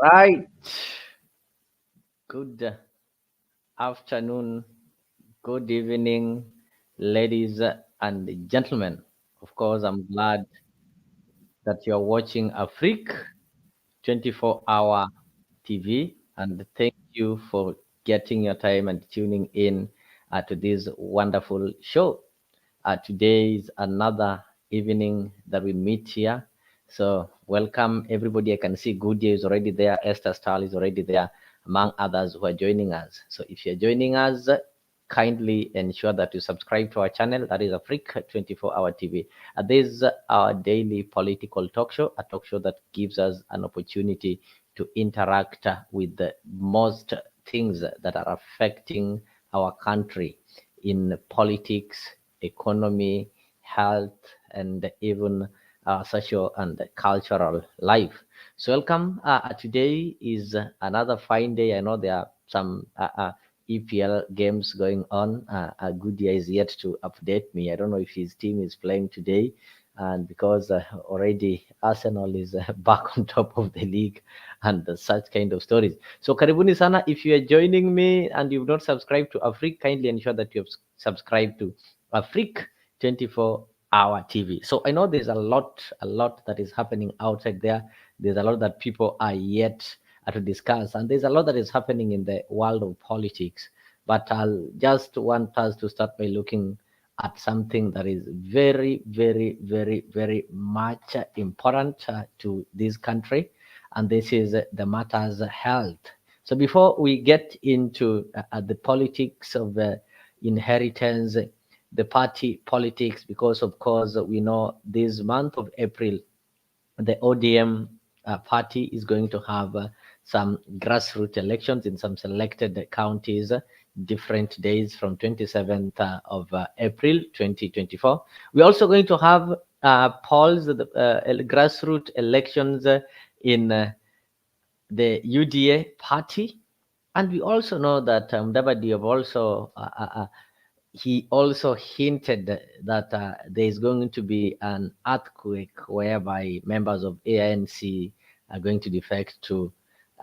Right. Good afternoon, good evening, ladies and gentlemen. Of course, I'm glad that you're watching Afrique 24-hour TV, and thank you for getting your time and tuning in to this wonderful show. Today is another evening that we meet here. So, welcome everybody. I can see Goodyear is already there, Esther Stahl is already there, among others who are joining us. So, if you're joining us, kindly ensure that you subscribe to our channel, that is Afrique 24-hour TV. This is our daily political talk show, a talk show that gives us an opportunity to interact with the most things that are affecting our country in politics, economy, health, and even social and cultural life. So, welcome. Today is another fine day. I know there are some EPL games going on. Goodyear is yet to update me. I don't know if his team is playing today, and because already Arsenal is back on top of the league and such kind of stories. So karibuni sana. If you are joining me and you've not subscribed to Afrique, kindly ensure that you have subscribed to Afrique 24-hour TV. So I know there's a lot that is happening outside there. There's a lot that people are yet to discuss, and there's a lot that is happening in the world of politics. But I'll just want us to start by looking at something that is very, very, very, very much important to this country, and this is the matters health. So before we get into the politics of inheritance, the party politics, because of course we know this month of April, the ODM party is going to have some grassroots elections in some selected counties, different days from 27th of April 2024. We're also going to have polls, grassroots elections in the UDA party. And we also know that Dabadi have also he also hinted that there is going to be an earthquake whereby members of ANC are going to defect to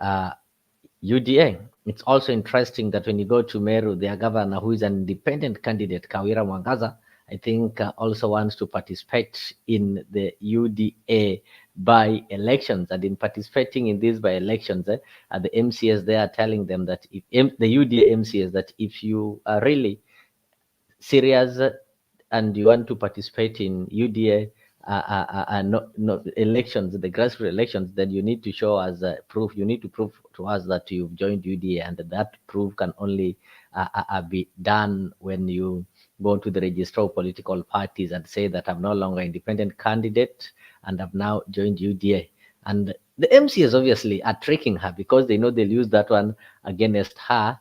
UDA. It's also interesting that when you go to Meru, their governor, who is an independent candidate, Kawira Mwangaza, I think also wants to participate in the UDA by elections. And in participating in these by elections, the MCS, they are telling them that if the UDA MCS, that if you are really serious and you want to participate in UDA no elections, the grassroots elections, then you need to show us proof. You need to prove to us that you've joined UDA, and that proof can only be done when you go to the register of political parties and say that I'm no longer independent candidate and I've now joined UDA. And the MCs obviously are tricking her because they know they'll use that one against her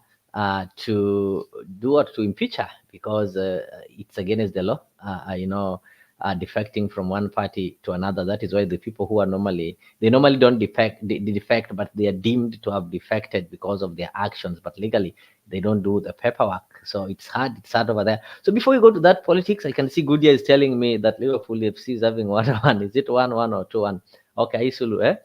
to do what, to impeach her, because it's against the law. Defecting from one party to another. That is why the people who are normally don't defect, but they are deemed to have defected because of their actions. But legally, they don't do the paperwork. So it's hard over there. So before we go to that politics, I can see Goodyear is telling me that Liverpool FC is having 1-1. Is it 1-1 or 2-1? Okay, Isulu,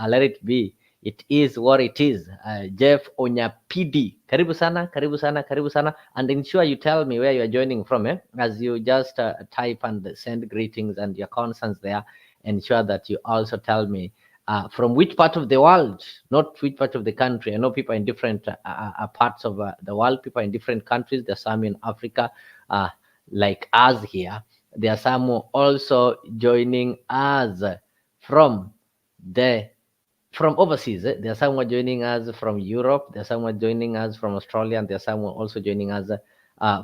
let it be. It is what it is. Jeff Onyapidi, karibu sana, karibu sana, karibu sana. And ensure you tell me where you are joining from, as you just type and send greetings and your concerns there. Ensure that you also tell me from which part of the world, not which part of the country. I know people in different parts of the world, people in different countries. There's some in Africa, like us here. There are some also joining us from overseas. There are someone joining us from Europe. There's someone joining us from Australia, and there's someone also joining us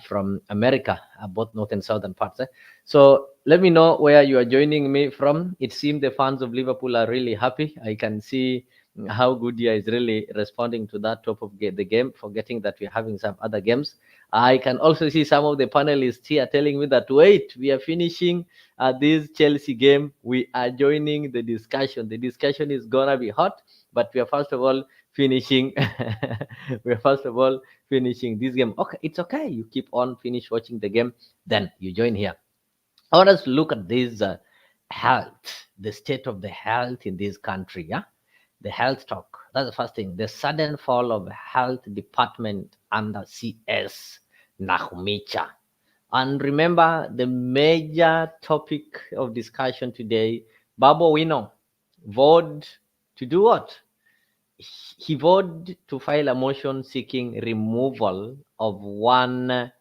from America, both north and southern parts. So let me know where you are joining me from. It seems the fans of Liverpool are really happy. I can see how Goodyear is really responding to that top of the game, forgetting that we're having some other games. I can also see some of the panelists here telling me that, wait, we are finishing this Chelsea game. We are joining the discussion. The discussion is gonna be hot, but we are first of all finishing. We are first of all finishing this game. Okay, it's okay. You keep on finish watching the game, then you join here. I want us to look at this health, the state of the health in this country. Yeah, the health talk. That's the first thing. The sudden fall of health department under CS Nakhumicha. And remember the major topic of discussion today, Babu Owino voted to do what? He voted to file a motion seeking removal of one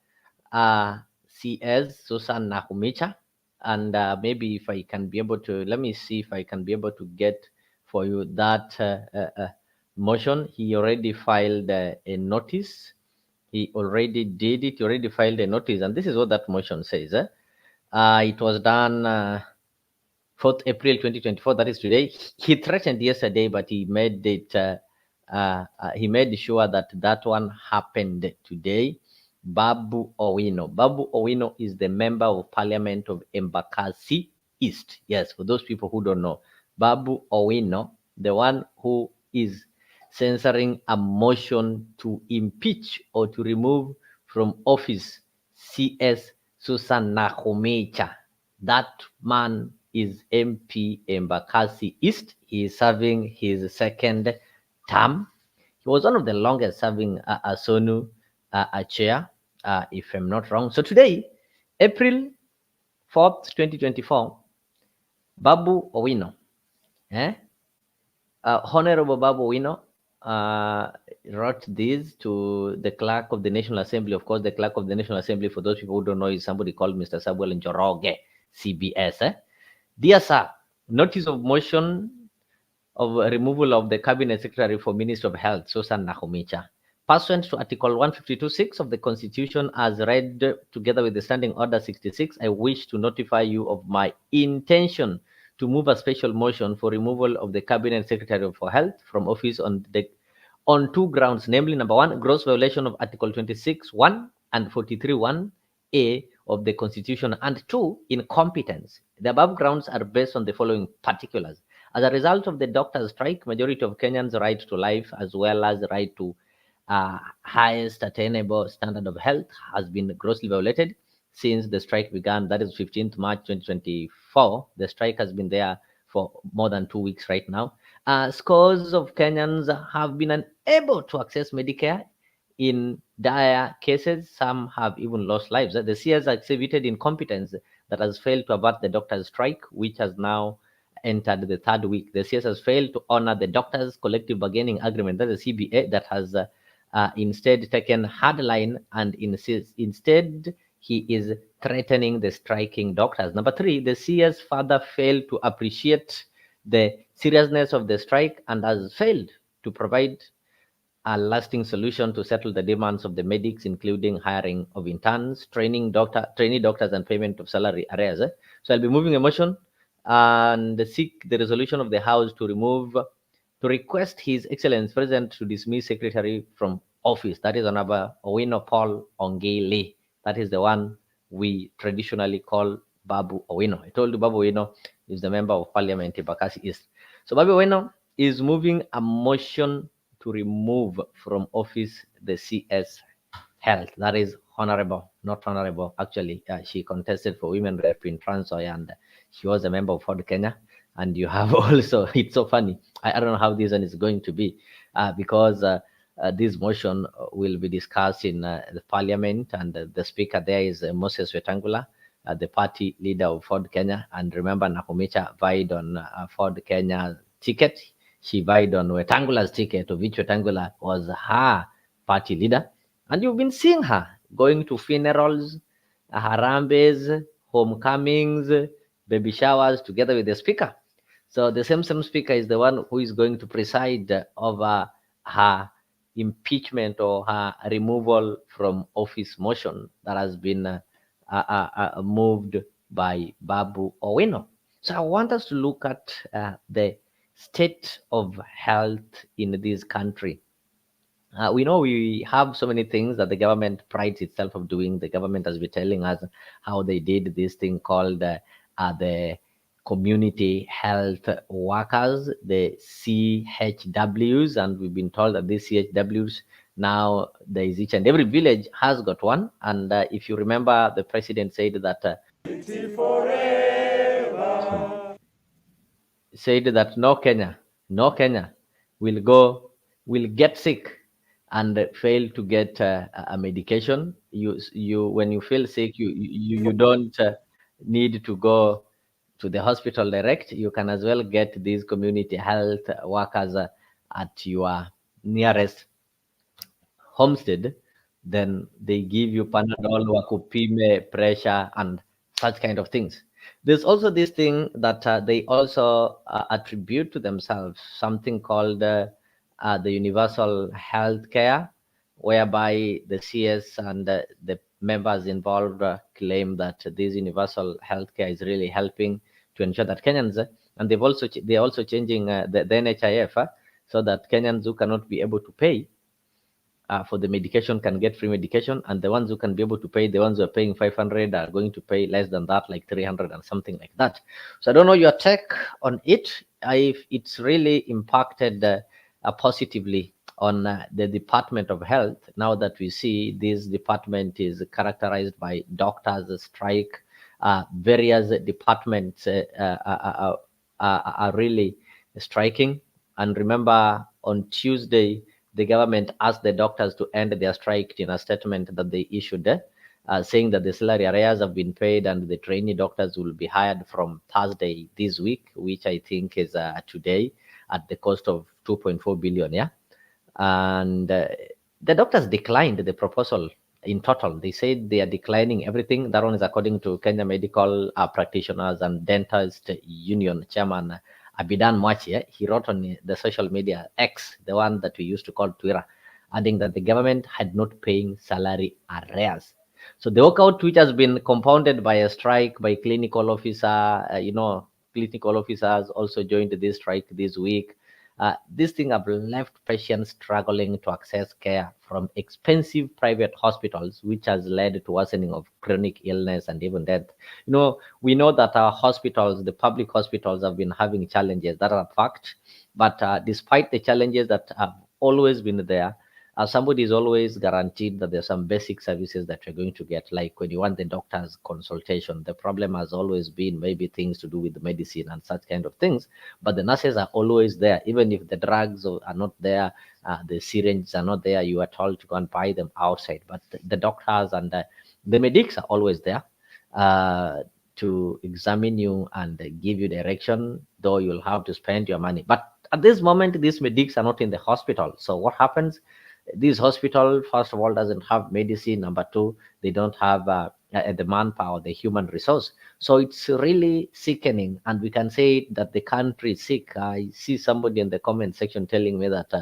CS, Susan Nakhumicha. And maybe if I can be able to, let me see if I can be able to get for you that motion. He already filed a notice. He already did it. He already filed a notice. And this is what that motion says. It was done 4th April 2024. That is today. He threatened yesterday, but he made it. He made sure that that one happened today. Babu Owino. Babu Owino is the member of Parliament of Embakasi East. Yes, for those people who don't know, Babu Owino, the one who is censoring a motion to impeach or to remove from office CS Susan Nakhumicha. That man is MP Embakasi East. He is serving his second term. He was one of the longest serving Sonu chair, if I'm not wrong. So today, April 4th, 2024, Babu Owino, Honorable Babu Owino wrote this to the clerk of the National Assembly. Of course, the clerk of the National Assembly, for those people who don't know, is somebody called Mr. Samuel Njoroge, CBS. Dear sir, notice of motion of removal of the Cabinet Secretary for Ministry of Health, Susan Nakhumicha. Pursuant to Article 152.6 of the Constitution, as read together with the Standing Order 66, I wish to notify you of my intention to move a special motion for removal of the Cabinet Secretary for Health from office on two grounds, namely, number one, gross violation of Article 26.1 and 43.1a of the Constitution, and two, incompetence. The above grounds are based on the following particulars. As a result of the doctors' strike, majority of Kenyans' right to life as well as right to highest attainable standard of health has been grossly violated since the strike began. That is 15th March 2024. The strike has been there for more than 2 weeks right now. Scores of Kenyans have been unable to access Medicare. In dire cases, some have even lost lives. The CS exhibited incompetence that has failed to avert the doctors' strike, which has now entered the third week. The CS has failed to honor the doctors' collective bargaining agreement, that is CBA, that has instead taken hard line and instead he is threatening the striking doctors. Number three, the CS further failed to appreciate the seriousness of the strike and has failed to provide a lasting solution to settle the demands of the medics, including hiring of interns, trainee doctors, and payment of salary arrears. So I'll be moving a motion and seek the resolution of the House to request His Excellency President to dismiss Secretary from office. That is Honorable Owino Paul Ongele. That is the one we traditionally call Babu Owino. I told you Babu Owino is the member of Parliament in Bakassi East. So Babu Owino is moving a motion to remove from office the CS Health. That is honorable, not honorable. Actually, she contested for women rep in Transoy and she was a member of Ford Kenya. And you have also, it's so funny. I don't know how this one is going to be because this motion will be discussed in the parliament and the speaker there is Moses Wetangula, the party leader of Ford Kenya. And remember, Nakhumicha vied on Ford Kenya ticket. She vied on Wetangula's ticket, of which Wetangula was her party leader. And you've been seeing her going to funerals, harambes, homecomings, baby showers together with the speaker. So the same speaker is the one who is going to preside over her impeachment or her removal from office motion that has been moved by Babu Owino. So I want us to look at the state of health in this country. We know we have so many things that the government prides itself of doing. The government has been telling us how they did this thing called the community health workers, the CHWs, and we've been told that these CHWs now there is each and every village has got one. And if you remember, the president said that no Kenya, will get sick and fail to get a medication. You when you feel sick, you don't need to go to the hospital direct. You can as well get these community health workers at your nearest homestead. Then they give you Panadol, Wakupime, pressure, and such kind of things. There's also this thing that they also attribute to themselves, something called the universal health care, whereby the CS and the members involved claim that this universal health care is really helping to ensure that Kenyans, and they're also changing the NHIF so that Kenyans who cannot be able to pay for the medication can get free medication, and the ones who can be able to pay, the ones who are paying 500 are going to pay less than that, like 300 and something like that. So I don't know your take on it, if it's really impacted positively on the Department of Health, now that we see this department is characterized by doctors strike. Various departments are really striking. And remember, on Tuesday, the government asked the doctors to end their strike in a statement that they issued, saying that the salary arrears have been paid and the trainee doctors will be hired from Thursday this week, which I think is today, at the cost of 2.4 billion. Yeah. And the doctors declined the proposal in total. They said they are declining everything. That one is according to Kenya Medical Practitioners and Dentist Union chairman Abidan Mwachi. He wrote on the social media X, the one that we used to call Twitter, adding that the government had not paying salary arrears. So the walkout, which has been compounded by a strike by clinical officer, clinical officers also joined this strike this week. This thing have left patients struggling to access care from expensive private hospitals, which has led to worsening of chronic illness and even death. We know that our hospitals, the public hospitals, have been having challenges. That are a fact. But despite the challenges that have always been there, somebody is always guaranteed that there's some basic services that you're going to get, like when you want the doctor's consultation. The problem has always been maybe things to do with the medicine and such kind of things, but the nurses are always there. Even if the drugs are not there, the syringes are not there, you are told to go and buy them outside. But the doctors and the medics are always there to examine you and give you direction, though you'll have to spend your money. But at this moment, these medics are not in the hospital. So what happens? This hospital, first of all, doesn't have medicine. Number two, they don't have the manpower, the human resource. So it's really sickening, and we can say that the country is sick. I see somebody in the comment section telling me that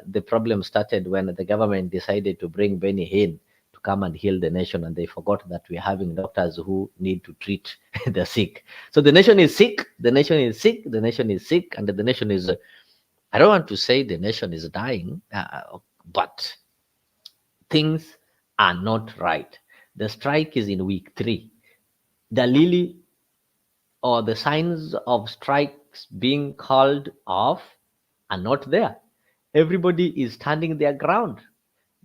the problem started when the government decided to bring Benny Hinn to come and heal the nation, and they forgot that we're having doctors who need to treat the sick. So the nation is sick. The nation is sick. The nation is sick, and the nation is. I don't want to say the nation is dying, but things are not right. The strike is in week 3. The lily or the signs of strikes being called off are not there. Everybody is standing their ground.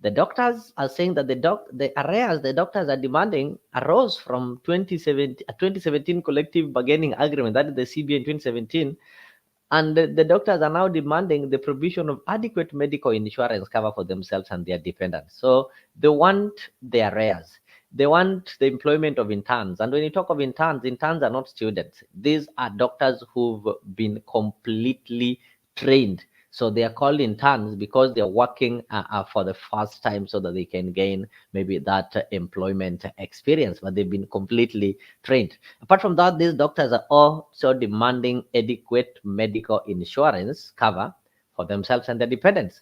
The doctors are saying that the arrears the doctors are demanding arose from 2017 collective bargaining agreement, that is the CBA in 2017. And the doctors are now demanding the provision of adequate medical insurance cover for themselves and their dependents. So they want their arrears. They want the employment of interns. And when you talk of interns are not students. These are doctors who've been completely trained. So they are called interns because they're working for the first time so that they can gain maybe that employment experience, but they've been completely trained. Apart from that, these doctors are also demanding adequate medical insurance cover for themselves and their dependents.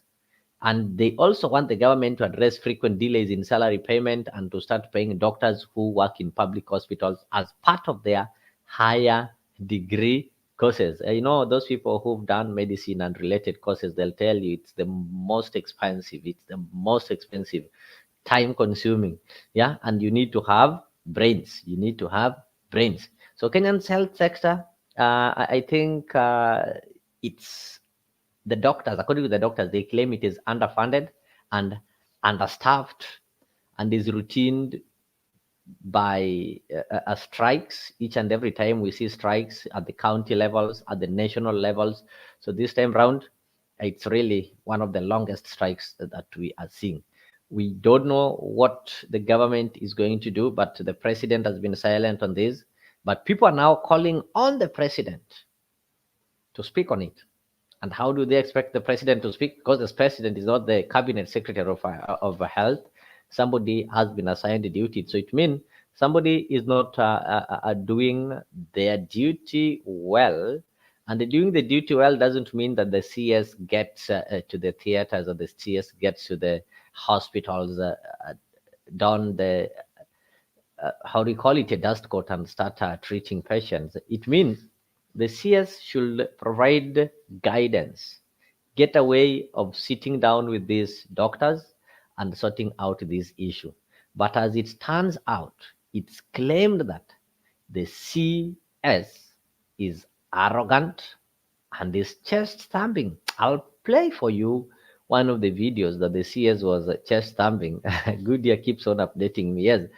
And they also want the government to address frequent delays in salary payment and to start paying doctors who work in public hospitals as part of their higher degree courses. Those people who've done medicine and related courses, they'll tell you it's the most expensive. It's the most expensive, time consuming. Yeah. And you need to have brains. You need to have brains. So Kenyan's health sector, I think it's the doctors, according to the doctors, they claim it is underfunded and understaffed and is routined by strikes. Each and every time we see strikes at the county levels, at the national levels. So this time round, It's really one of the longest strikes that we are seeing. We don't know what the government is going to do, but the president has been silent on this. But people are now calling on the president to speak on it. And how do they expect the president to speak? Because the president is not the cabinet secretary of health. Somebody has been assigned the duty. So it means somebody is not doing their duty well. And doing the duty well doesn't mean that the CS gets to the theaters or the CS gets to the hospitals, don the, how do you call it, a dust coat and start treating patients. It means the CS should provide guidance, get a way of sitting down with these doctors and sorting out this issue. But as it turns out, it's claimed that the CS is arrogant and is chest stamping. I'll play for you one of the videos that the CS was chest stamping. Goodyear keeps on updating me. Yes,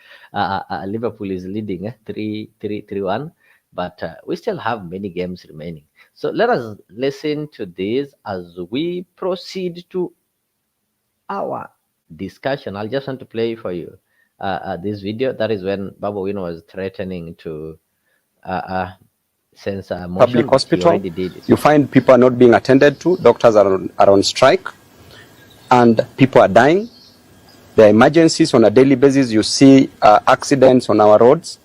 Liverpool is leading 3-1. But we still have many games remaining. So let us listen to this as we proceed to our discussion. I'll just want to play for you this video. That is when Babu Owino was threatening to censor motion. Public hospital, you find people are not being attended to, doctors are on strike, and people are dying. There are emergencies on a daily basis. You see accidents on our roads.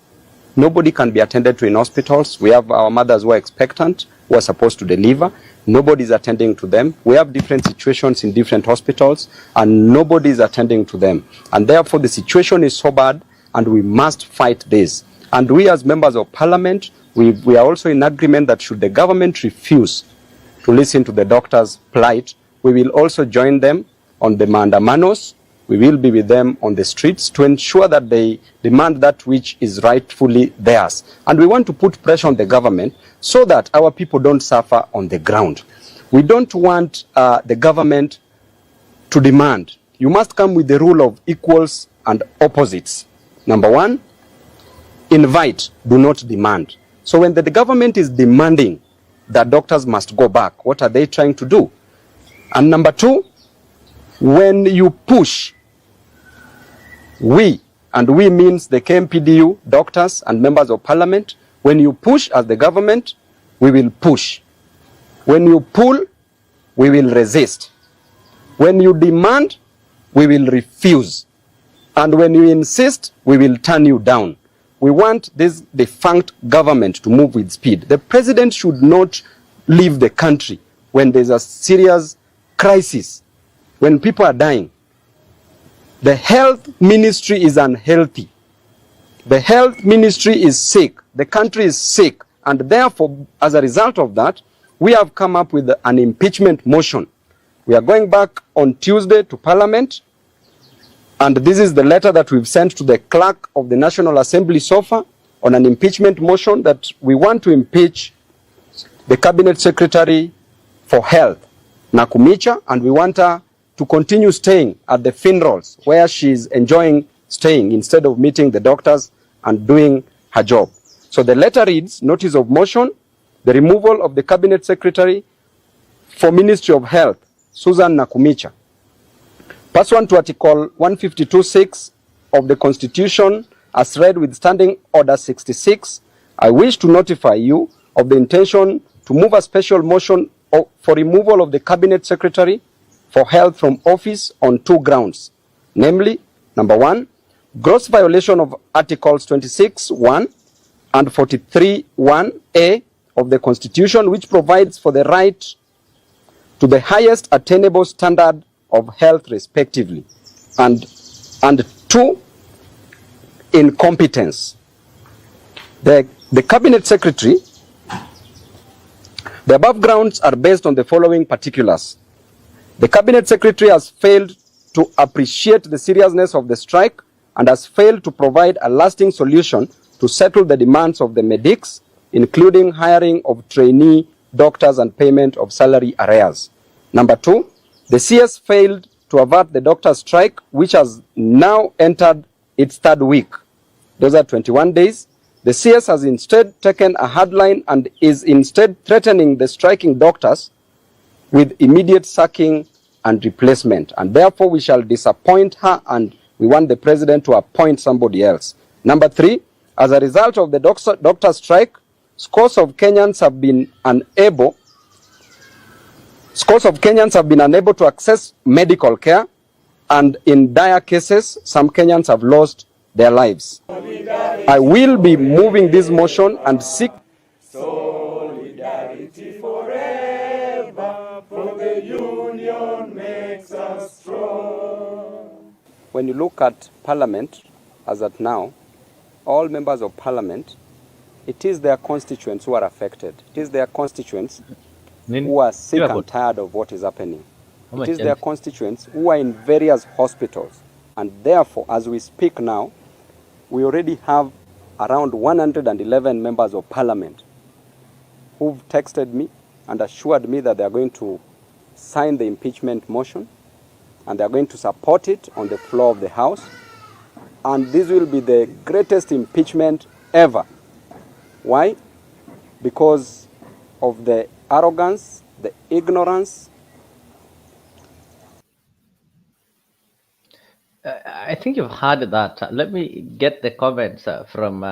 Nobody can be attended to in hospitals. We have our mothers who are expectant, who are supposed to deliver. Nobody is attending to them. We have different situations in different hospitals, and nobody is attending to them. And therefore, the situation is so bad, and we must fight this. And we as members of parliament, we are also in agreement that should the government refuse to listen to the doctors' plight, we will also join them on the mandamanos. We will be with them on the streets to ensure that they demand that which is rightfully theirs. And we want to put pressure on the government so that our people don't suffer on the ground. We don't want the government to demand. You must come with the rule of equals and opposites. Number one, invite, do not demand. So when the government is demanding that doctors must go back, what are they trying to do? And number two, when you push, we means the KMPDU, doctors and members of parliament, when you push as the government, we will push. When you pull, we will resist. When you demand, we will refuse. And when you insist, we will turn you down. We want this defunct government to move with speed. The president should not leave the country when there's a serious crisis, when people are dying. The health ministry is unhealthy. The health ministry is sick. The country is sick. And therefore, as a result of that, we have come up with an impeachment motion. We are going back on Tuesday to Parliament. And this is the letter that we've sent to the clerk of the National Assembly so far on an impeachment motion that we want to impeach the Cabinet Secretary for Health, Nakhumicha, and we want her to continue staying at the funerals where she's enjoying staying instead of meeting the doctors and doing her job. So the letter reads, notice of motion, the removal of the Cabinet Secretary for Ministry of Health, Susan Nakhumicha. Pursuant to Article 152(6) of the Constitution, as read with Standing Order 66, I wish to notify you of the intention to move a special motion for removal of the Cabinet Secretary for Health from office on two grounds, namely, number one, gross violation of Articles 26(1) and 43(1)(a) of the Constitution, which provides for the right to the highest attainable standard of health respectively, and two, incompetence. The Cabinet Secretary, the above grounds are based on the following particulars. The Cabinet Secretary has failed to appreciate the seriousness of the strike and has failed to provide a lasting solution to settle the demands of the medics, including hiring of trainee doctors and payment of salary arrears. Number two, the CS failed to avert the doctor strike, which has now entered its third week. Those are 21 days. The CS has instead taken a hard line and is instead threatening the striking doctors with immediate sacking and replacement. And therefore, we shall disappoint her and we want the president to appoint somebody else. Number three, as a result of the doctor strike, scores of Kenyans have been unable to access medical care, and in dire cases, some Kenyans have lost their lives. I will be moving this motion and seek solidarity forever, for the union makes us strong. When you look at Parliament, as at now, all members of Parliament, it is their constituents who are affected. It is their constituents who are sick and tired of what is happening. It is their constituents who are in various hospitals. And therefore, as we speak now, we already have around 111 members of Parliament who've texted me and assured me that they are going to sign the impeachment motion and they are going to support it on the floor of the House. And this will be the greatest impeachment ever. Why? Because of the arrogance, the ignorance. I think you've heard that. Let me get the comments from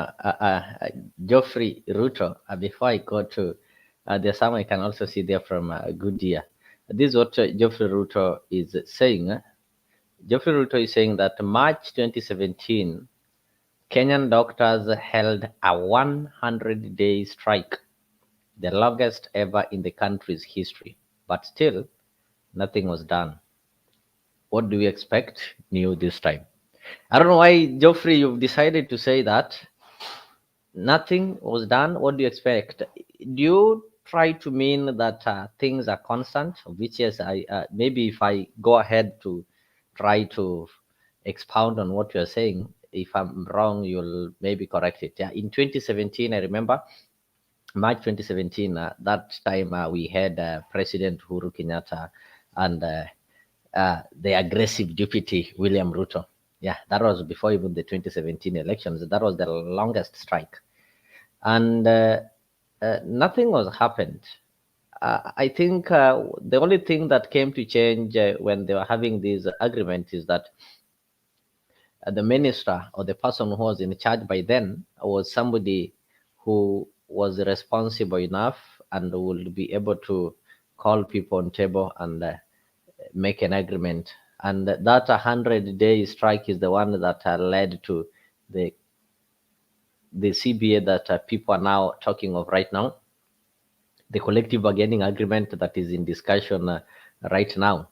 Geoffrey Ruto before I go to there's some I can also see there from Goodyear. This is what Geoffrey Ruto is saying. Geoffrey Ruto is saying that March 2017, Kenyan doctors held a 100-day strike, the longest ever in the country's history, but still nothing was done. What do we expect new this time? I don't know why, Geoffrey, you've decided to say that nothing was done. What do you expect? Do you try to mean that things are constant? Which is, maybe if I go ahead to try to expound on what you're saying, if I'm wrong, you'll maybe correct it. Yeah, in 2017, I remember March 2017. That time we had President Uhuru Kenyatta and the aggressive deputy William Ruto. Yeah, that was before even the 2017 elections. That was the longest strike, and nothing was happened. I think the only thing that came to change when they were having this agreement is that the minister or the person who was in charge by then was somebody who was responsible enough and would be able to call people on table and make an agreement. And that 100-day strike is the one that led to the CBA that people are now talking of right now, the collective bargaining agreement that is in discussion right now.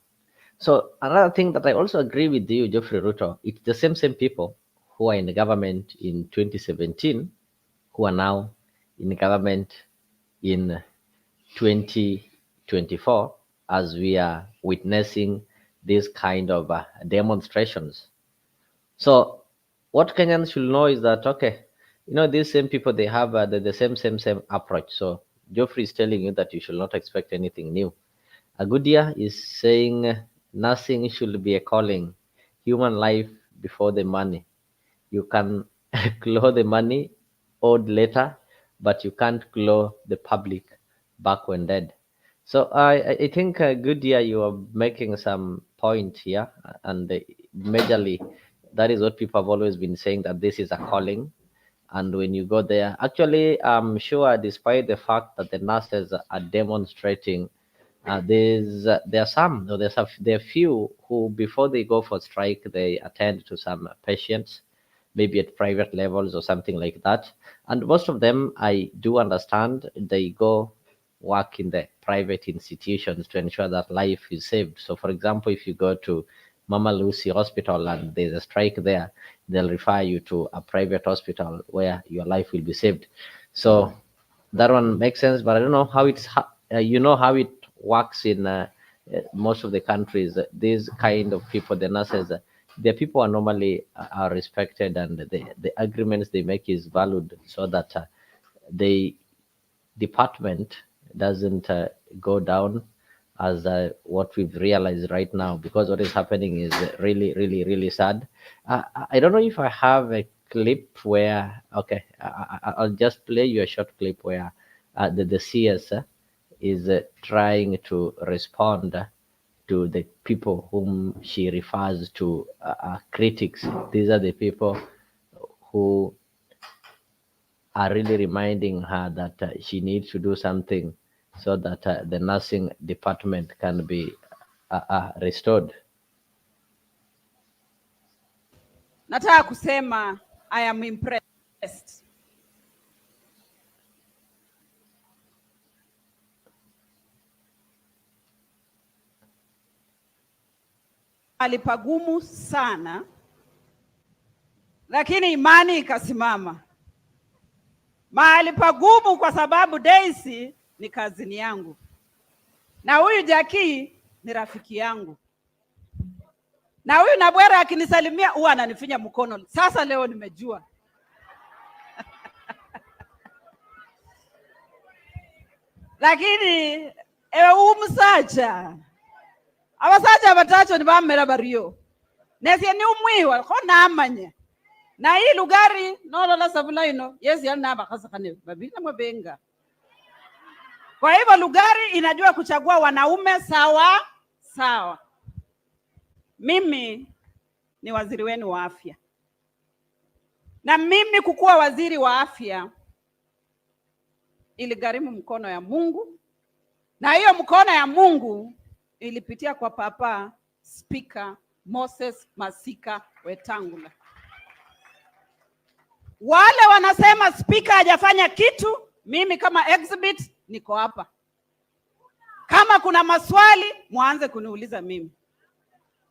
So another thing that I also agree with you, Geoffrey Ruto, it's the same people who are in the government in 2017 who are now in government in 2024 as we are witnessing this kind of demonstrations. So what Kenyans should know is that, okay, these same people, they have the same approach. So Geoffrey is telling you that you should not expect anything new. Agudia is saying nothing should be a calling. Human life before the money. You can claw the money owed later, but you can't claw the public back when dead. So I think Goodyear, you are making some point here, and majorly that is what people have always been saying, that this is a calling. And when you go there, actually, I'm sure, despite the fact that the nurses are demonstrating, there are some, no, there are few who, before they go for strike, they attend to some patients, maybe at private levels or something like that. And most of them, I do understand, they go work in the private institutions to ensure that life is saved. So, for example, if you go to Mama Lucy Hospital and there's a strike there, they'll refer you to a private hospital where your life will be saved. So that one makes sense, but I don't know how how it works in most of the countries. These kind of people, the nurses, the people are normally are respected, and the agreements they make is valued, so that the department doesn't go down as what we've realized right now, because what is happening is really sad. I don't know if I have a clip where, okay, I'll just play you a short clip where the CS is trying to respond to the people whom she refers to critics. These are the people who are really reminding her that she needs to do something so that the nursing department can be restored. Nataka kusema I am impressed. Alipagumu sana, lakini imani ikasimama. Mahali pagumu kwa sababu Daisy ni kazini yangu. Na huyu Jackie ni rafiki yangu. Na huyu Nabwera akinisalimia huwa ananifinya mkono. Sasa leo nimejua. Lakini umusacha. Abasacha batacho ni bamera bario. Nesie ni umwiwa ko namanye. Na hii lugari nolola savula ino yesi yana bakasakane babina mwabenga. Kwa hivyo lugari inajua kuchagua wanaume sawa sawa. Mimi ni waziri wenu wa afya. Na mimi kukuwa waziri wa afya iligharimu mkono ya Mungu. Na hiyo mkono ya Mungu ilipitia kwa Papa Speaker Moses Masika Wetangula. Wale wanasema speaker hajafanya kitu, mimi kama exhibit niko hapa. Kama kuna maswali muanze kuniuliza mimi.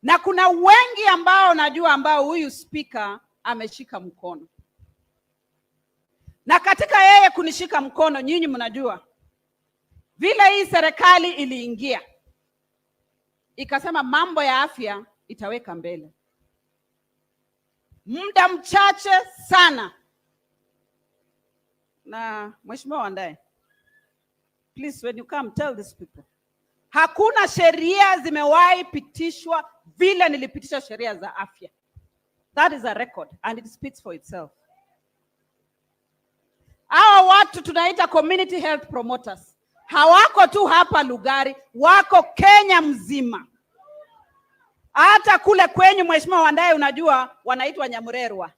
Na kuna wengi ambao najua ambao huyu speaker ameshika mkono. Na katika yeye kunishika mkono, nyinyi mnajua vile hii serikali iliingia ikasema mambo ya afya itaweka mbele. Muda mchache sana. Na Mheshimiwa Wandae, please when you come tell these people. Hakuna sheria zimewahi pitishwa vile nilipitisha sheria za afya. That is a record and it speaks for itself. Hawa watu tunaita community health promoters. Hawako tu hapa Lugari, wako Kenya mzima. Hata kule kwenyu Mheshimiwa Wandae unajua wanaitwa Nyamurerwa.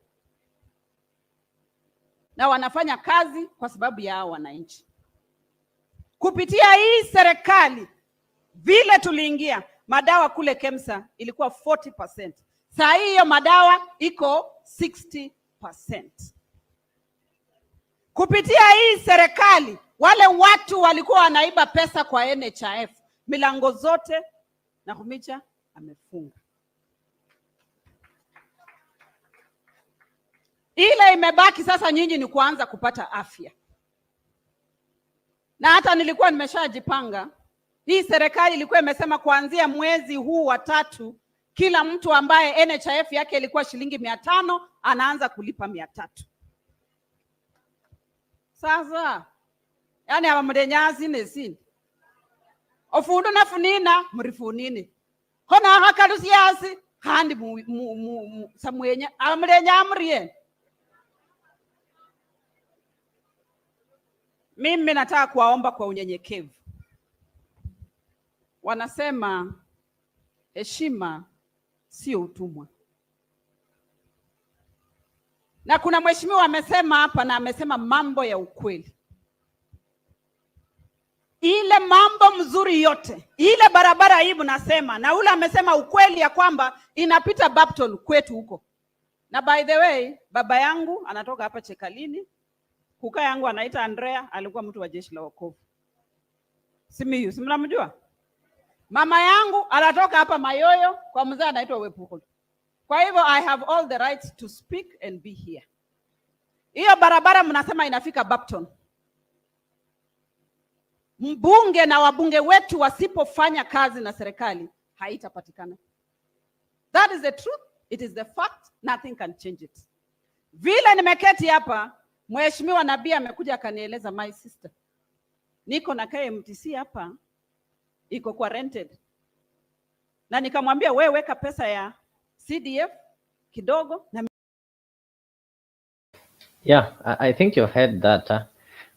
Na wanafanya kazi kwa sababu ya hao wananchi. Kupitia hii serikali vile tuliingia, madawa kule KEMSA ilikuwa 40%. Saa hiyo madawa iko 60%. Kupitia hii serikali wale watu walikuwa wanaiba pesa kwa NHIF, milango zote Nakhumicha amefunga. Ile imebaki sasa nyinyi ni kuanza kupata afya. Na hata nilikuwa nimeshajipanga. Hii serikali ilikuwa imesema kuanzia mwezi huu wa 3 kila mtu ambaye NHIF yake ilikuwa shilingi 500 anaanza kulipa 300. Sasa yani abamdenyazi nesini. Ofundo nafunina murifunini. Hona hakalusiasi handi samwenya abamdenyamrie. Mimi nataka kuwaomba kwa unyenyekevu. Wanasema heshima sio utumwa. Na kuna mheshimiwa amesema hapa na amesema mambo ya ukweli. Ile mambo mzuri yote, ile barabara hii mnasema, na ule amesema ukweli ya kwamba inapita Bapton kwetu huko. Na by the way, baba yangu anatoka hapa Chekalini. Kuka yangu anaita Andrea, alikuwa mtu wa jeshi la wokovu. Simiyu, si mnamjua? Mama yangu anatoka hapa Mayoyo kwa mzee anaitwa Wepuko. Kwa hivyo I have all the rights to speak and be here. Hiyo barabara mnasema inafika Bapton. Mbunge na wabunge wetu wasipofanya kazi na serikali haitapatikana. That is the truth, it is the fact, nothing can change it. Vile nimeketi hapa, Mheshimiwa Nabii amekuja akanieleza, my sister, niko na KMTC hapa, iko kwa rented. Na nikamwambia wewe weka pesa ya CDF kidogo na Yeah, I think you heard that.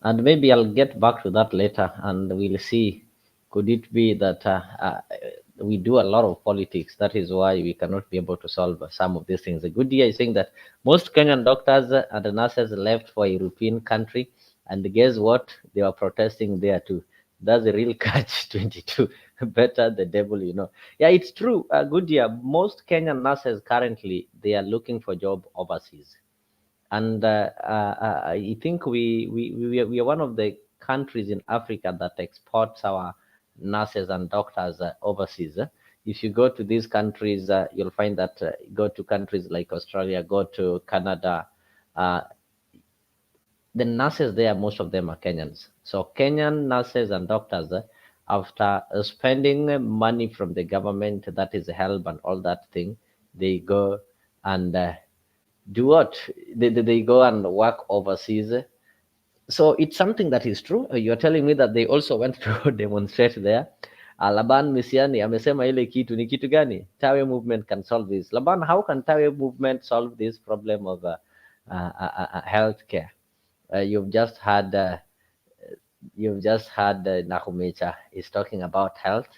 And maybe I'll get back to that later, and we'll see. Could it be that we do a lot of politics? That is why we cannot be able to solve some of these things. The good idea is saying that most Kenyan doctors and nurses left for a European country, and guess what? They were protesting there too. That's a real catch 22. Better the devil, you know. Yeah, it's true. Good year. Most Kenyan nurses currently they are looking for job overseas, and I think we are one of the countries in Africa that exports our nurses and doctors overseas. If you go to these countries, you'll find that go to countries like Australia, go to Canada. Uh, the nurses there, most of them are Kenyans. So Kenyan nurses and doctors, after spending money from the government, that is help and all that thing, they go and do what? They go and work overseas. So it's something that is true. You're telling me that they also went to demonstrate there. Laban Misiani amesema ile kitu ni kitu gani? Tawe movement can solve this. Laban, how can Tawe movement solve this problem of healthcare? You've just had Nakhumicha is talking about health.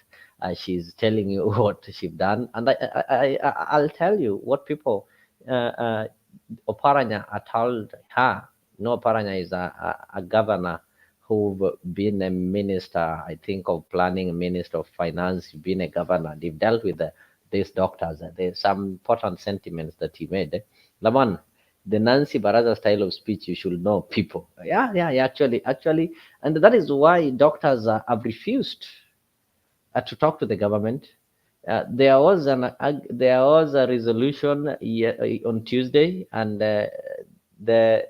She's telling you what she's done, and I'll tell you what people. Oparanya told her. No, Oparanya is a governor who've been a minister, I think, of planning, minister of finance, been a governor. They've dealt with these doctors. There's some important sentiments that he made. Laman, the Nancy Baraza style of speech, you should know people. Yeah, actually, and that is why doctors have refused to talk to the government. There was a resolution on Tuesday, and the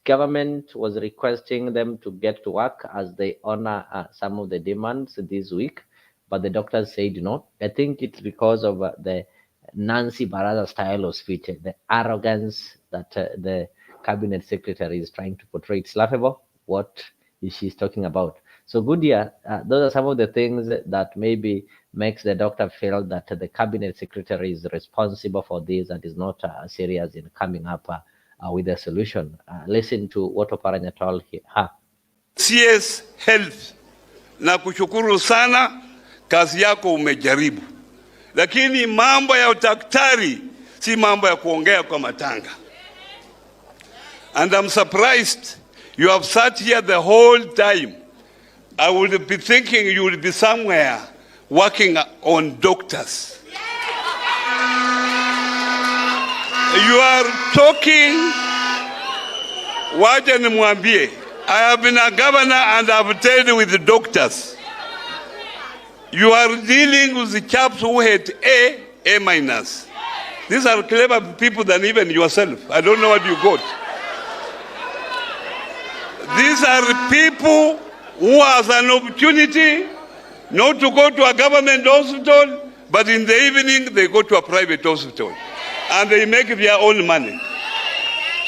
government was requesting them to get to work as they honor some of the demands this week, but the doctors said no. I think it's because of the Nancy Baraza style of speech, the arrogance that the cabinet secretary is trying to portray. It's laughable what she's talking about. So Goodyear, those are some of the things that maybe makes the doctor feel that the cabinet secretary is responsible for this and is not serious in coming up with a solution. Listen to what Oparanya told her. CS Health, na kushukuru sana, kazi yako umejaribu, lakini mambo ya udaktari si mambo ya kuongea kwa matanga. And I'm surprised you have sat here the whole time. I would be thinking you would be somewhere working on doctors. You are talking, wacha nimwambie, I have been a governor and I have dealt with the doctors. You are dealing with the chaps who had A minus. These are clever people than even yourself. I don't know what you got. These are people who has an opportunity not to go to a government hospital, but in the evening they go to a private hospital and they make their own money.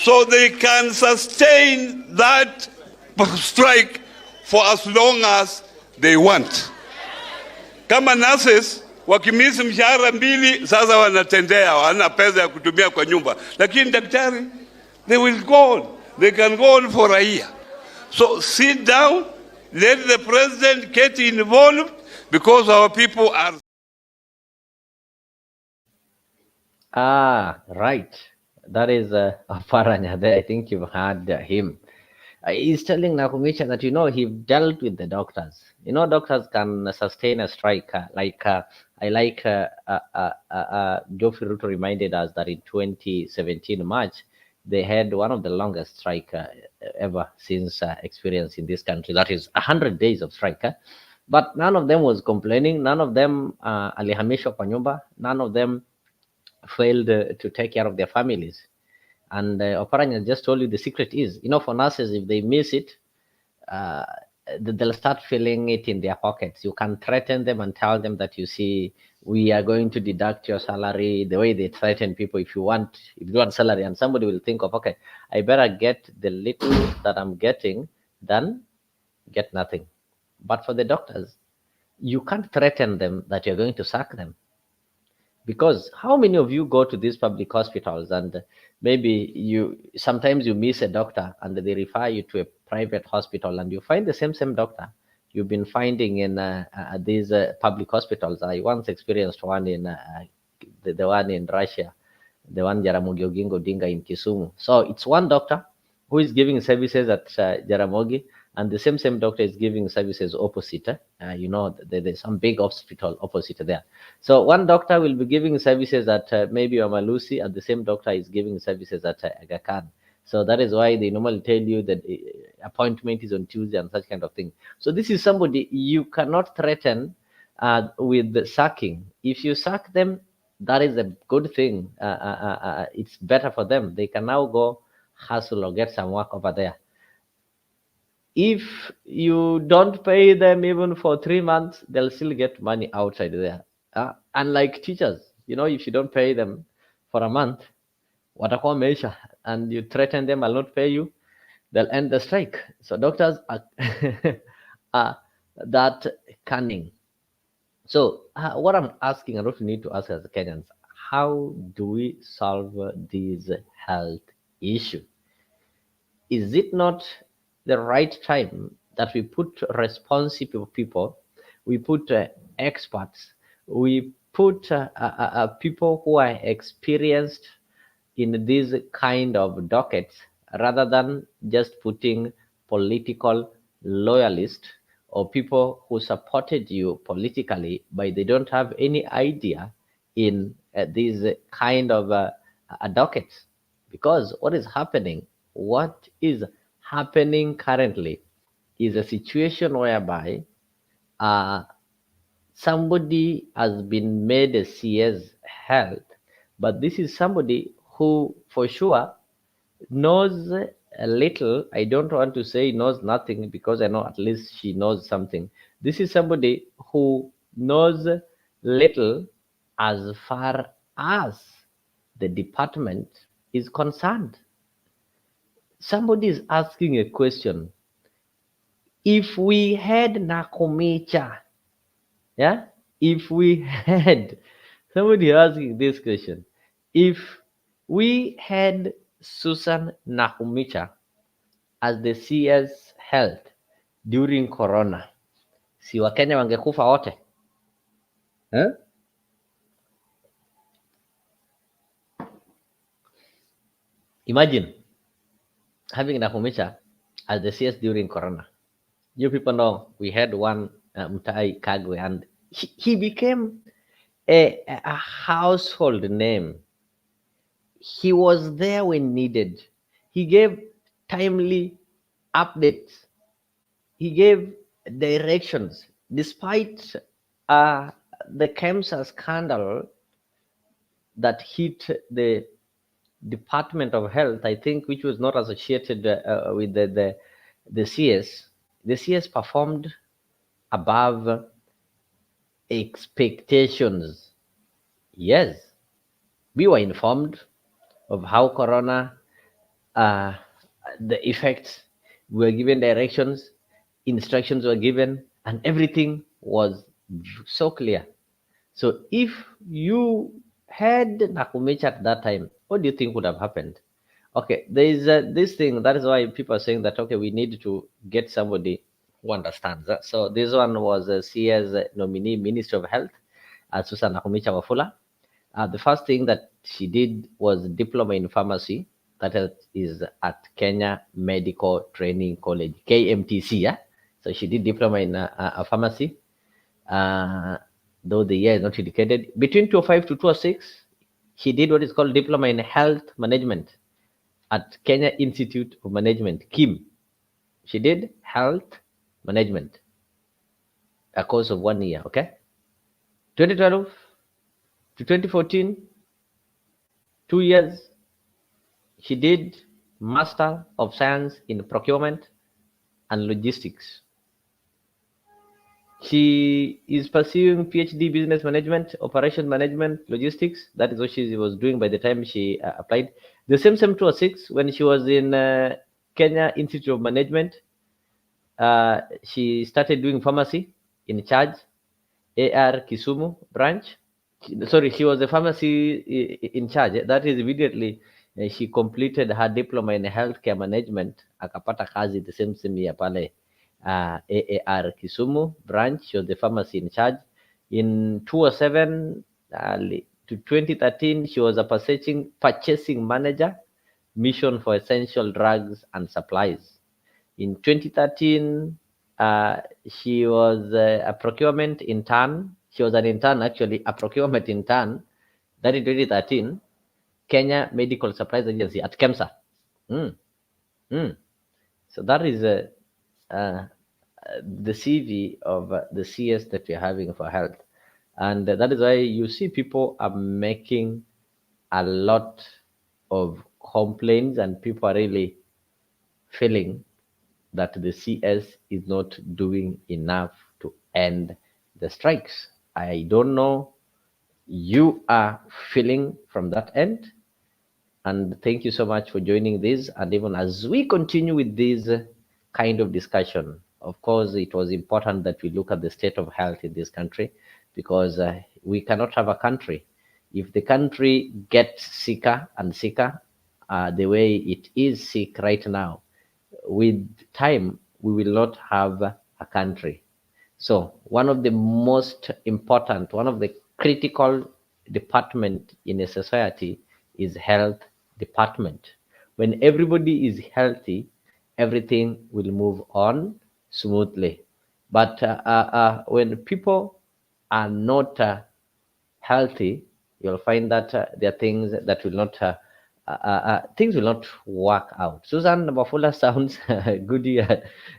So they can sustain that strike for as long as they want. Kama nurses wakimisi mshahara mbili, sasa wanatendea, wana pesa ya kutumia kwa nyumba. Lakini daktari, they will go on. They can go on for a year. So sit down, let the president get involved, because our people are... Right. That is Faranya there. I think you've heard him. He's telling Nakhumicha that, he dealt with the doctors. Doctors can sustain a strike. Geoffrey Ruto reminded us that in 2017 March, they had one of the longest strike ever since experience in this country. That is 100 days of strike. But none of them was complaining. None of them alihamishwa kwa nyumba. None of them failed to take care of their families. And Oparanya just told you the secret is, for nurses, if they miss it, they'll start feeling it in their pockets. You can threaten them and tell them that, we are going to deduct your salary, the way they threaten people. If you want salary, and somebody will think of, okay, I better get the little that I'm getting than get nothing. But for the doctors, you can't threaten them that you're going to sack them. Because how many of you go to these public hospitals and maybe sometimes you miss a doctor and they refer you to a private hospital and you find the same doctor you've been finding in these public hospitals. I once experienced one in the one in Russia, the one Jaramogi Oginga Odinga in Kisumu. So it's one doctor who is giving services at Jaramogi, and the same doctor is giving services opposite. There's some big hospital opposite there. So one doctor will be giving services at maybe Omalusi, and the same doctor is giving services at Aga Khan. So that is why they normally tell you that appointment is on Tuesday and such kind of thing. So this is somebody you cannot threaten with the sacking. If you sack them, that is a good thing. It's better for them. They can now go hustle or get some work over there. If you don't pay them even for 3 months, they'll still get money outside there. Unlike teachers, if you don't pay them for a month, watakuwa meisha, and you threaten them, I'll not pay you, they'll end the strike. So doctors are, are that cunning. So what I'm asking, and what we need to ask as Kenyans, how do we solve this health issue? Is it not the right time that we put responsible people, we put experts, we put people who are experienced in these kind of dockets, rather than just putting political loyalists or people who supported you politically, but they don't have any idea in these kind of dockets? Because what is happening currently is a situation whereby somebody has been made a CS health, but this is somebody who for sure knows a little. I don't want to say knows nothing, because I know at least she knows something. This is somebody who knows little as far as the department is concerned. Somebody is asking a question. If we had Nakhumicha, if we had, somebody asking this question, if we had Susan Nakhumicha as the CS Health during Corona, si Wakenya wangekufa wote? Imagine having Nakhumicha as the CS during Corona. You people know we had one Mutai Kagwe, and he became a household name. He was there when needed. He gave timely updates. He gave directions. Despite the cancer scandal that hit the Department of Health, I think, which was not associated with the CS, the CS performed above expectations. Yes, we were informed of how Corona, the effects, we were given directions, instructions were given, and everything was so clear. So if you had Nakhumicha at that time, what do you think would have happened? Okay, there is this thing. That is why people are saying that, okay, we need to get somebody who understands that. So this one was a CS nominee, Minister of Health, Susan Nakhumicha Wafula. The first thing that she did was diploma in pharmacy. That is at Kenya Medical Training College, KMTC. Yeah? So she did diploma in pharmacy. Though the year is not indicated. Between 2005 to 2006, she did what is called diploma in health management at Kenya Institute of Management, KIM. She did health management, a course of 1 year, okay? 2012 to 2014, 2 years, she did Master of Science in Procurement and Logistics. She is pursuing PhD Business Management, Operation Management, Logistics. That is what she was doing by the time she applied. The same 2006, when she was in Kenya Institute of Management, she started doing pharmacy in charge, AR Kisumu branch. sorry, she was the pharmacy in charge. That is immediately she completed her diploma in healthcare management, akapata kazi the same year pale AAR Kisumu branch. She was the pharmacy in charge. In 2007 to 2013, she was a purchasing manager, mission for essential drugs and supplies. In 2013, she was a procurement intern. She was an intern, actually, a procurement intern. That in 2013, Kenya Medical Supplies Agency at KEMSA. Mm, mm. So that is the CV of the CS that we're having for health. And that is why you see people are making a lot of complaints, and people are really feeling that the CS is not doing enough to end the strikes. I don't know you are feeling from that end. And thank you so much for joining this. And even as we continue with this kind of discussion, of course, it was important that we look at the state of health in this country, because we cannot have a country if the country gets sicker and sicker the way it is sick right now. With time, we will not have a country. So one of the most important, one of the critical department in a society is health department. When everybody is healthy, everything will move on smoothly. But when people are not healthy, you'll find that there are things that will not things will not work out. Susan Mafula sounds good.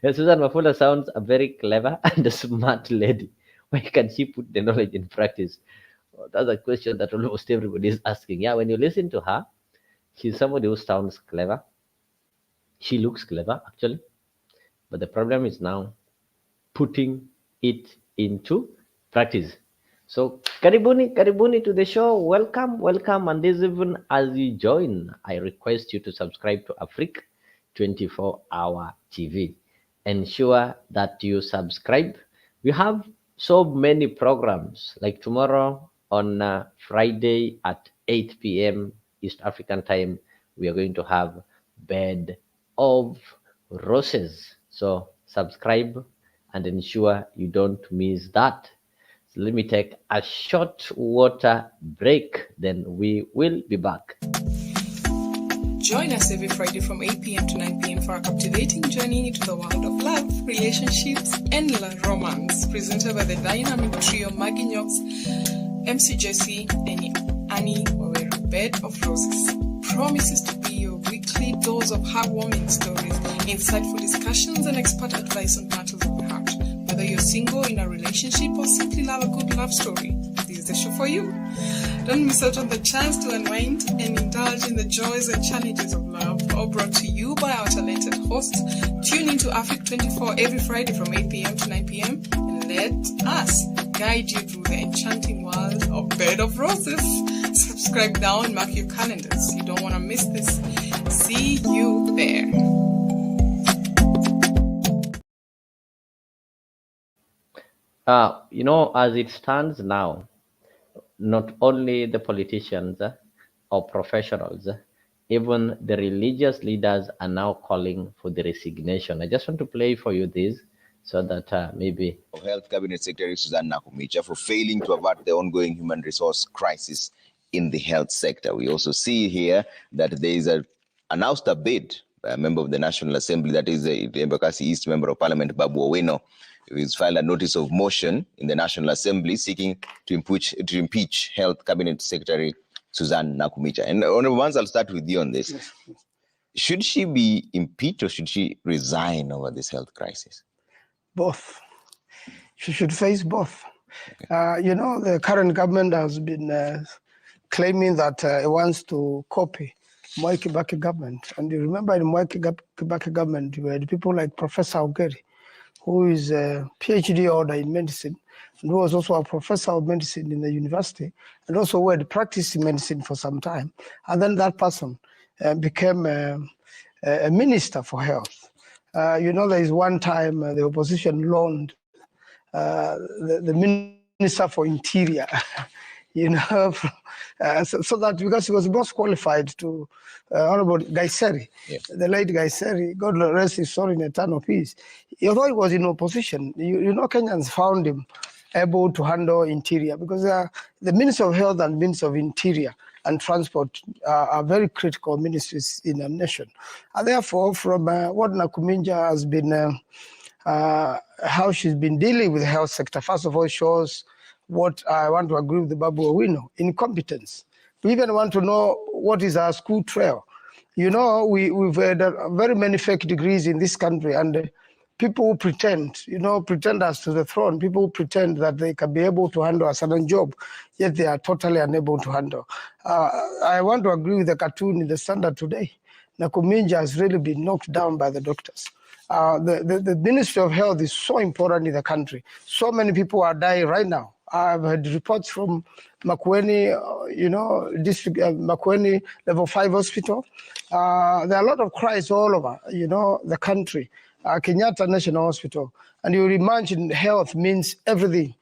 Susan Mafula sounds a very clever and a smart lady. Why can she put the knowledge in practice? That's a question that almost everybody is asking. Yeah, when you listen to her, she's somebody who sounds clever. She looks clever, actually. But the problem is now putting it into practice. So karibuni to the show. Welcome. And this, even as you join, I request you to subscribe to Afrique 24-hour TV. Ensure that you subscribe. We have so many programs, like tomorrow on Friday at 8 p.m. East African time, we are going to have Bed of Roses. So subscribe and ensure you don't miss that. So let me take a short water break, then we will be back. Join us every Friday from 8 p.m. to 9 p.m. for a captivating journey into the world of love, relationships, and romance, presented by the dynamic trio Maggie Knox, MC Jesse, and Annie Owero. Bed of Roses promises to be your weekly dose of heartwarming stories, insightful discussions, and expert advice on matters of the heart. Whether you're single, in a relationship, or simply love a good love story, this is the show for you. Don't miss out on the chance to unwind and indulge in the joys and challenges of love, all brought to you by our talented hosts. Tune into Afrique 24 every Friday from 8 p.m. to 9 p.m. and let us guide you through the enchanting world of Bed of Roses. Subscribe now and mark your calendars. You don't want to miss this. See you there. As it stands now, not only the politicians or professionals, even the religious leaders are now calling for the resignation. I just want to play for you this so that maybe... Health Cabinet Secretary Susan Nakhumicha for failing to avert the ongoing human resource crisis in the health sector. We also see here that there is announced a bid by a member of the National Assembly, that is the Embakasi East Member of Parliament, Babu Owino. He's filed a notice of motion in the National Assembly seeking to impeach Health Cabinet Secretary Susan Nakhumicha. And Honorable Vance, I'll start with you on this. Yes. Should she be impeached or should she resign over this health crisis? Both. She should face both. Okay. The current government has been claiming that it wants to copy Mwai Kibaki government. And you remember in Mwai Kibaki government, you had people like Professor Ogeri, who is a PhD holder in medicine, and who was also a professor of medicine in the university, and also who had practiced medicine for some time. And then that person became a minister for health. There is one time the opposition loaned the Minister for Interior, so that because he was most qualified to Honorable Gaiseri, the late Gaiseri, God rest his soul in eternal peace. Although he was in opposition, Kenyans found him able to handle interior because the Ministry of Health and Ministry of Interior and Transport are very critical ministries in a nation. And therefore, from what Nakhumicha has been, how she's been dealing with the health sector, first of all, shows what I want to agree with the Babu Owino, incompetence. We even want to know what is our school trail. We've had very many fake degrees in this country, and people who pretend, pretenders to the throne, people who pretend that they can be able to handle a certain job, yet they are totally unable to handle. I want to agree with the cartoon in the Standard today. Nakhumicha has really been knocked down by the doctors. The Ministry of Health is so important in the country. So many people are dying right now. I've heard reports from Makueni, district Makueni level 5 hospital. There are a lot of cries all over, the country. Kenyatta National Hospital. And you imagine health means everything.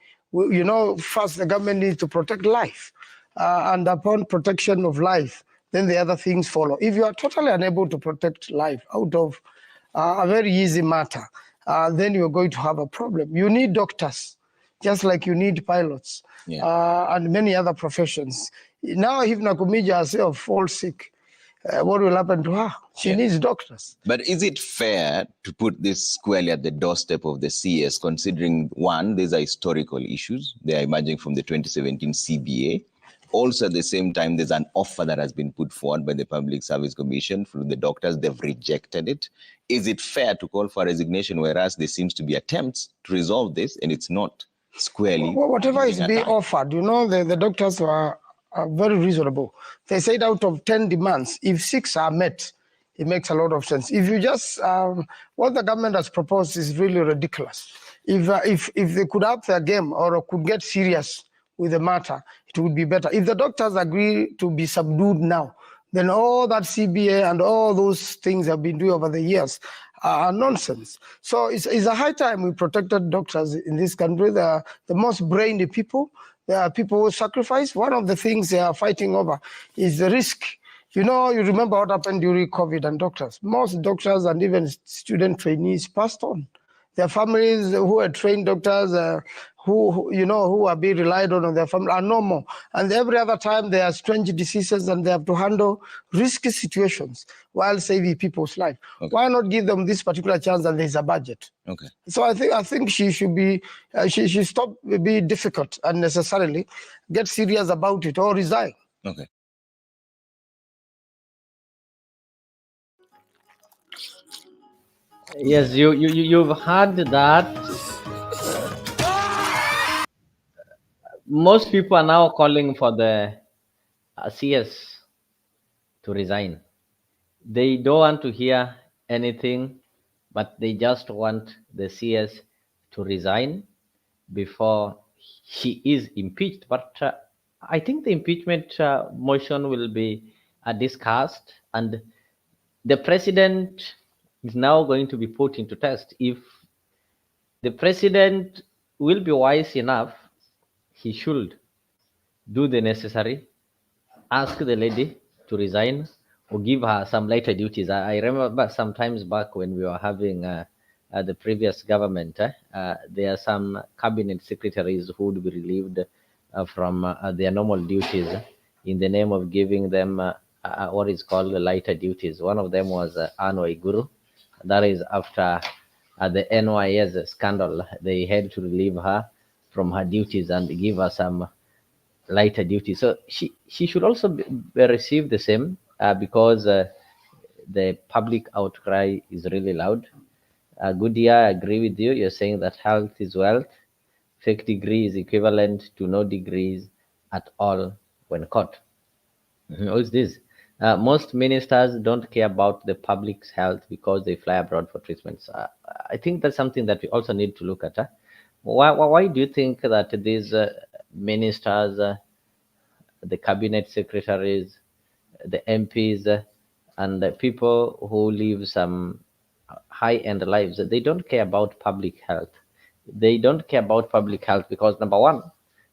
First the government needs to protect life. And upon protection of life, then the other things follow. If you are totally unable to protect life out of a very easy matter, then you're going to have a problem. You need doctors, just like you need pilots, and many other professions. Now, if Nakhumicha herself falls sick, what will happen to her? She needs doctors. But is it fair to put this squarely at the doorstep of the CS, considering, one, these are historical issues. They are emerging from the 2017 CBA. Also, at the same time, there's an offer that has been put forward by the Public Service Commission from the doctors. They've rejected it. Is it fair to call for a resignation, whereas there seems to be attempts to resolve this, and it's not squarely? Well, whatever is being offered, the doctors are very reasonable. They said out of 10 demands, if 6 are met, it makes a lot of sense. If you just, what the government has proposed is really ridiculous. If they could up their game or could get serious with the matter, it would be better. If the doctors agree to be subdued now, then all that CBA and all those things have been doing over the years are nonsense. So it's a high time we protected doctors in this country. They are the most brainy people. There are people who sacrifice. One of the things they are fighting over is the risk. You remember what happened during COVID and doctors. Most doctors and even student trainees passed on. Their families who are trained doctors, who are being relied on their family are no more. And every other time there are strange diseases and they have to handle risky situations while saving people's life. Okay. Why not give them this particular chance and there's a budget? Okay. So I think she should be, she should stop being difficult unnecessarily, get serious about it or resign. Okay. Yes, you've heard that most people are now calling for the CS to resign. They don't want to hear anything, but they just want the CS to resign before he is impeached. But I think the impeachment motion will be discussed, and the president is now going to be put into test. If the president will be wise enough, he should do the necessary, ask the lady to resign or give her some lighter duties. I remember sometimes back when we were having the previous government, there are some cabinet secretaries who would be relieved from their normal duties in the name of giving them what is called lighter duties. One of them was Anne Waiguru. That is after the NYS scandal. They had to relieve her from her duties and give her some lighter duty. So she should also receive the same because the public outcry is really loud. Goodia, I agree with you. You're saying that health is wealth. Fake degree is equivalent to no degrees at all when caught. What's this? Most ministers don't care about the public's health because they fly abroad for treatments. I think that's something that we also need to look at. Why do you think that these ministers, the cabinet secretaries, the MPs, and the people who live some high-end lives, they don't care about public health? They don't care about public health because, number one,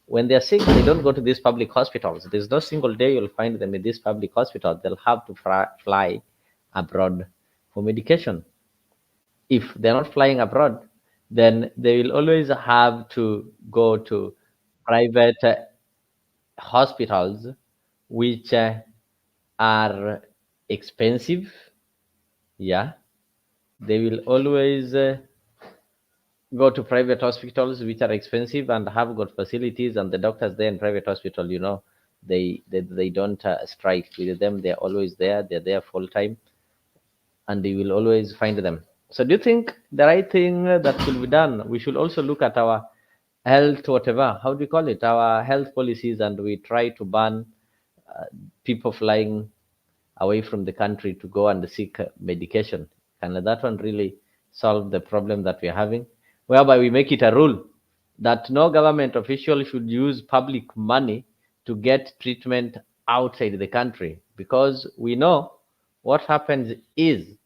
when they're sick, they don't go to these public hospitals. There's no single day you'll find them in these public hospitals. They'll have to fly abroad for medication. If they're not flying abroad, then they will always have to go to private hospitals, which are expensive. Yeah, they will always go to private hospitals which are expensive and have good facilities, and the doctors there in private hospital, they don't strike with them. They're always there. They're there full time, and you will always find them. So do you think the right thing that should be done, we should also look at our health, whatever, how do you call it, our health policies, and we try to ban people flying away from the country to go and seek medication? Can that one really solve the problem that we're having? Whereby we make it a rule that no government official should use public money to get treatment outside the country. Because we know what happens is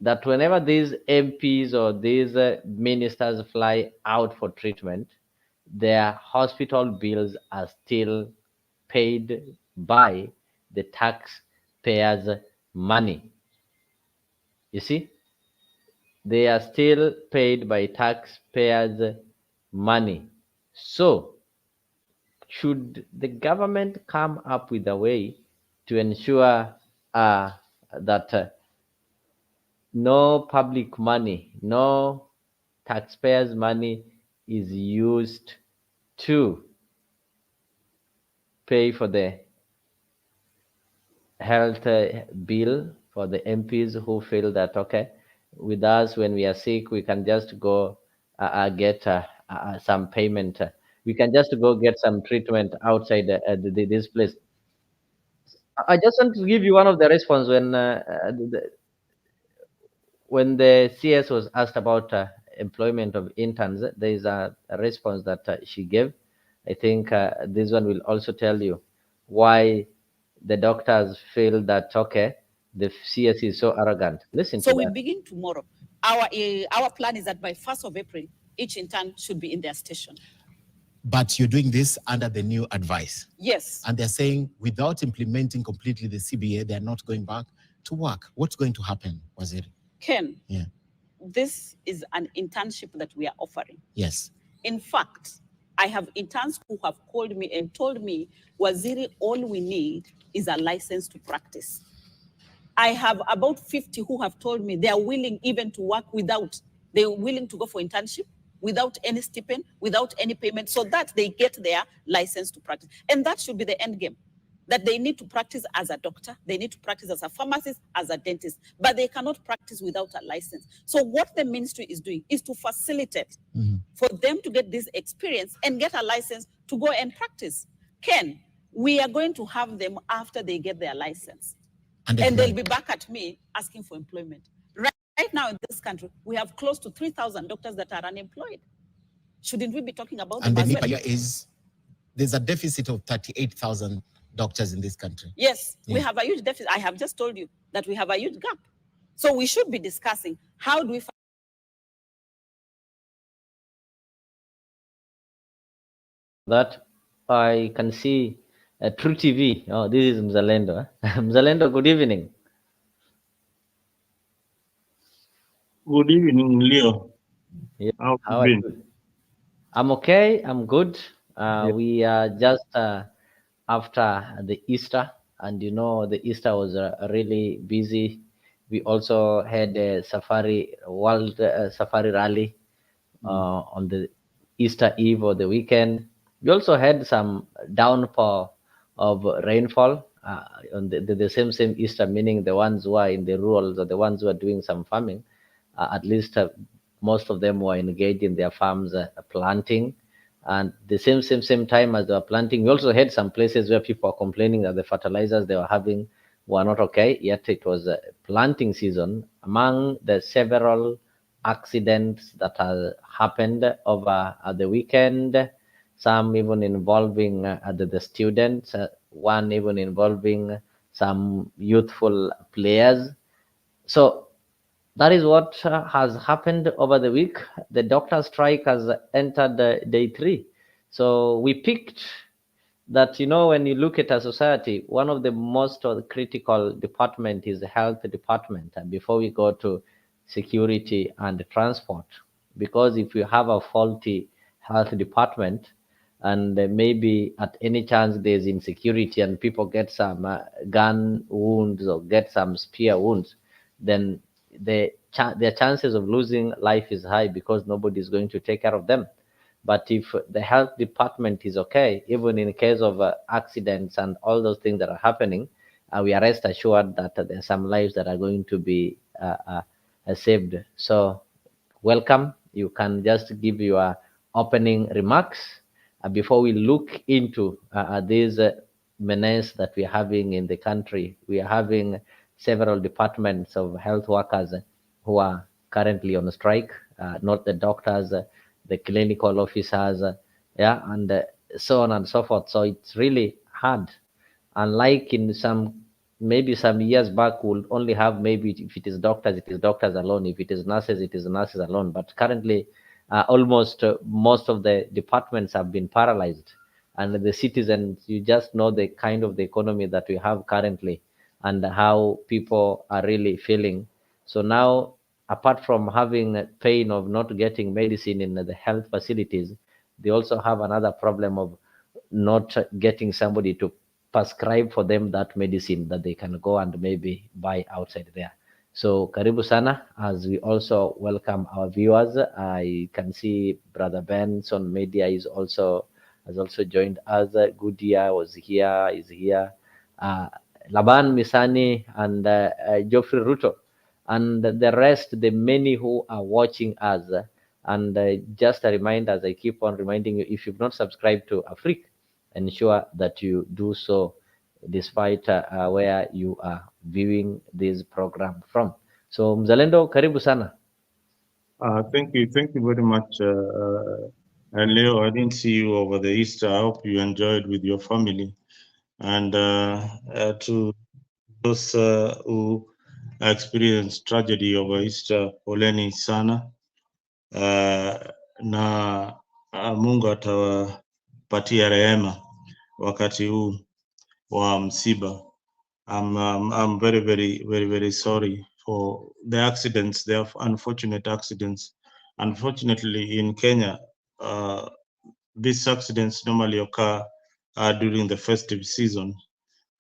that whenever these MPs or these ministers fly out for treatment, their hospital bills are still paid by the taxpayers' money. You see, they are still paid by taxpayers' money. So, should the government come up with a way to ensure that no public money, no taxpayers' money is used to pay for the health bill for the MPs who feel that, okay, with us, when we are sick, we can just go get some payment. We can just go get some treatment outside this place. I just want to give you one of the response when the CS was asked about employment of interns. There is a response that she gave. I think this one will also tell you why the doctors feel that, okay, the CS is so arrogant. Listen So to we that. begin tomorrow. Our plan is that by 1st of April, each intern should be in their station. But you're doing this under the new advice. Yes. And they're saying without implementing completely the CBA, they're not going back to work. What's going to happen, Waziri? Ken, Yeah. this is an internship that we are offering. Yes. In fact, I have interns who have called me and told me, Waziri, all we need is a license to practice. I have about 50 who have told me they are willing even to work without, they're willing to go for internship without any stipend, without any payment, so that they get their license to practice. And that should be the end game, that they need to practice as a doctor, they need to practice as a pharmacist, as a dentist, but they cannot practice without a license. So what the ministry is doing is to facilitate for them to get this experience and get a license to go and practice. Ken, we are going to have them after they get their license. And they'll be back at me asking for employment. Right now in this country, we have close to 3,000 doctors that are unemployed. Shouldn't we be talking about And them the as well? NIPA is, there's a deficit of 38,000 doctors in this country. Yes, we have a huge deficit. I have just told you that we have a huge gap. So we should be discussing how do we That I can see True TV. Oh, this is Mzalendo. Mzalendo, good evening. Good evening, Leo. Yeah. How How are you? I'm okay. I'm good. We are just after the Easter, and the Easter was really busy. We also had a World Safari Rally on the Easter Eve or the weekend. We also had some downpour of rainfall on the same Easter, meaning the ones who are in the rurals or the ones who are doing some farming, at least most of them were engaged in their farms planting. And the same time as they were planting, we also had some places where people are complaining that the fertilizers they were having were not okay, yet it was a planting season. Among the several accidents that happened over the weekend, some even involving the students, one even involving some youthful players. So that is what has happened over the week. The doctor strike has entered day 3. So we picked that, when you look at a society, one of the most critical department is the health department, and before we go to security and transport, because if you have a faulty health department, and maybe at any chance there's insecurity and people get some gun wounds or get some spear wounds, then their chances of losing life is high because nobody is going to take care of them. But if the health department is okay, even in case of accidents and all those things that are happening, we are rest assured that there are some lives that are going to be saved. So, welcome. You can just give your opening remarks before we look into these menace that we are having in the country. We are having several departments of health workers who are currently on strike, not the doctors, the clinical officers, yeah, and so on and so forth. So it's really hard. Unlike in maybe some years back, we'll only have, maybe if it is doctors, it is doctors alone. If it is nurses, it is nurses alone. But currently, almost most of the departments have been paralyzed, and the citizens, you just know the kind of the economy that we have currently and how people are really feeling. So now, apart from having pain of not getting medicine in the health facilities, they also have another problem of not getting somebody to prescribe for them that medicine that they can go and maybe buy outside there. So karibu sana, as we also welcome our viewers. I can see Brother Benson Media has also joined us. Goodia was here, is here. Laban Misani and Geoffrey Ruto, and the rest, the many who are watching us. And just a reminder, as I keep on reminding you, if you've not subscribed to Afrique, ensure that you do so, despite where you are viewing this program from. So Mzalendo, karibu sana. Thank you very much, Leo. I didn't see you over the Easter. I hope you enjoyed with your family. And to those who experienced tragedy over Easter, poleni sana, na Mungu atawapatia rehema wakati huu wa msiba. I'm very sorry for the accidents, the unfortunate accidents. Unfortunately, in Kenya, these accidents normally occur during the festive season.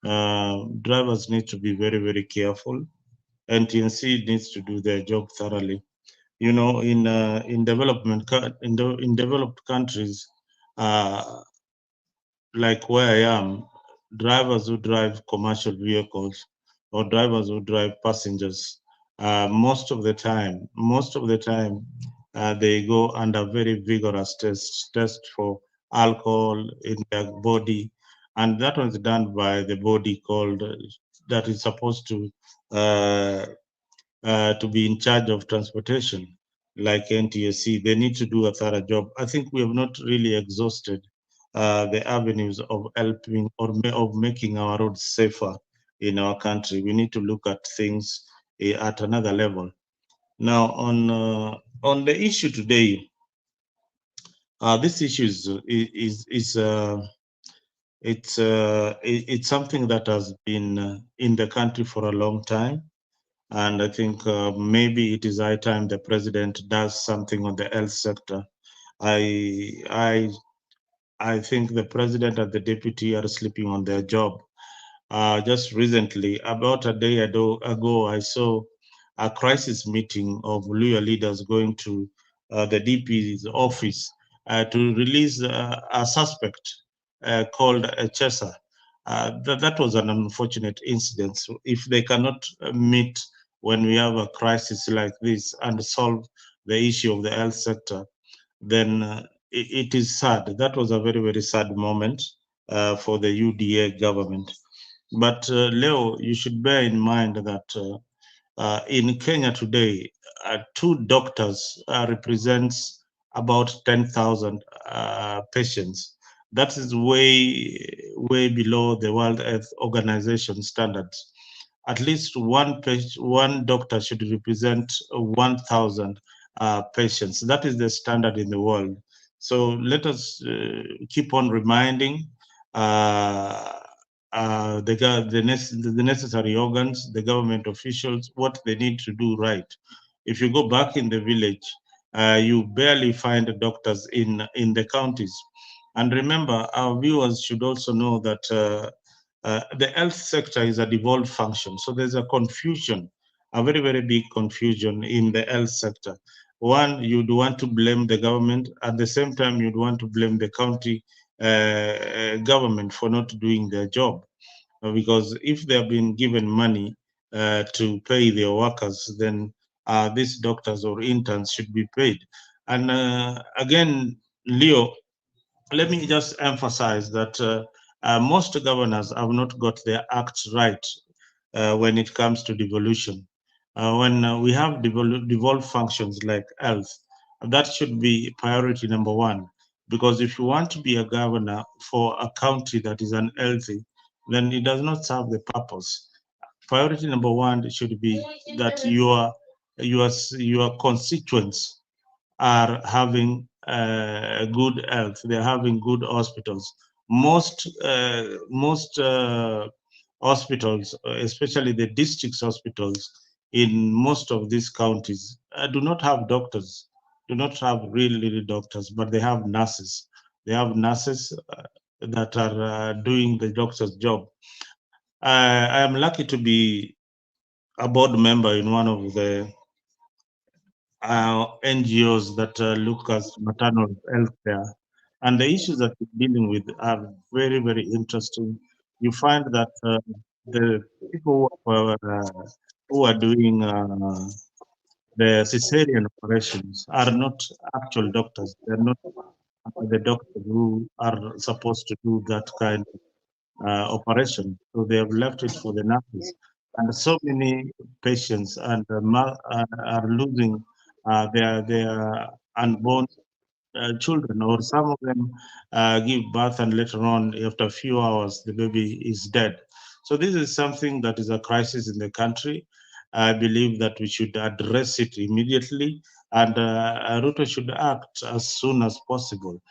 Drivers need to be very careful. NTNC needs to do their job thoroughly. You know, in developed countries, like where I am, drivers who drive commercial vehicles or drivers who drive passengers, most of the time, they go under very vigorous test for alcohol in their body, and that was done by the body called that is supposed to be in charge of transportation, like NTSC. They need to do a thorough job. I think we have not really exhausted the avenues of helping or of making our roads safer in our country. We need to look at things at another level. Now, on the issue today, this issue it's something that has been in the country for a long time. And I think maybe it is high time the president does something on the health sector. I think the president and the deputy are sleeping on their job. Just recently, about a day ago, I saw a crisis meeting of Luya leaders going to the DP's office to release a suspect called Chesa. That was an unfortunate incident. So if they cannot meet when we have a crisis like this and solve the issue of the health sector, then it is sad. That was a very sad moment for the UDA government. But Leo, you should bear in mind that in Kenya today, 2 doctors represents about 10,000 patients. That is way below the World Health Organization standards. At least one doctor should represent 1,000 patients. That is the standard in the world. So let us keep on reminding the necessary organs, the government officials, what they need to do right. If you go back in the village, you barely find doctors in the counties. And remember, our viewers should also know that the health sector is a devolved function. So there's a confusion, a very, very big confusion in the health sector. One, you'd want to blame the government. At the same time, you'd want to blame the county government for not doing their job. Because if they have been given money to pay their workers, then these doctors or interns should be paid. And again, Leo, let me just emphasize that most governors have not got their acts right when it comes to devolution. When we have devolved functions like health, that should be priority number one. Because if you want to be a governor for a county that is unhealthy, then it does not serve the purpose. Priority number one should be that your constituents are having good health. They're having good hospitals. Most hospitals, especially the districts hospitals in most of these counties, do not have doctors. Do not have really doctors, but they have nurses. They have nurses that are doing the doctor's job. I am lucky to be a board member in one of the NGOs that look at maternal health care. And the issues that we're dealing with are very, very interesting. You find that the people who are doing the cesarean operations are not actual doctors. They're not the doctors who are supposed to do that kind of operation. So they have left it for the nurses. And so many patients and are losing their unborn children, or some of them give birth and later on, after a few hours, the baby is dead. So this is something that is a crisis in the country. I believe that we should address it immediately, and Ruto should act as soon as possible.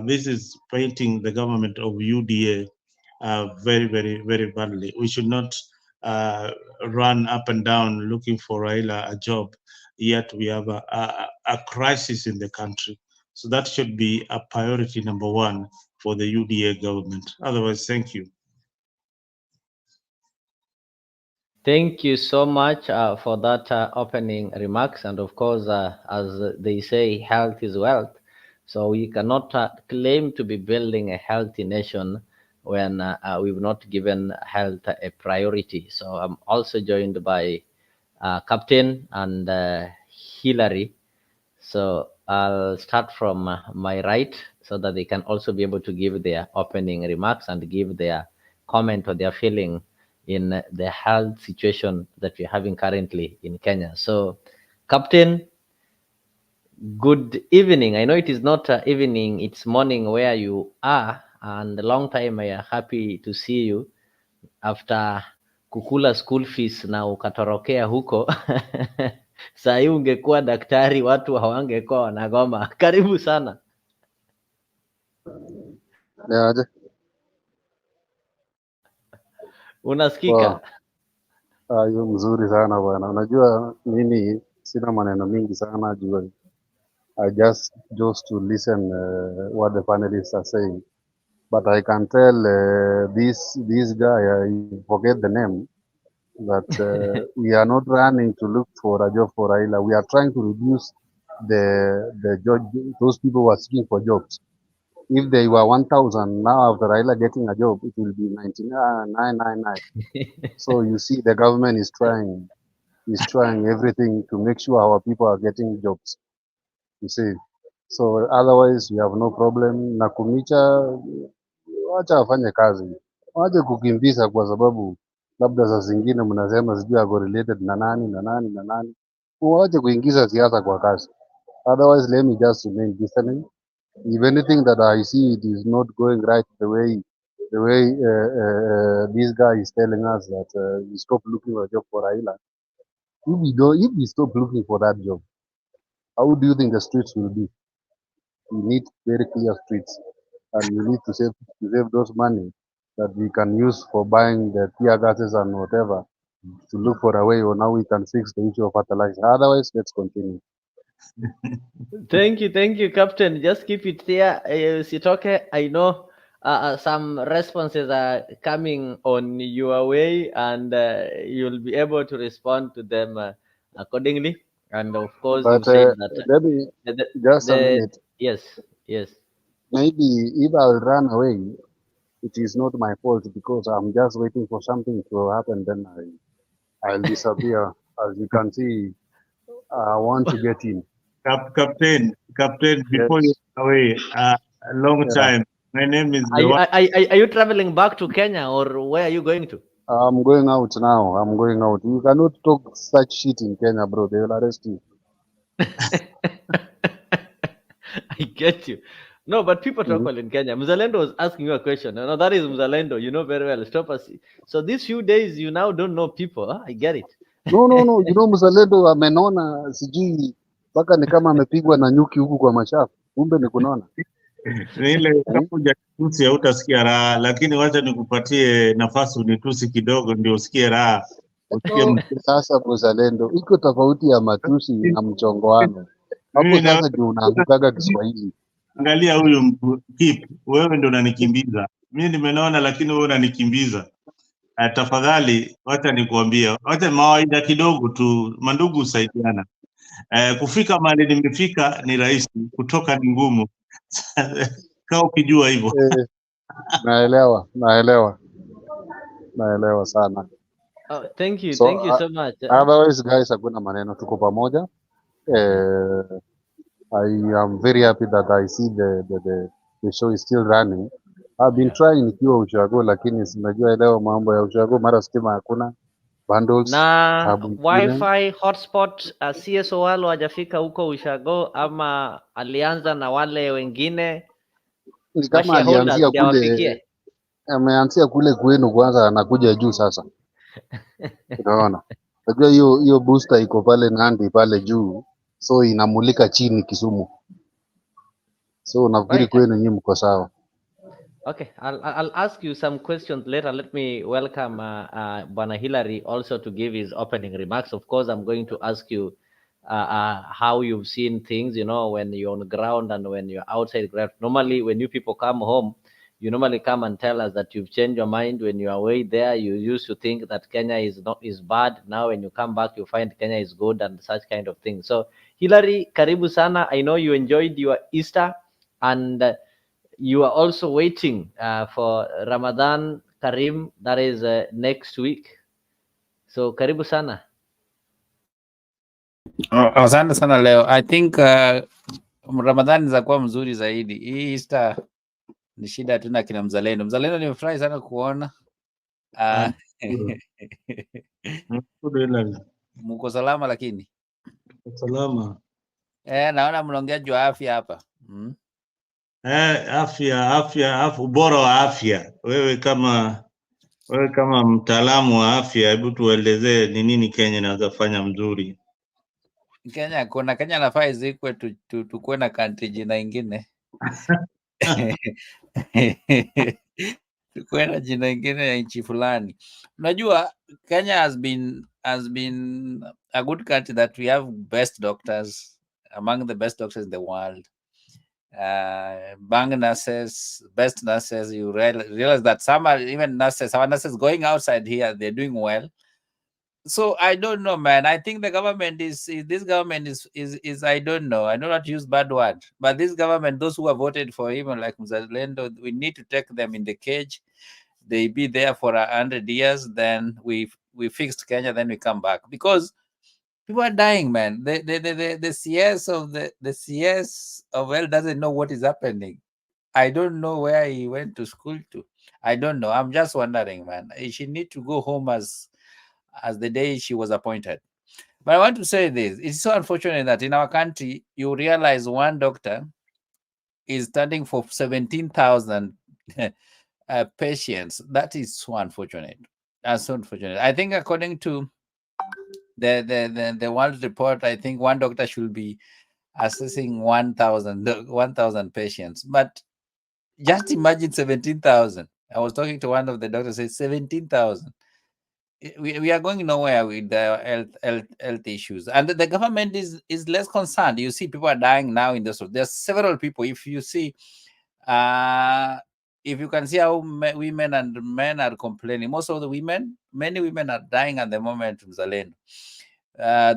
This is painting the government of UDA very, very, very badly. We should not run up and down looking for Raila a job, yet we have a crisis in the country. So that should be a priority number one for the UDA government. Otherwise, thank you. Thank you so much for that opening remarks. And of course, as they say, health is wealth. So we cannot claim to be building a healthy nation when we've not given health a priority. So I'm also joined by Captain and Hillary. So I'll start from my right so that they can also be able to give their opening remarks and give their comment or their feeling in the health situation that we're having currently in Kenya. So, Captain, good evening. I know it is not evening, it's morning where you are, and a long time I am happy to see you after kukula school fees na ukatorokea huko. Saa hii ungekuwa daktari, watu hawangekuwa wanagoma. Karibu sana. Aje. Unasikika? Hiyo mzuri sana bwana. Unajua mimi sina maneno mingi sana juu I just to listen what the panelists are saying. But I can tell this guy, I forget the name, that we are not running to look for a job for Raila. We are trying to reduce the job, those people who are seeking for jobs. If they were 1,000, now after Raila getting a job, it will be 99,999. So you see, the government is trying everything to make sure our people are getting jobs. You see, so otherwise we have no problem. Nakhumicha, wacha afanye kazi, wache kukimbiza, kwa sababu labda saa zingine mnasema sijui ako related na nani na nani na nani. Wache kuingiza siasa kwa kazi. Otherwise, let me just remain listening. If anything that I see it is not going right the way this guy is telling us that we stop looking for a job for Raila. If we stop looking for that job, how do you think the streets will be? we need very clear streets, and we need to save those money that we can use for buying the tear gases and whatever, to look for a way on how we can fix the issue of fertilizer. Otherwise, let's continue. Thank you, Captain. Just keep it there. Sitoke, I know some responses are coming on your way, and you'll be able to respond to them accordingly. And of course, you But said that let me just a minute. yes. Maybe if I will run away, it is not my fault because I'm just waiting for something to happen. Then I'll disappear. As you can see, I want to get in. Captain, before you Yes. go away, a long Yeah. time. My name is Are you traveling back to Kenya, or where are you going to? I'm going out now. I'm going out. You cannot talk such shit in Kenya, bro. They will arrest you. I get you. No, but people talk well in Kenya. Mzalendo was asking you a question. No, that is Mzalendo. You know very well. Stop us. So these few days, you now don't know people. Huh? I get it. No. You know mzalendo amenona sijui mpaka ni kama amepigwa na nyuki huku kwa mashafu. Kumbe ni kunona. ile kama hujatusi hautasikia raha, lakini wacha nikupatie nafasi unitusi kidogo ndio usikie raha. Sasa mzalendo iko tofauti ya matusi na mchongoano. Hapo sasa ndio unaangukaga Kiswahili. Angalia huyu mtu Kip, wewe ndio unanikimbiza. Mimi nimeona lakini wewe unanikimbiza. Tafadhali wacha nikuambia, wacha mawaida kidogo tu, mandugu usaidiana. Kufika mahali nimefika ni rahisi, kutoka ni ngumu. Kaa ukijua hivyo. Naelewa sana. Oh, thank you so much. Otherwise guys, hakuna maneno, tuko pamoja. I am very happy that I see the show is still running. I've been trying nikiwa ushago, lakini sinajua leo mambo ya ushago, mara stima hakuna, bundles na wifi hotspot. CS walo hajafika huko ushago, ama alianza na wale wengine? Ni kama alianzia kule, ameanzia kule kwenu kwanza, anakuja juu sasa. Unaona, unajua hiyo booster iko pale Nandi pale juu, so inamulika chini Kisumu, so nafikiri kwenu nyinyi mko sawa. Okay, I'll ask you some questions later. Let me welcome Bwana Hillary also to give his opening remarks. Of course, I'm going to ask you how you've seen things, you know, when you're on the ground and when you're outside ground. Normally, when you people come home, you normally come and tell us that you've changed your mind. When you're away there, you used to think that Kenya is bad. Now, when you come back, you find Kenya is good and such kind of things. So, Hillary, karibu sana. I know you enjoyed your Easter, and you are also waiting for Ramadan Karim, that is next week. So karibu sana. Asante sana leo. I think Ramadan zakuwa mzuri zaidi. Hii Easter ni shida tuna kina mzalendo. Mzalendo nimefurahi sana kuona. Muko salama lakini? Salama. Naona mnaongea juu afya hapa. Afya, ubora wa afya. Wewe kama mtaalamu wa afya, hebu tuelezee ni nini Kenya inaweza fanya mzuri. Kenya nafaa izikwe tukuwe na country jina ingine. Tukuwe na jina ingine ya nchi fulani. Unajua Kenya has been a good country that we have best doctors, among the best doctors in the world. Best nurses, you realize that some are even nurses, our nurses going outside here, they're doing well. So I don't know, man. I think the government is I don't know. I don't want to use bad word, but this government, those who have voted for him, like Mzalendo, we need to take them in the cage. They be there for 100 years, then we fixed Kenya, then we come back, because people are dying, man. The CS of L doesn't know what is happening. I don't know where he went to school to. I don't know. I'm just wondering, man. She need to go home as the day she was appointed. But I want to say this. It's so unfortunate that in our country, you realize one doctor is standing for 17,000 patients. That is so unfortunate. That's so unfortunate. I think according to the World Report, I think one doctor should be assessing 1,000 patients. But just imagine 17,000. I was talking to one of the doctors, said 17,000. We are going nowhere with the health issues, and the government is less concerned. You see, people are dying now in this. There's several people. If you see, if you can see how women and men are complaining, most of the many women are dying at the moment in Zalendo.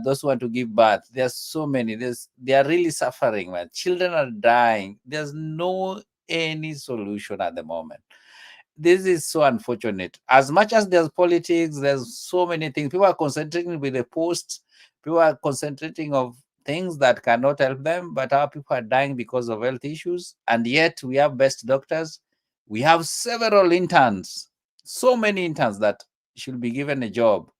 Those who want to give birth, there's so many. They are really suffering, man. Children are dying. There's no any solution at the moment. This is so unfortunate. As much as there's politics, there's so many things. People are concentrating with the posts. People are concentrating of things that cannot help them, but our people are dying because of health issues. And yet we have best doctors. We have several interns, so many interns that should be given a job.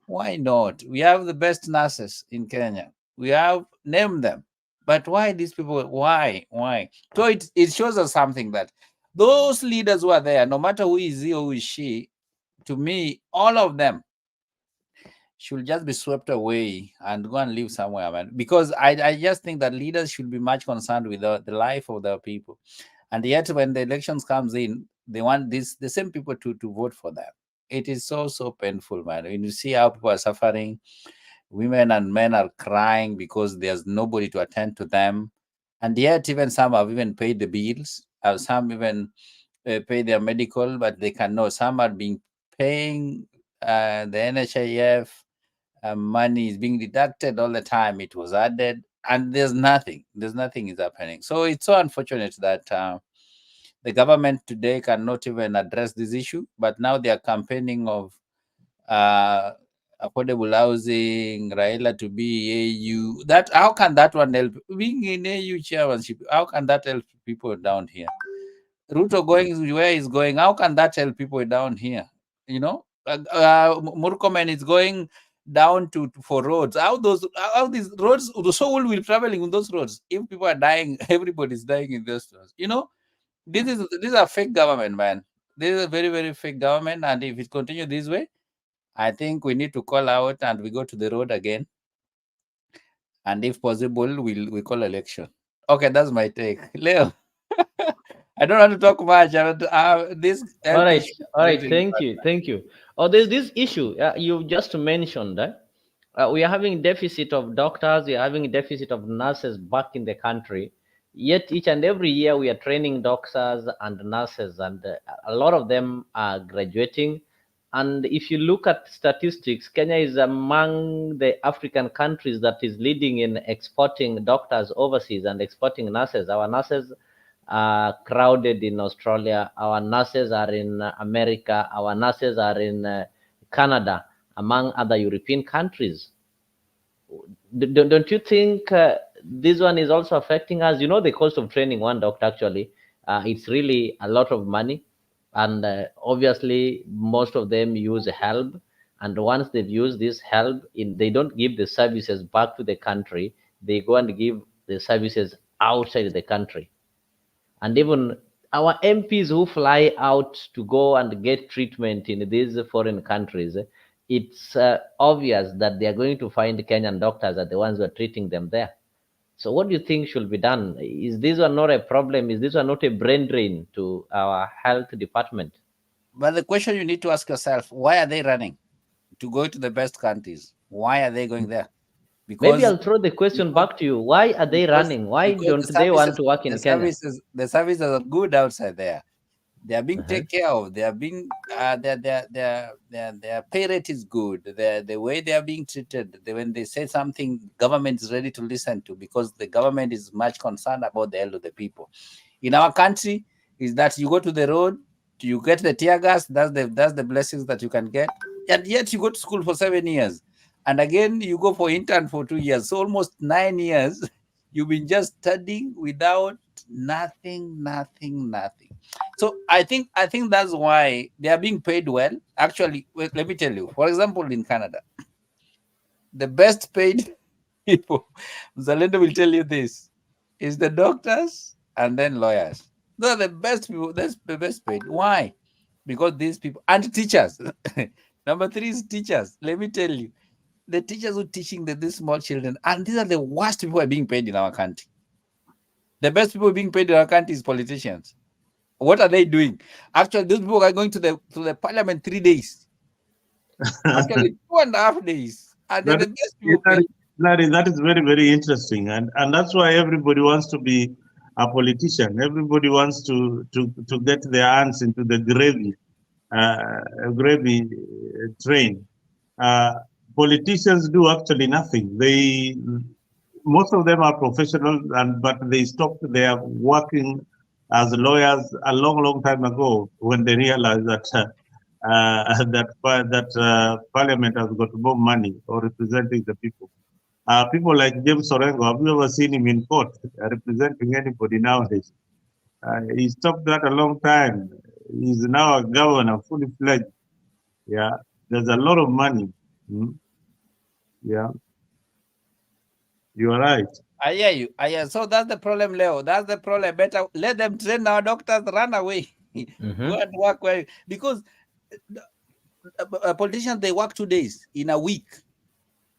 Why not? We have the best nurses in Kenya. We have named them. But why these people? Why? So it shows us something that those leaders who are there, no matter who is he or who is she, to me, all of them should just be swept away and go and live somewhere, man. Because I just think that leaders should be much concerned with the life of their people. And yet when the elections comes in, they want the same people to vote for them. It is so painful, man. When you see how people are suffering, women and men are crying because there's nobody to attend to them. And yet even some have even paid the bills. Some even pay their medical, but they cannot. Some are being paying the NHIF. Money is being deducted all the time. It was added, and there's nothing is happening. So it's so unfortunate that the government today cannot even address this issue, but now they are campaigning of affordable housing, Raila to be AU. That, how can that one help? Being in AU chairmanship, how can that help people down here? Ruto going where he's going, how can that help people down here? You know, Murkomen is going down to for roads. How these roads? So will be traveling on those roads. If people are dying, everybody's dying in those roads. You know, this is a fake government, man. This is a very fake government, and if it continues this way, I think we need to call out and we go to the road again. And if possible, we call election. Okay, that's my take. Leo, I don't want to talk much. This All right, issue all right. really Thank you. Oh, there's this issue you just mentioned. We are having deficit of doctors. We are having deficit of nurses back in the country. Yet each and every year we are training doctors and nurses, and a lot of them are graduating. And if you look at statistics, Kenya is among the African countries that is leading in exporting doctors overseas and exporting nurses. Our nurses are crowded in Australia. Our nurses are in America. Our nurses are in Canada, among other European countries. Don't you think this one is also affecting us? You know, the cost of training one doctor, actually, it's really a lot of money. And obviously, most of them use help. And once they've used this help, they don't give the services back to the country. They go and give the services outside the country. And even our MPs who fly out to go and get treatment in these foreign countries, it's obvious that they are going to find Kenyan doctors are the ones who are treating them there. So what do you think should be done? Is this one not a problem? Is this one not a brain drain to our health department? But the question you need to ask yourself, why are they running to go to the best countries? Why are they going there? Because maybe I'll throw the question back to you. Why are they running? Why don't they want to work in Kenya? The services are good outside there. They are being taken care of. They are being their pay rate is good. The way they are being treated. When they say something, government is ready to listen to, because the government is much concerned about the health of the people. In our country, is that you go to the road, you get the tear gas. That's the blessings that you can get, and yet you go to school for 7 years, and again you go for intern for 2 years. So almost 9 years, you've been just studying without nothing. So I think that's why they are being paid well. Actually, wait, let me tell you. For example, in Canada, the best paid people, Zalendo will tell you this, is the doctors and then lawyers. Those are the best people. That's the best paid. Why? Because these people, and teachers. Number 3 is teachers. Let me tell you, the teachers who teaching these small children, and these are the worst people who are being paid in our country. The best people being paid in our country is politicians. What are they doing? Actually, those people are going to the parliament 3 days. Actually, 2.5 days. And then the best people paid. That is very, very interesting. And that's why everybody wants to be a politician. Everybody wants to get their hands into the gravy train. Politicians do actually nothing. Most of them are professionals, but they stopped their working as lawyers a long, long time ago when they realized that Parliament has got more money or representing the people. People like James Orengo, have you ever seen him in court representing anybody nowadays? He stopped that a long time. He's now a governor, fully fledged. Yeah, there's a lot of money. Yeah, you are right. I hear you. So that's the problem, Leo. That's the problem. Better let them train our doctors, run away. Go and work well. Because politicians, they work 2 days in a week.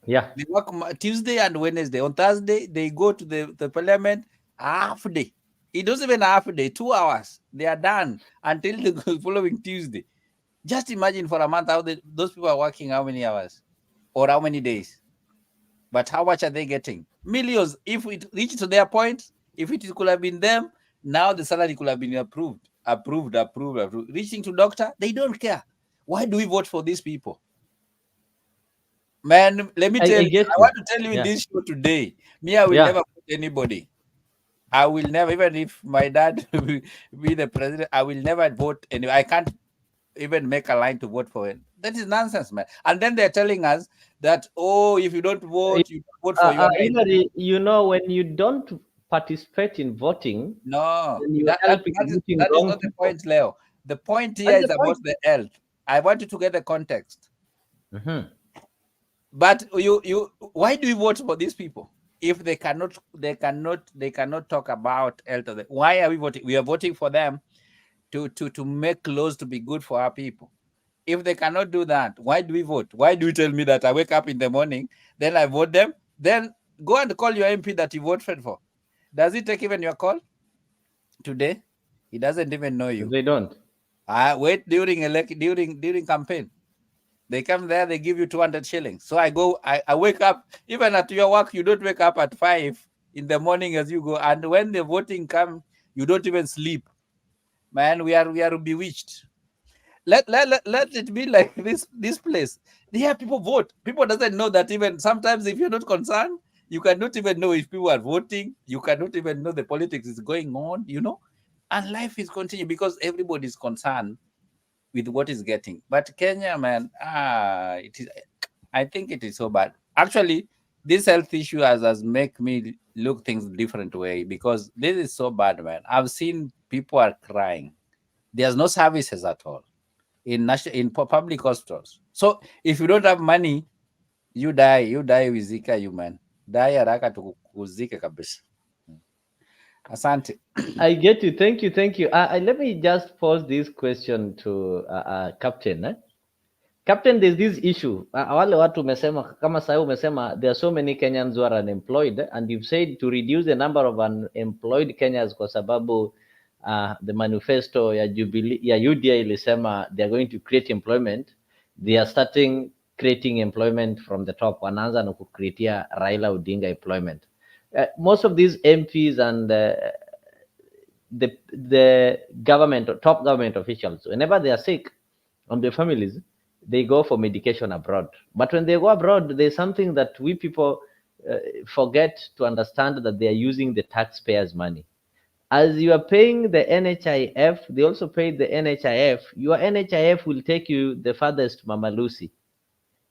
Yeah. They work Tuesday and Wednesday. On Thursday, they go to the parliament half day. It doesn't even half a day, 2 hours. They are done until the following Tuesday. Just imagine for a month how those people are working how many hours or how many days. But how much are they getting? Millions. If it reached to their point, if it could have been them, now the salary could have been approved. Reaching to doctor, they don't care. Why do we vote for these people? Man, let me tell you, I want to tell you in this show today, I will never vote anybody. I will never, even if my dad be the president, I will never vote anybody. I can't even make a line to vote for it. That is nonsense, man. And then they're telling us that, oh, if you don't vote, you don't vote for your Hillary, you know, when you don't participate in voting, no, you that is not the point, Leo. The point here is about the health. I want you to get the context. But why do you vote for these people if they cannot talk about health? Why are we voting? We are voting for them to make laws to be good for our people. If they cannot do that, why do we vote? Why do you tell me that I wake up in the morning, then I vote them, then go and call your MP that you voted for? Does he take even your call today? He doesn't even know you. They don't. Wait during campaign. They come there, they give you 200 shillings. So I wake up, even at your work, you don't wake up at 5 in the morning as you go. And when the voting comes, you don't even sleep. Man, we are bewitched. Let it be like this place. There people vote. People doesn't know that even sometimes if you're not concerned, you cannot even know if people are voting. You cannot even know the politics is going on, and life is continuing because everybody is concerned with what is getting. But Kenya, man, it is. I think it is so bad. Actually, this health issue has make me look things different way because this is so bad, man. I've seen people are crying. There's no services at all in public hospitals. So if you don't have money, you die. You die with Zika, you man. Die haraka tukuzike kabisa. Asante. I get you. Thank you. Let me just pose this question to Captain. Captain, there's this issue. Wale watu umesema kama sasa umesema there are so many Kenyans who are unemployed and you've said to reduce the number of unemployed Kenyans kwa sababu the manifesto ya Jubilee ya UDA ilisema they are going to create employment. They are starting creating employment from the top. Wanaanza na kucreatea Raila Odinga employment. Most of these MPs and the government, top government officials, whenever they are sick on their families, they go for medication abroad. But when they go abroad, there's something that we people forget to understand, that they are using the taxpayers' money. As you are paying the NHIF, they also pay the NHIF. Your NHIF will take you the farthest, Mama Lucy.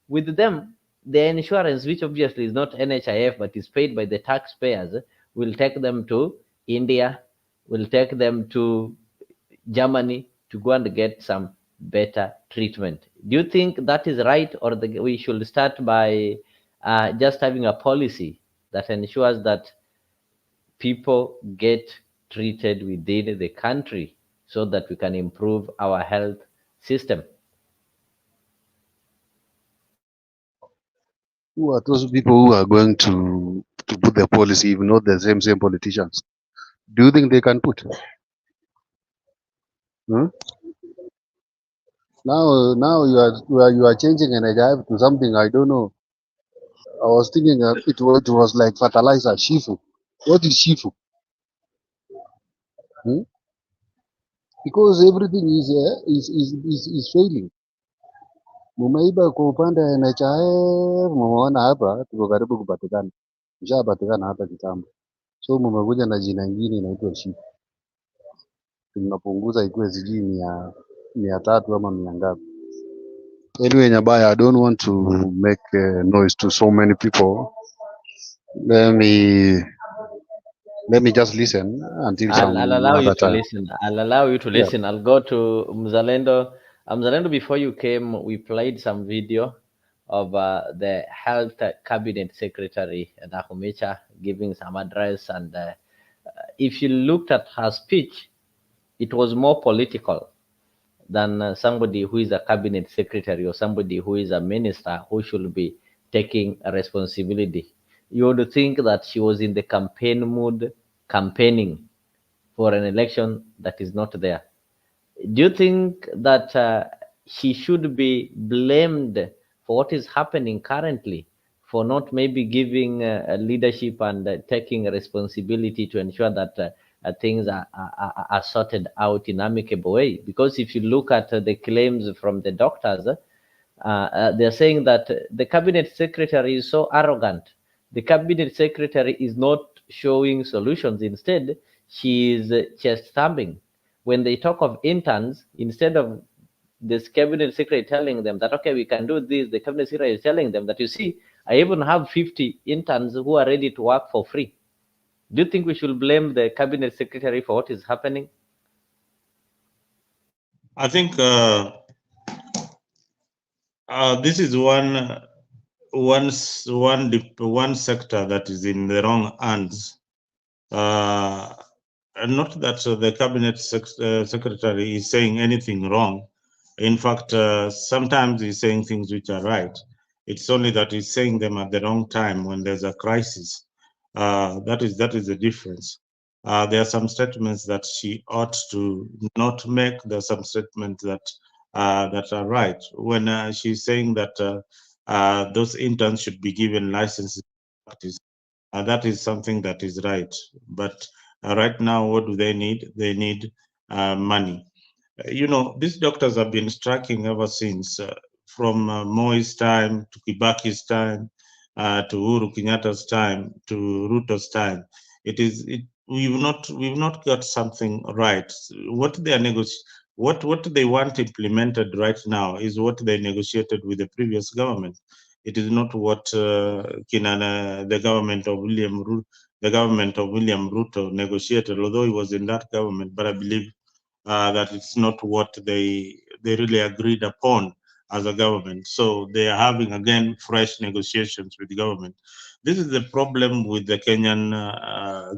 With them, the insurance, which obviously is not NHIF but is paid by the taxpayers, will take them to India, will take them to Germany to go and get some better treatment. Do you think that is right, or we should start by just having a policy that ensures that people get treated within the country so that we can improve our health system? Who are those people who are going to put the policy, if not the same politicians? Do you think they can put? Hmm? Now you are changing an agile to something I don't know. I was thinking it was like fertilizer, shifu. What is shifu? Hmm? Because everything is failing. Mumeiba kwa upande wa NHIF, mumeona hapa tuko karibu kupatikana, ishapatikana hata kitambo. So mumekuja na jina ingine inaitwa shifu, tunapunguza ikuwe sijui mia tatu ama mia ngapi. Anyway, Nyabaya, I don't want to make noise to so many people. Let me just listen until I'll some allow you other to time. listen. I'll allow you to Yeah. listen. I'll go to Mzalendo. Mzalendo, before you came, we played some video of the Health Cabinet Secretary Nakhumicha giving some address, and if you looked at her speech, it was more political than somebody who is a cabinet secretary or somebody who is a minister who should be taking a responsibility. You would think that she was in the campaign mood, campaigning for an election that is not there. Do you think that she should be blamed for what is happening currently, for not maybe giving leadership and taking responsibility to ensure that things are sorted out in amicable way? Because if you look at the claims from the doctors, they're saying that the cabinet secretary is so arrogant. The cabinet secretary is not showing solutions. Instead, she is chest thumping. When they talk of interns, instead of this cabinet secretary telling them that, okay, we can do this, the cabinet secretary is telling them that, you see, I even have 50 interns who are ready to work for free. Do you think we should blame the cabinet secretary for what is happening? I think this is one sector that is in the wrong hands. Not that the cabinet secretary is saying anything wrong. In fact, sometimes he's saying things which are right. It's only that he's saying them at the wrong time when there's a crisis. That is the difference. There are some statements that she ought to not make. There are some statements that are right. When she's saying that those interns should be given licenses to practice, that is something that is right. But right now, what do they need? They need money. These doctors have been striking ever since, from Moi's time to Kibaki's time, to Uhuru Kenyatta's time to Ruto's time. We've not got something right. What they want implemented right now is what they negotiated with the previous government. It is not what the government of William Ruto negotiated, although he was in that government. But I believe that it's not what they really agreed upon as a government. So they are having again fresh negotiations with the government. This is the problem with the Kenyan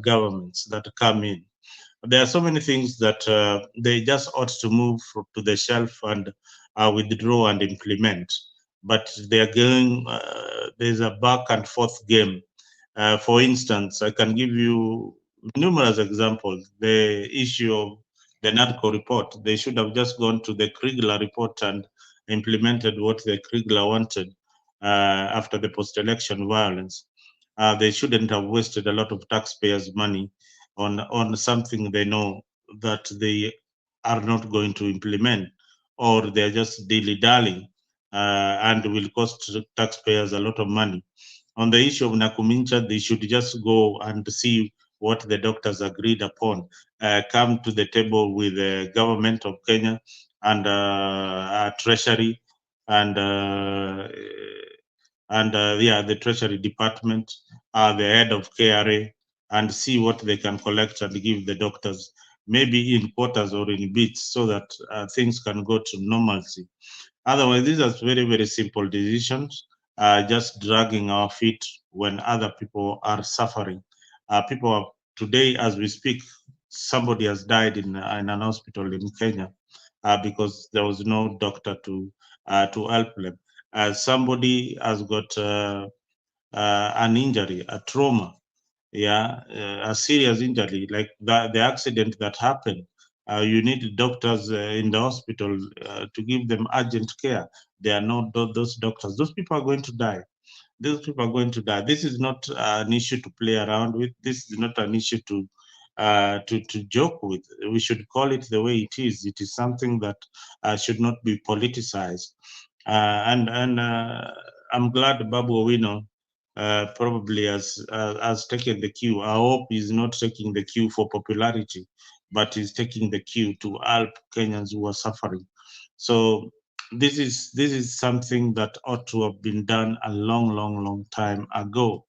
governments that come in. There are so many things that they just ought to move to the shelf and withdraw and implement. But they are going, there's a back and forth game. For instance, I can give you numerous examples. The issue of the NADCO report, they should have just gone to the Kriegler report and implemented what the Kriegler wanted after the post-election violence. They shouldn't have wasted a lot of taxpayers' money on something they know that they are not going to implement, or they're just dilly-dallying and will cost taxpayers a lot of money. On the issue of Nakhumicha, they should just go and see what the doctors agreed upon, come to the table with the government of Kenya and Treasury and the Treasury Department, the head of KRA, and see what they can collect and give the doctors, maybe in quarters or in bits, so that things can go to normalcy. Otherwise, these are very, very simple decisions, just dragging our feet when other people are suffering. Today, as we speak, somebody has died in an hospital in Kenya because there was no doctor to help them. Somebody has got an injury, a trauma, a serious injury like the accident that happened, you need doctors in the hospital to give them urgent care. They are not those doctors. Those people are going to die. Those people are going to die. This is not an issue to play around with. This is not an issue to joke with. We should call it the way it is. It is something that should not be politicized. And I'm glad Babu Owino probably has taken the cue. I hope he's not taking the cue for popularity, but he's taking the cue to help Kenyans who are suffering. So this is something that ought to have been done a long time ago.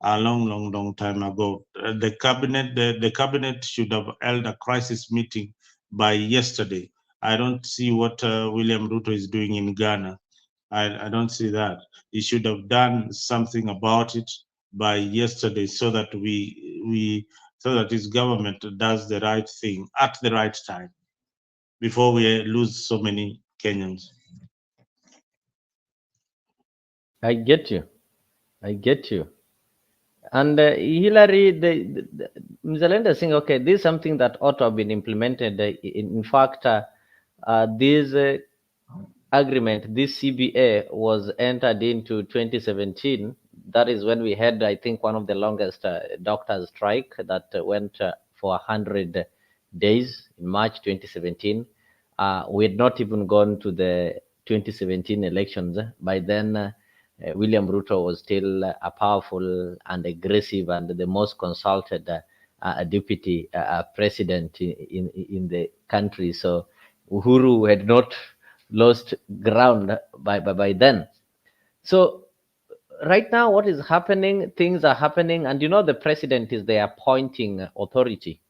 A long time ago. The cabinet should have held a crisis meeting by yesterday. I don't see what William Ruto is doing in Ghana. I don't see that. He should have done something about it by yesterday, so that so that his government does the right thing at the right time before we lose so many Kenyans. I get you. I get you. And Hillary, Mr. Lenda is saying, okay, this is something that ought to have been implemented. In fact, this agreement, this CBA was entered into 2017. That is when we had, I think, one of the longest doctors' strike that went for 100 days in March 2017. We had not even gone to the 2017 elections. By then, William Ruto was still a powerful and aggressive and the most consulted deputy president in the country. So Uhuru had not lost ground by then. So right now, what is happening? Things are happening, and the president is the appointing authority.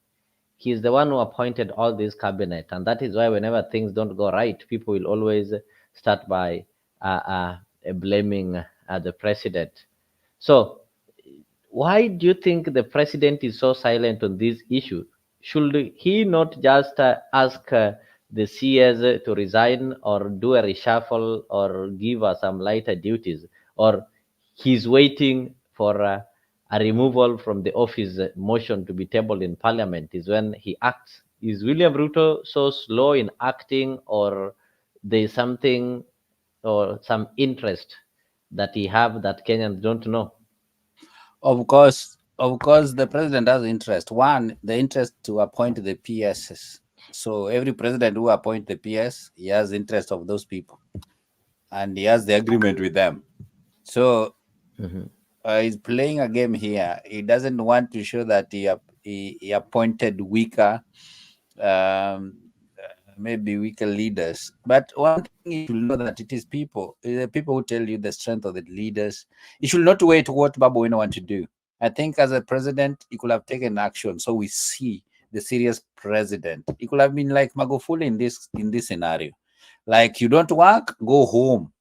He's the one who appointed all this cabinet, and that is why whenever things don't go right, people will always start by blaming the president. So why do you think the president is so silent on this issue? Should he not just ask the CS to resign, or do a reshuffle, or give us some lighter duties, or he's waiting for a removal from the office motion to be tabled in parliament is when he acts? Is William Ruto so slow in acting, or there's something or some interest that he have that Kenyans don't know? Of course, the president has interest. One, the interest to appoint the PSs. So every president who appoints the PS, he has interest of those people, and he has the agreement with them. So he's playing a game here. He doesn't want to show that he appointed weaker, maybe weaker leaders. But one thing you should know that it is people, the people who tell you the strength of the leaders. You should not wait what Babu Owino want to do. I think as a president, he could have taken action. So we see the serious president. He could have been like Magufuli in this scenario. Like, you don't work, go home.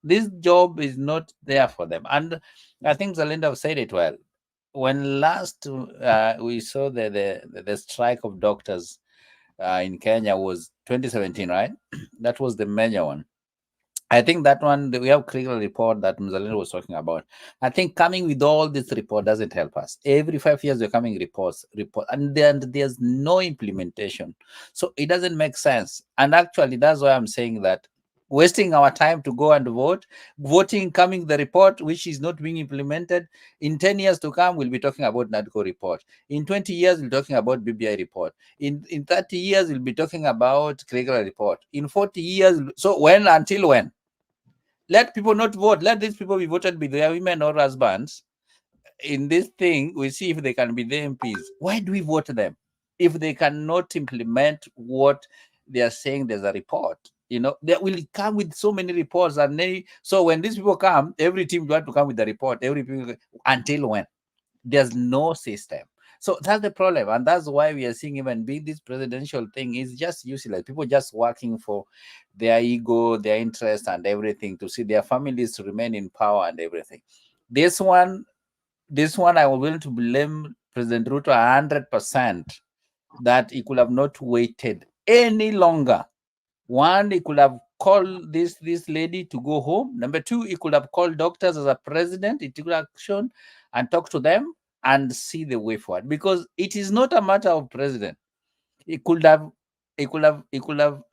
This job is not there for them. And I think Zalinda said it well. When last we saw the strike of doctors in Kenya was 2017, right? That was the major one. I think that one, we have critical report that Mzalendo was talking about. I think coming with all this report doesn't help us. Every 5 years, we're coming report, and then there's no implementation. So it doesn't make sense. And actually, that's why I'm saying that wasting our time to go and voting, coming the report, which is not being implemented. In 10 years to come, we'll be talking about NADCO report. In 20 years, we'll be talking about BBI report. In 30 years, we'll be talking about critical report. In 40 years, so until when? Let people not vote. Let these people be voted by their women or husbands. In this thing, we see if they can be the MPs. Why do we vote them? If they cannot implement what they are saying, there's a report. They will come with so many reports. So when these people come, every team will have to come with the report. Until when? There's no system. So that's the problem. And that's why we are seeing even this presidential thing is just useless. People just working for their ego, their interest, and everything, to see their families to remain in power and everything. This one, I was willing to blame President Ruto 100%, that he could have not waited any longer. One, he could have called this lady to go home. Number two, he could have called doctors as a president. He took action and talk to them and see the way forward, because it is not a matter of president. He could have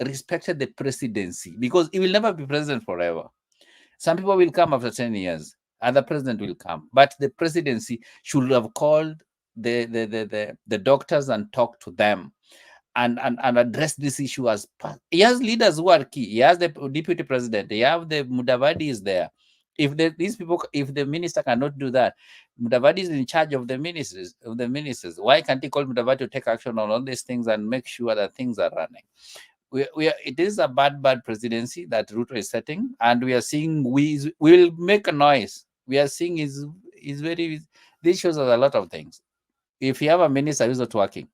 respected the presidency, because he will never be president forever. Some people will come after 10 years, other president will come, but the presidency should have called the doctors and talk to them and address this issue as part. He has leaders who are key. He has the deputy president. He have the Mudavadi is there. If these people, if the minister cannot do that, Mudavadi is in charge of the ministers. Why can't he call Mudavadi to take action on all these things and make sure that things are running? It is a bad presidency that Ruto is setting, and we are seeing we will make a noise. We are seeing is very. This shows us a lot of things. If you have a minister who's not working,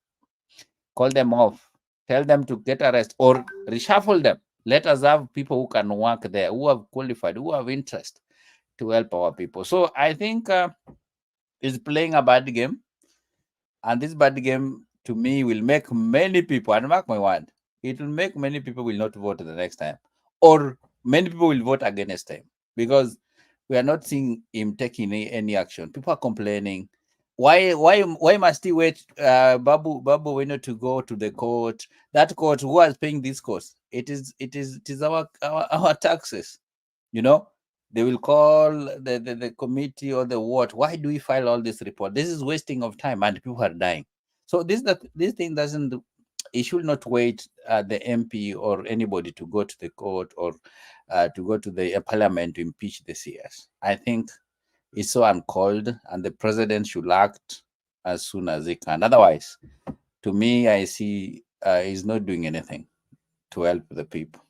call them off, tell them to get arrested or reshuffle them. Let us have people who can work there, who have qualified, who have interest to help our people. So I think he's playing a bad game, and this bad game to me will make many people, and mark my word, it will make many people will not vote the next time, or many people will vote against him, because we are not seeing him taking any action. People are complaining. Why must he wait Babu Owino to go to the court? That court, who is paying this cost? It is our taxes. You know, they will call the committee or the what. Why do we file all this report? This is wasting of time, and people are dying. So this thing doesn't. It should not wait the MP or anybody to go to the court or to go to the parliament to impeach the CS. I think it's so uncalled, and the president should act as soon as he can. Otherwise, to me, I see he's not doing anything to help the people.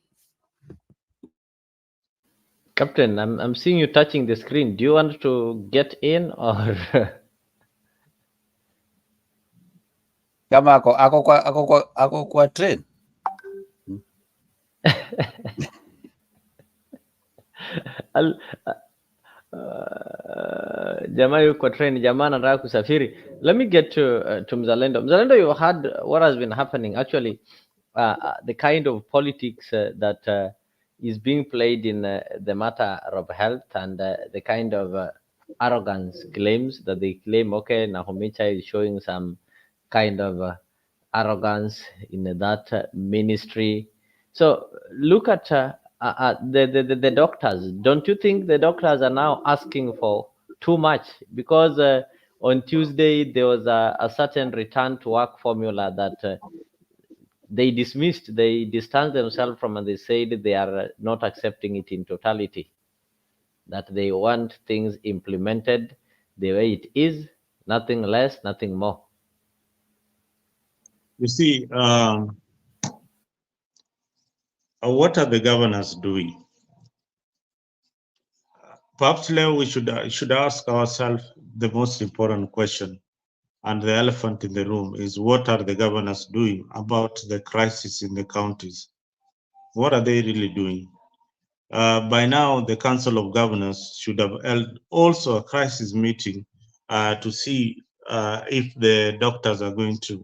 Captain, I'm seeing you touching the screen. Do you want to get in or? Kama ako kwa train. Jamaa yuko train, jamaa anataka kusafiri. Let me get to Mzalendo. Mzalendo, you heard what has been happening. Actually, the kind of politics that is being played in the matter of health, and the kind of arrogance claims that they claim, okay, Nakhumicha is showing some kind of arrogance in that ministry. So look at the doctors. Don't you think the doctors are now asking for too much? Because on Tuesday there was a certain return to work formula that they dismissed. They distanced themselves from, and they said they are not accepting it in totality, that they want things implemented the way it is, nothing less, nothing more. You see, what are the governors doing? Perhaps, Leo, we should ask ourselves the most important question, and the elephant in the room is, what are the governors doing about the crisis in the counties? What are they really doing? By now, the Council of Governors should have held also a crisis meeting to see if the doctors are going to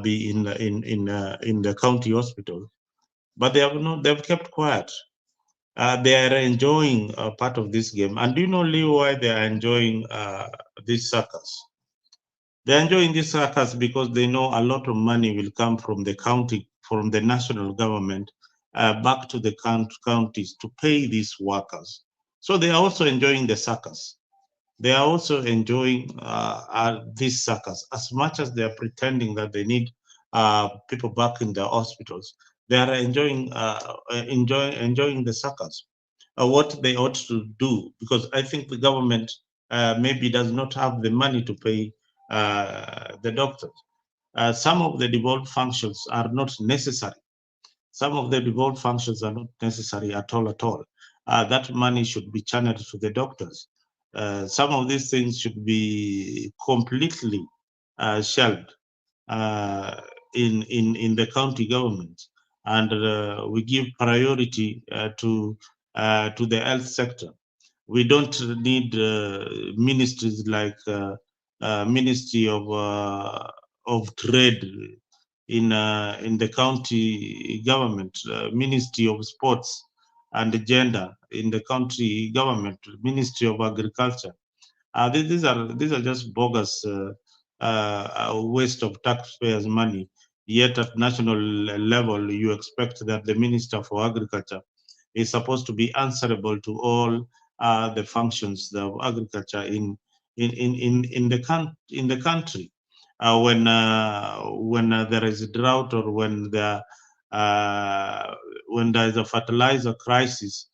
be in the county hospital, but they have not. They've kept quiet. They are enjoying part of this game. And do you know, Leo, why they are enjoying this circus? They're enjoying this circus because they know a lot of money will come from the county, from the national government, back to the counties to pay these workers. So they are also enjoying the circus. They are also enjoying this circus. As much as they are pretending that they need people back in the hospitals, they are enjoying the circus. What they ought to do, because I think the government maybe does not have the money to pay the doctors. Some of the devolved functions are not necessary. Some of the devolved functions are not necessary at all. That money should be channeled to the doctors. Some of these things should be completely shelved in the county government, and we give priority to the health sector. We don't need ministries like Ministry of Trade, in the county government, Ministry of Sports and Gender in the county government, Ministry of Agriculture. These are just bogus waste of taxpayers' money. Yet at national level, you expect that the Minister for Agriculture is supposed to be answerable to all the functions of agriculture in the country. When there is a drought or when there is a fertilizer crisis,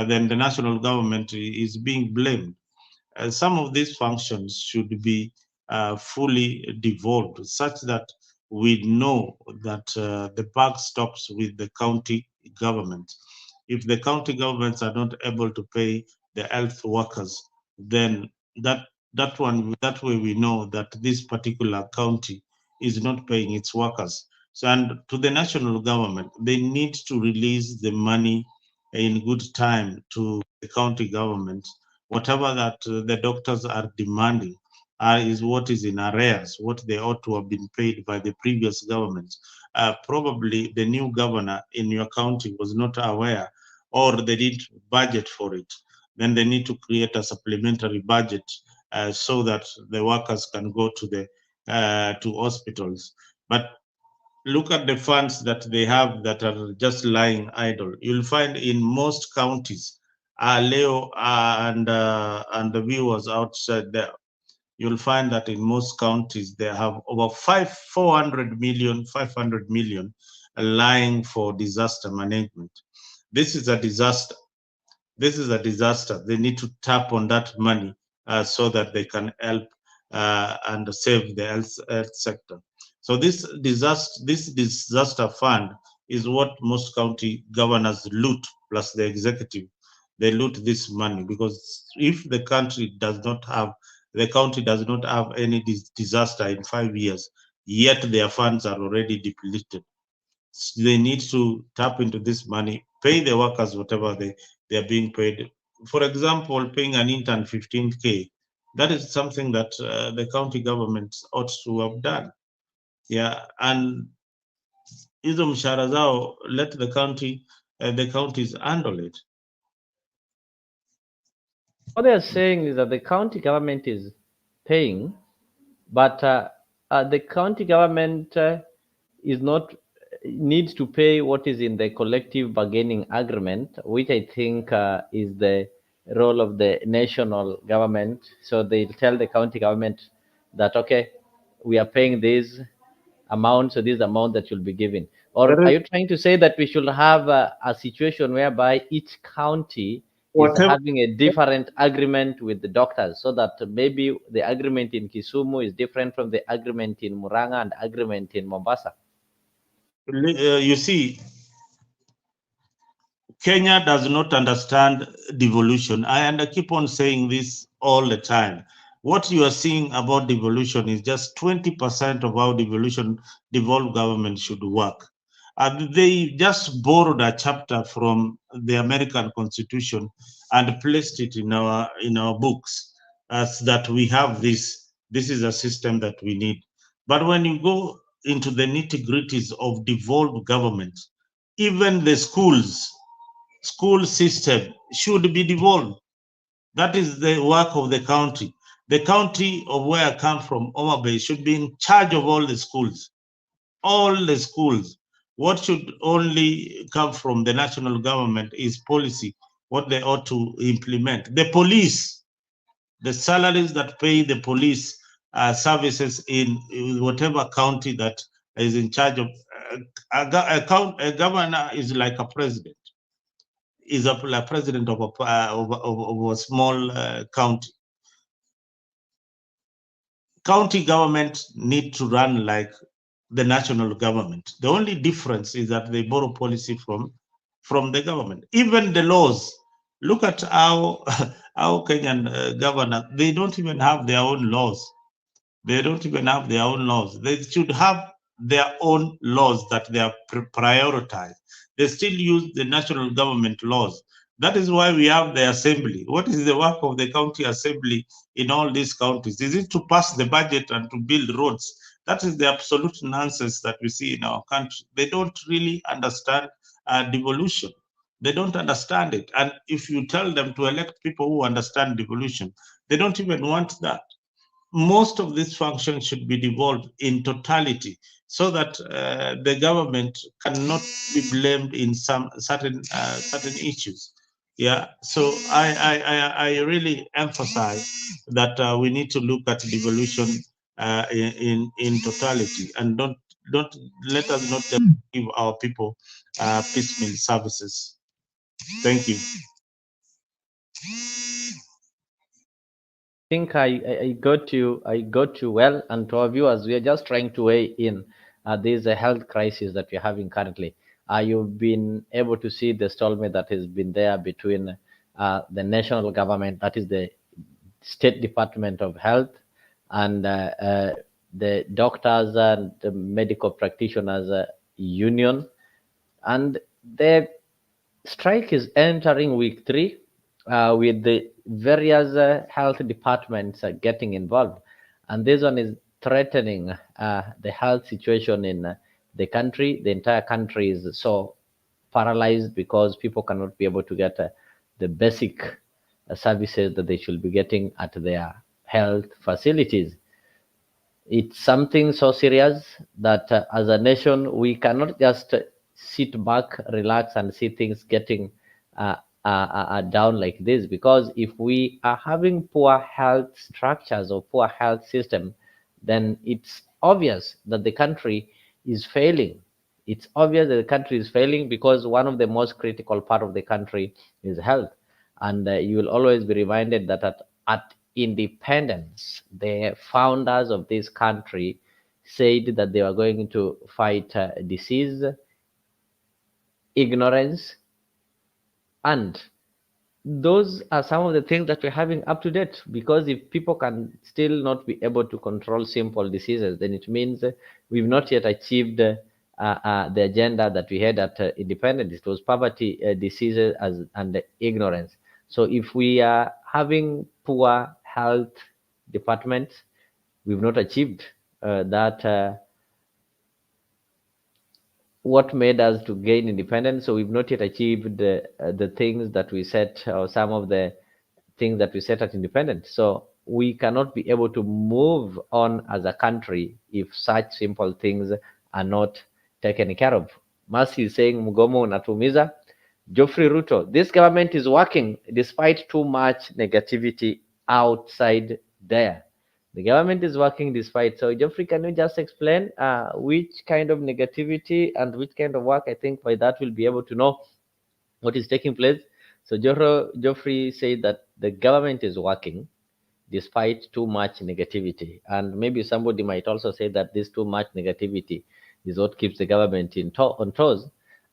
then the national government is being blamed. Some of these functions should be fully devolved such that we know that the buck stops with the county government. If the county governments are not able to pay the health workers, then that way we know that this particular county is not paying its workers. So, and to the national government, they need to release the money in good time to the county government. Whatever that the doctors are demanding is what is in arrears, what they ought to have been paid by the previous government. Probably the new governor in your county was not aware, or they didn't budget for it. Then they need to create a supplementary budget so that the workers can go to the to hospitals. But look at the funds that they have that are just lying idle. You'll find in most counties, Leo and the viewers outside there, you'll find that in most counties they have over 500 million lying for disaster management. This is a disaster. This is a disaster. They need to tap on that money so that they can help and save the health sector. So this disaster fund is what most county governors loot, plus the executive. They loot this money because if the county does not have any disaster in 5 years, yet their funds are already depleted. So they need to tap into this money, pay the workers whatever they are being paid. For example, paying an intern 15K, that is something that the county government ought to have done. Yeah, and hizo mshahara zao, let the counties handle it. What they are saying is that the county government is paying, but the county government is not needs to pay what is in the collective bargaining agreement, which I think is the role of the national government. So they tell the county government that, okay, we are paying this amount, so this amount that you'll be given. Or are you trying to say that we should have a situation whereby each county is having a different agreement with the doctors, so that maybe the agreement in Kisumu is different from the agreement in Muranga and agreement in Mombasa? You see, Kenya does not understand devolution. I keep on saying this all the time. What you are seeing about devolution is just 20% of how devolved government should work. They just borrowed a chapter from the American Constitution and placed it in our books as that we have this. This is a system that we need. But when you go into the nitty-gritties of devolved government, even the school system should be devolved. That is the work of the county. The county of where I come from, Homa Bay, should be in charge of all the schools. All the schools. What should only come from the national government is policy, what they ought to implement. The police, the salaries that pay the police services in whatever county that is in charge of, a governor is like a president. Is a president of a small county. County government need to run like the national government. The only difference is that they borrow policy from the government. Even the laws. Look at how Kenyan governor, they don't even have their own laws. They don't even have their own laws. They should have their own laws that they have prioritized. They still use the national government laws. That is why we have the assembly. What is the work of the county assembly in all these counties? Is it to pass the budget and to build roads That is the absolute nonsense that we see in our country. They don't really understand devolution. They don't understand it. And if you tell them to elect people who understand devolution, they don't even want that. Most of these functions should be devolved in totality so that the government cannot be blamed in some certain issues. Yeah, so I really emphasize that we need to look at devolution in totality, and don't let us not give our people piecemeal services. Thank you. Think I got you. I got you well, and to our viewers, we are just trying to weigh in. This a health crisis that we're having currently. You've been able to see the stalemate that has been there between the national government, that is the State Department of Health, and the doctors and the medical practitioners union, and the strike is entering week 3 with the various health departments getting involved. And this one is threatening the health situation in the country. The entire country is so paralyzed because people cannot be able to get the basic services that they should be getting at their health facilities. It's something so serious that as a nation, we cannot just sit back, relax, and see things getting down like this. Because if we are having poor health structures or poor health system, then it's obvious that the country is failing. It's obvious that the country is failing because one of the most critical part of the country is health. And you will always be reminded that at independence, the founders of this country said that they were going to fight disease, ignorance, and those are some of the things that we're having up to date. Because if people can still not be able to control simple diseases, then it means we've not yet achieved the agenda that we had at independence. It was poverty, diseases, and ignorance. So if we are having poor health departments, we've not achieved that what made us to gain independence. So we've not yet achieved the things that we set, or some of the things that we set at independence. So we cannot be able to move on as a country if such simple things are not taken care of. Mercy is saying Mugomo Natumiza. Geoffrey Ruto, this government is working despite too much negativity outside there. The government is working despite. So Geoffrey, can you just explain which kind of negativity and which kind of work? I think by that we'll be able to know what is taking place. So Geoffrey said that the government is working despite too much negativity. And maybe somebody might also say that this too much negativity is what keeps the government on toes.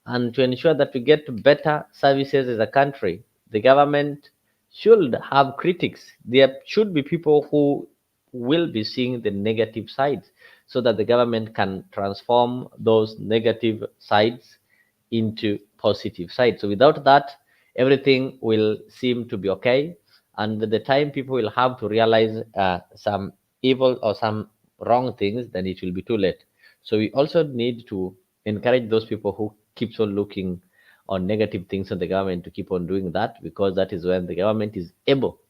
And to ensure that we get better services as a country, the government should have critics. There should be people who will be seeing the negative sides so that the government can transform those negative sides into positive sides. So without that, everything will seem to be okay. And the time people will have to realize some evil or some wrong things, then it will be too late. So we also need to encourage those people who keeps on looking on negative things on the government to keep on doing that, because that is when the government is able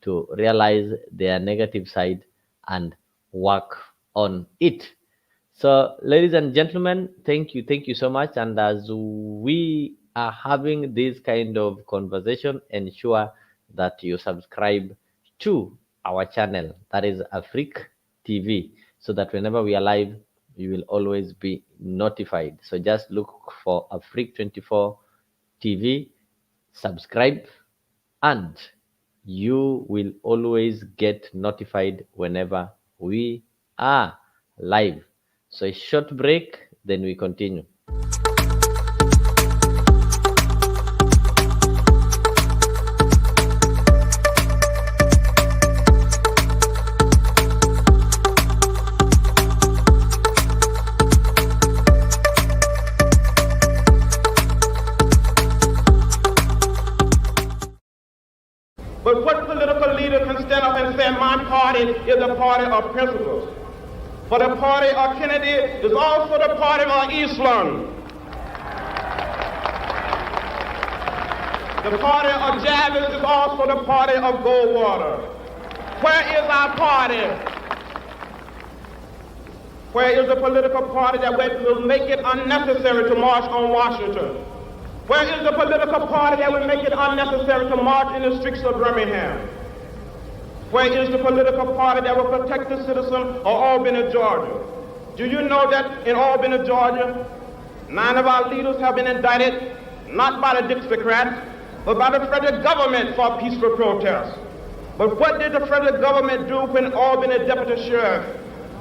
to realize their negative side and work on it. So, ladies and gentlemen, thank you so much. And as we are having this kind of conversation, ensure that you subscribe to our channel, that is Afrique TV, so that whenever we are live, you will always be notified. So just look for Afrique 24 TV, subscribe, and you will always get notified whenever we are live. So a short break, then we continue. But what political leader can stand up and say, my party is a party of principles? For the party of Kennedy is also the party of Islam. The party of Javits is also the party of Goldwater. Where is our party? Where is the political party that will make it unnecessary to march on Washington? Where is the political party that will make it unnecessary to march in the streets of Birmingham? Where is the political party that will protect the citizen of Albany, Georgia? Do you know that in Albany, Georgia, 9 of our leaders have been indicted, not by the Dixiecrats, but by the federal government for peaceful protest? But what did the federal government do when Albany Deputy Sheriff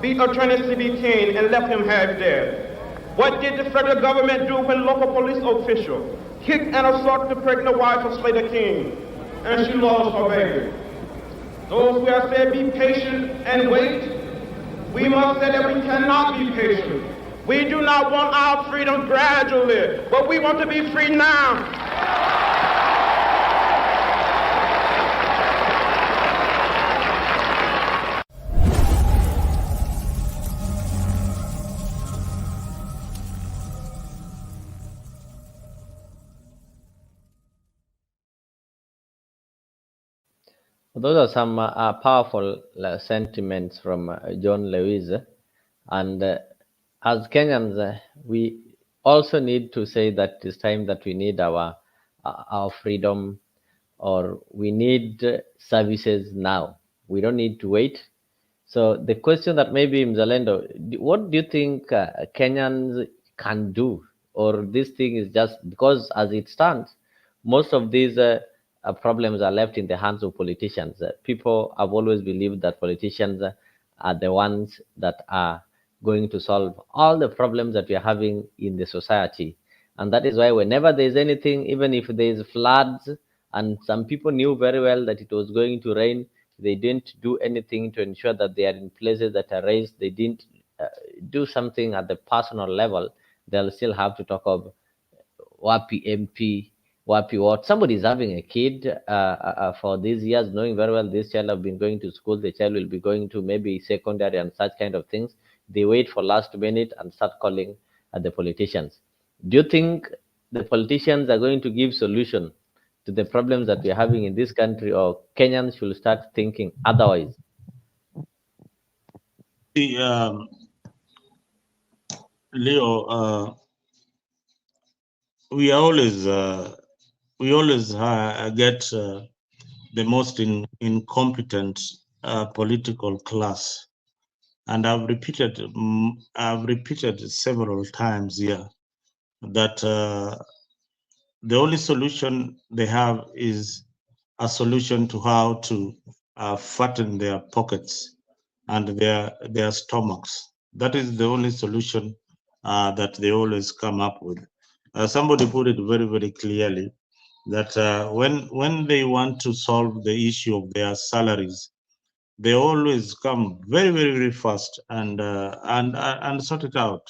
beat Attorney C.B. King and left him half dead? What did the federal government do when local police officials kicked and assaulted the pregnant wife of Slater King and she lost her baby? Those who have said be patient and wait, we must say that we cannot be patient. We do not want our freedom gradually, but we want to be free now. Those are some powerful sentiments from John Lewis. And as Kenyans, we also need to say that it's time that we need our freedom, or we need services now. We don't need to wait. So the question that maybe Mzalendo, what do you think Kenyans can do? Or this thing is just because as it stands, most of these problems are left in the hands of politicians. People have always believed that politicians are the ones that are going to solve all the problems that we are having in the society. And that is why whenever there's anything, even if there's floods, and some people knew very well that it was going to rain, they didn't do anything to ensure that they are in places that are raised. They didn't do something at the personal level. They'll still have to talk of WAPI MP, WAPI what. Somebody is having a kid for these years, knowing very well this child have been going to school, the child will be going to maybe secondary and such kind of things. They wait for last minute and start calling the politicians. Do you think the politicians are going to give solution to the problems that we're having in this country, or Kenyans should start thinking otherwise? Leo, we always get the most incompetent political class, and I've repeated several times here that the only solution they have is a solution to how to fatten their pockets and their stomachs. That is the only solution that they always come up with. Somebody put it very, very clearly that when they want to solve the issue of their salaries, they always come very, very, very fast and sort it out.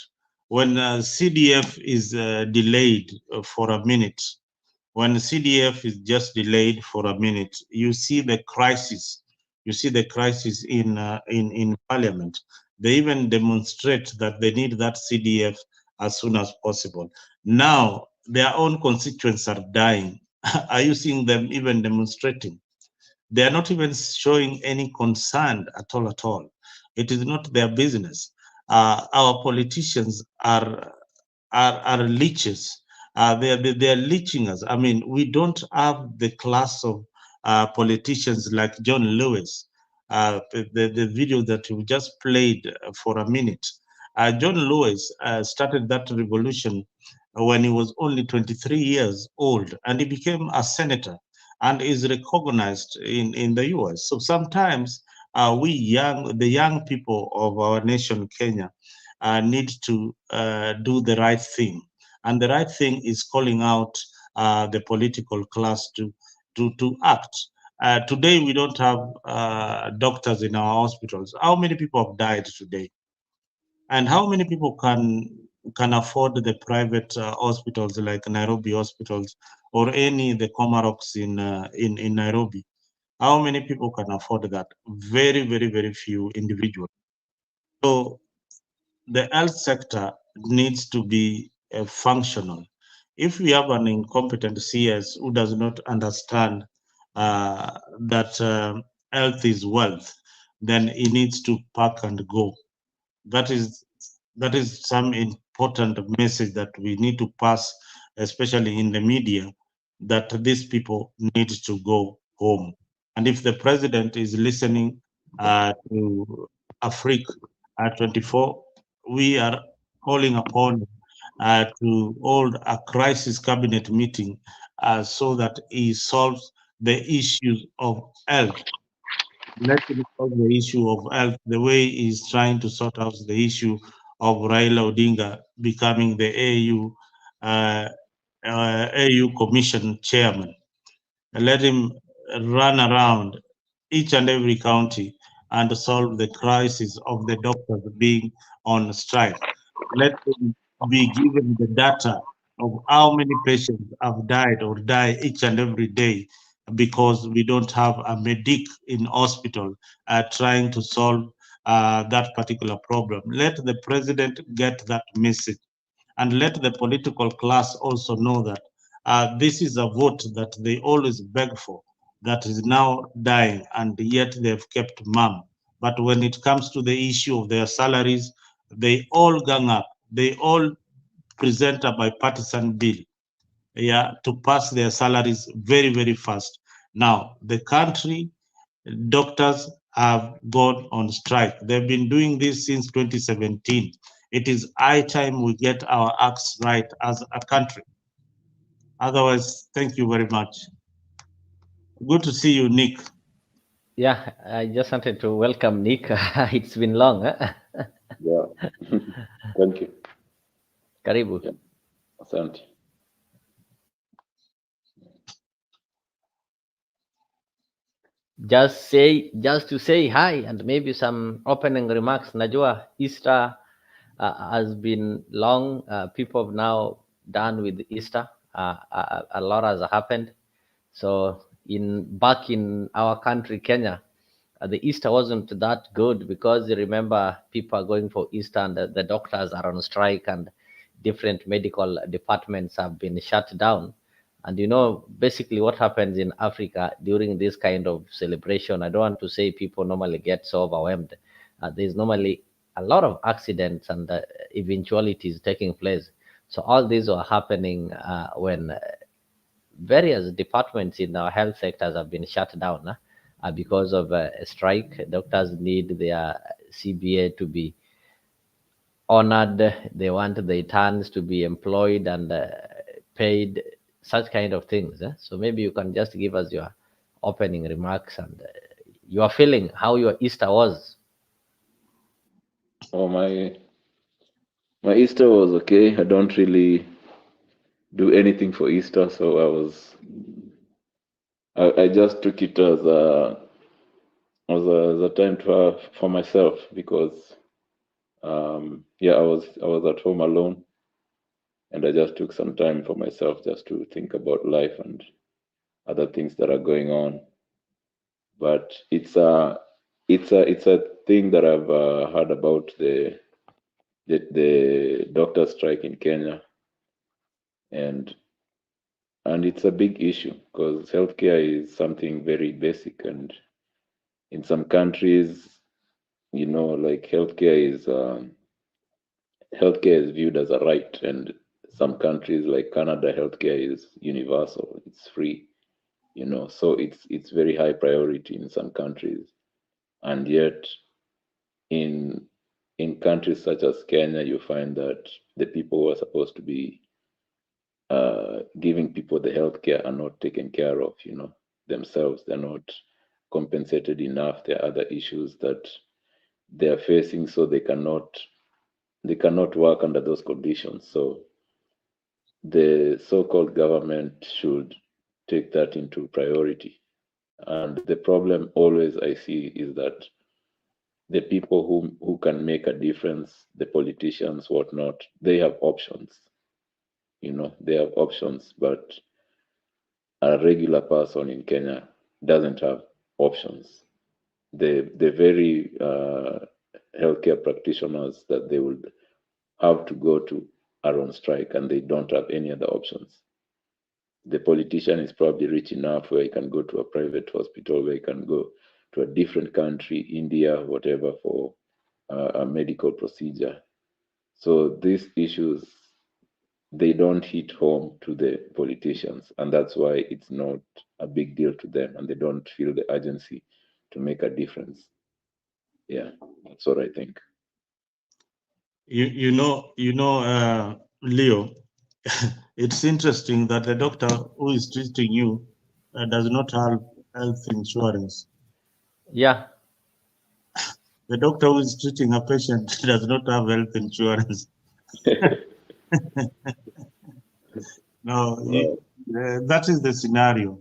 When CDF is delayed for a minute, when CDF is just delayed for a minute, you see the crisis. You see the crisis in Parliament. They even demonstrate that they need that CDF as soon as possible. Now their own constituents are dying. Are you seeing them even demonstrating? They are not even showing any concern at all. It is not their business. Our politicians are leeches. They are leeching us. I mean, we don't have the class of politicians like John Lewis. The video that you just played for a minute. John Lewis started that revolution when he was only 23 years old, and he became a senator and is recognized in the US. So sometimes the young people of our nation, Kenya, need to do the right thing. And the right thing is calling out the political class to act. Today, we don't have doctors in our hospitals. How many people have died today? And how many people can afford the private hospitals like Nairobi hospitals or any the Comarocs in Nairobi? How many people can afford that? Very, very, very few individuals. So the health sector needs to be functional. If we have an incompetent CS who does not understand that health is wealth, then he needs to pack and go. That is some important message that we need to pass, especially in the media, that these people need to go home. And if the president is listening to Africa 24, we are calling upon to hold a crisis cabinet meeting so that he solves the issues of health. Let him solve the issue of health the way he's trying to sort out the issue of Raila Odinga becoming the AU Commission chairman. Let him run around each and every county and solve the crisis of the doctors being on strike. Let him be given the data of how many patients have died or die each and every day because we don't have a medic in hospital trying to solve that particular problem. Let the president get that message, and let the political class also know that this is a vote that they always beg for, that is now dying, and yet they've kept mum. But when it comes to the issue of their salaries, they all gang up. They all present a bipartisan bill, to pass their salaries very, very fast. Now, the country, doctors have gone on strike. They've been doing this since 2017. It is high time we get our acts right as a country. Otherwise, thank you very much. Good to see you, Nick. Yeah, I just wanted to welcome Nick. It's been long. Yeah. Thank you. Karibu. Yeah. Asante. Just to say hi and maybe some opening remarks. Najua Easter has been long. People have now done with Easter. A lot has happened. So back in our country, Kenya, the Easter wasn't that good because you remember people are going for Easter and the doctors are on strike and different medical departments have been shut down. And you know, basically what happens in Africa during this kind of celebration, I don't want to say people normally get so overwhelmed. There's normally a lot of accidents and eventualities taking place. So all these are happening when various departments in our health sectors have been shut down because of a strike. Doctors need their CBA to be honored. They want the returns to be employed and paid, such kind of things. So maybe you can just give us your opening remarks and your feeling, how your Easter was. Oh, my Easter was okay. I don't really do anything for Easter, so I just took it as a time for myself because I was at home alone, and I just took some time for myself just to think about life and other things that are going on. But it's a thing that I've heard about the doctor strike in Kenya, and it's a big issue because healthcare is something very basic, and in some countries, like healthcare is viewed as a right, and some countries like Canada, healthcare is universal, it's free, so it's very high priority in some countries, and yet in countries such as Kenya, you find that the people who are supposed to be giving people the healthcare are not taken care of, themselves. They're not compensated enough. There are other issues that they are facing, so they cannot work under those conditions. So the so-called government should take that into priority. And the problem always I see is that the people who can make a difference, the politicians, whatnot, they have options. They have options, but a regular person in Kenya doesn't have options. The very healthcare practitioners that they would have to go to are on strike and they don't have any other options. The politician is probably rich enough where he can go to a private hospital, where he can go to a different country, India, whatever, for a medical procedure. So these issues, they don't hit home to the politicians, and that's why it's not a big deal to them, and they don't feel the urgency to make a difference. Yeah, that's what I think. Leo, it's interesting that the doctor who is treating you does not have health insurance. Yeah. The doctor who is treating a patient does not have health insurance. No, that is the scenario.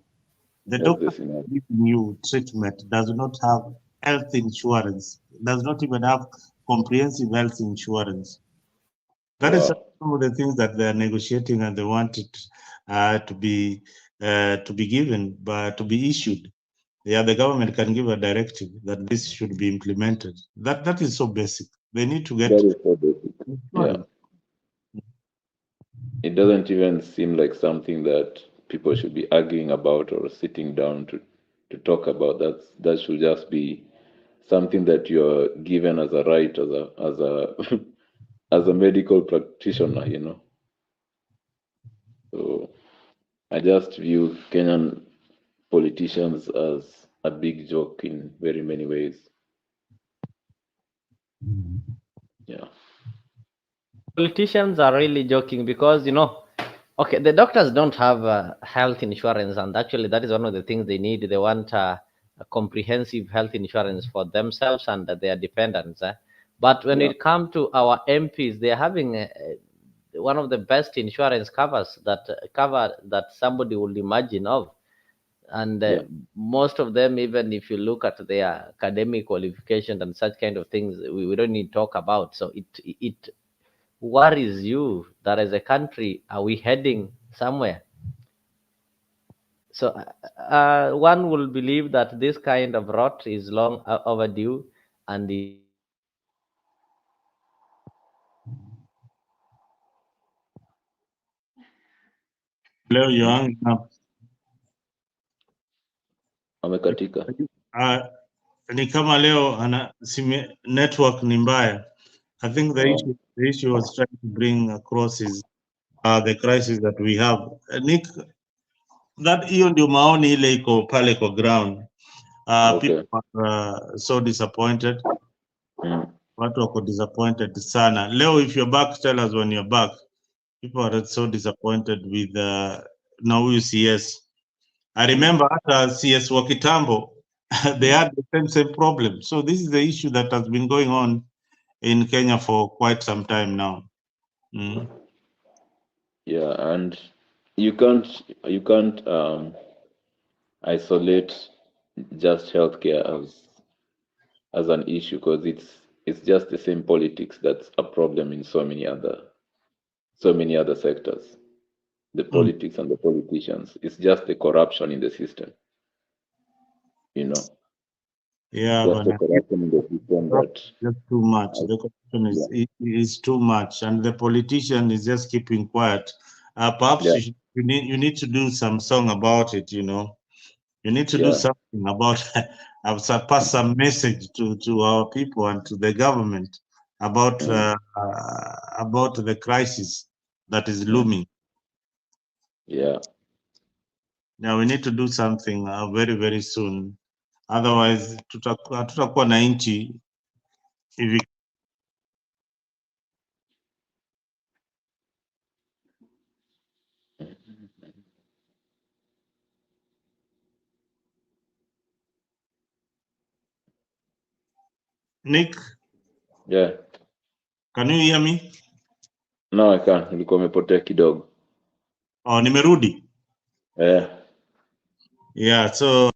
The doctor giving you treatment does not have health insurance, does not even have comprehensive health insurance. That is some of the things that they are negotiating, and they want it to be given, but to be issued. Yeah, the government can give a directive that this should be implemented. That is so basic. They need to get. That is so basic. Yeah. It doesn't even seem like something that people should be arguing about or sitting down to talk about. That should just be something that you're given as a right, as a as a medical practitioner, you know. So I just view Kenyan politicians as a big joke in very many ways. Yeah. Politicians are really joking because, okay, the doctors don't have health insurance, and actually that is one of the things they need. They want a comprehensive health insurance for themselves and their dependents. But when it comes to our MPs, they are having one of the best insurance covers that somebody would imagine of. And most of them, even if you look at their academic qualifications and such kind of things, we don't need to talk about. So it worries you that as a country, are we heading somewhere? So one will believe that this kind of rot is long overdue, and Leo, you're hanging up. Amekatika. Ni kama leo network ni mbaya. I think the issue was trying to bring across is the crisis that we have. Nick, that hiyo ndio maoni ile iko pale kwa ground. People are so disappointed. Watu wako disappointed sana. Leo, if you're back, tell us when you're back. People are so disappointed with now CS. I remember after CS wa kitambo, they had the same problem. So this is the issue that has been going on in Kenya for quite some time now. Yeah, and you can't isolate just healthcare as an issue, because it's just the same politics that's a problem in so many other sectors. The politics and the politicians. It's just the corruption in the system. You know. Yeah, just the corruption in the system that's too much. The corruption is too much, and the politician is just keeping quiet. Perhaps you need to do some song about it. You know, you need to do something about pass some message to our people and to the government about the crisis that is looming. Yeah. Now we need to do something very, very soon. Otherwise, hatutakuwa na nchi hivi. Nick? Yeah. Can you hear me? No, I can't. Nilikuwa umepotea kidogo. Oh, nimerudi. Yeah, so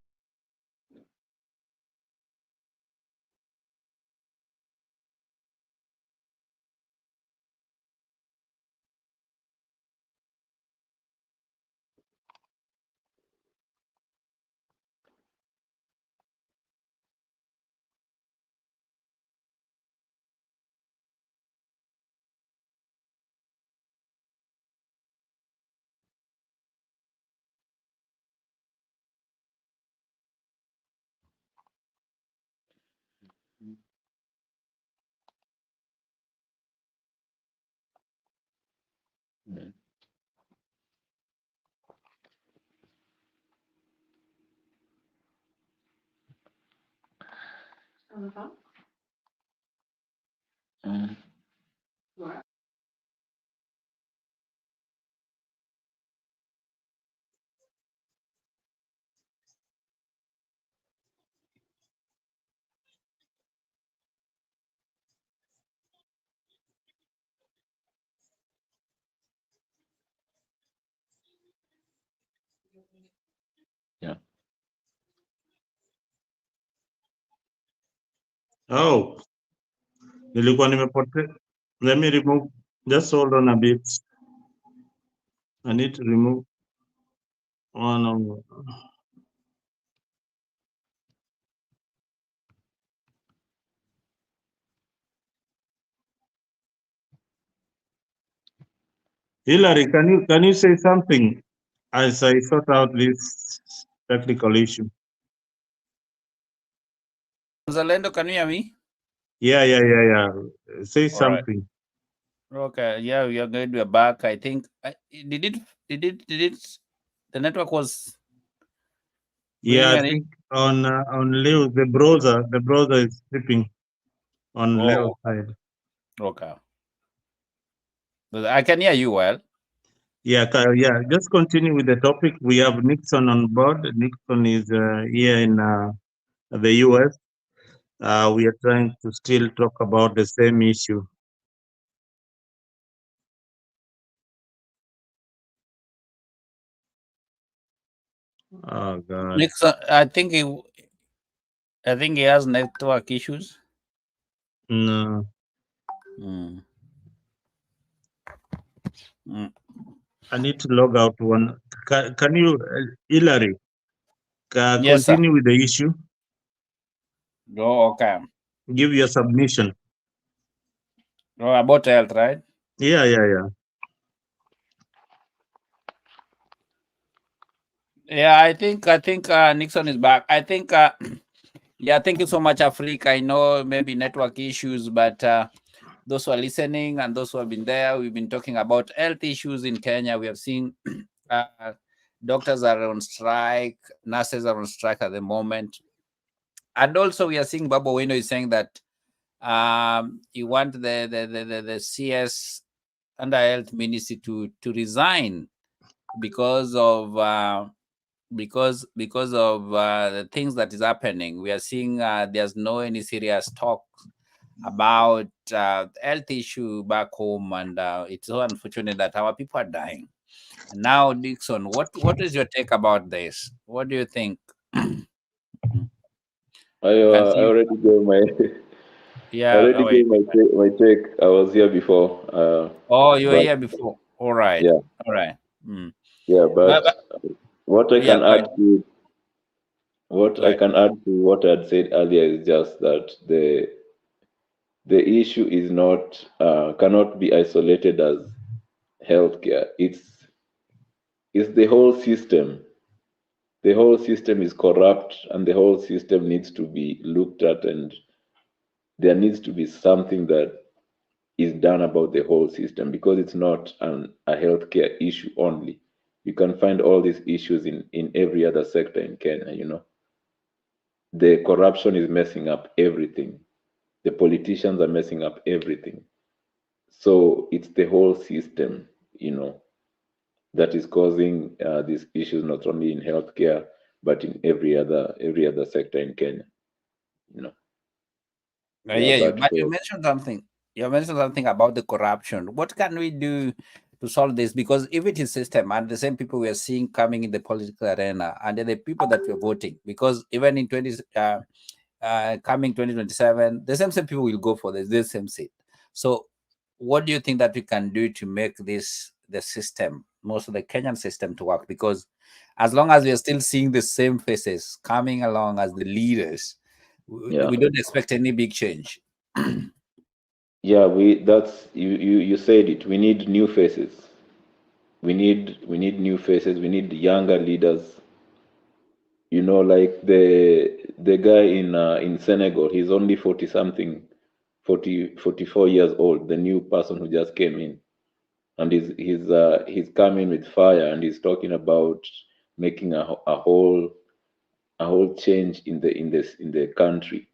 Mm. Yeah. Oh, nilikuwa nimepotea. Let me remove. Just hold on a bit. I need to remove one of. Hillary, can you say something as I sort out this technical issue? Zalendo, can you hear me? Yeah. Say All right. something. Okay. Yeah, we are good. We are back. I think. Did it? The network was. Yeah, I think on Leo the browser is slipping on Leo's side. Okay. But I can hear you well. Yeah, just continue with the topic. We have Nixon on board. Nixon is here in the US. We are trying to still talk about the same issue. Oh God. Nixon, I think he has network issues. No. Mm. I need to log out one. Can you, Hillary, Yes, sir. continue with the issue? Oh, okay. Give your submission. Oh, about health, right? Yeah. Yeah, I think Nixon is back. I think yeah, thank you so much, Africa. I know maybe network issues, but those who are listening and those who have been there, we've been talking about health issues in Kenya. We have seen doctors are on strike, nurses are on strike at the moment. And also we are seeing Babu Owino is saying that you want the CS under health ministry to resign because of the things that is happening. We are seeing there's no any serious talk about health issue back home, and it's so unfortunate that our people are dying. And now, Dixon, what is your take about this? What do you think? I already gave my my take. I was here before. Oh, you were but, here before. All right. Yeah. All right. Mm. Yeah, but what I can go add ahead. to Go ahead. what I had said earlier is just that the issue is not cannot be isolated as healthcare. It's the whole system. The whole system is corrupt, and the whole system needs to be looked at, and there needs to be something that is done about the whole system, because it's not a healthcare issue only. You can find all these issues in every other sector in Kenya. The corruption is messing up everything. The politicians are messing up everything. So it's the whole system, that is causing these issues, not only in healthcare but in every other sector in Kenya. I hear you. But you mentioned something. You mentioned something about the corruption. What can we do to solve this? Because if it is system and the same people we are seeing coming in the political arena and the people that we're voting, because even in coming 2027, the same people will go for the same seat. So what do you think that we can do to make the system, most of the Kenyan system, to work? Because as long as we are still seeing the same faces coming along as the leaders, we don't expect any big change. Yeah, you said it. We need new faces. We need new faces. We need younger leaders. Like the guy in Senegal, he's only 40 something, 44 years old, the new person who just came in. And he's coming with fire, and he's talking about making a whole change in the country.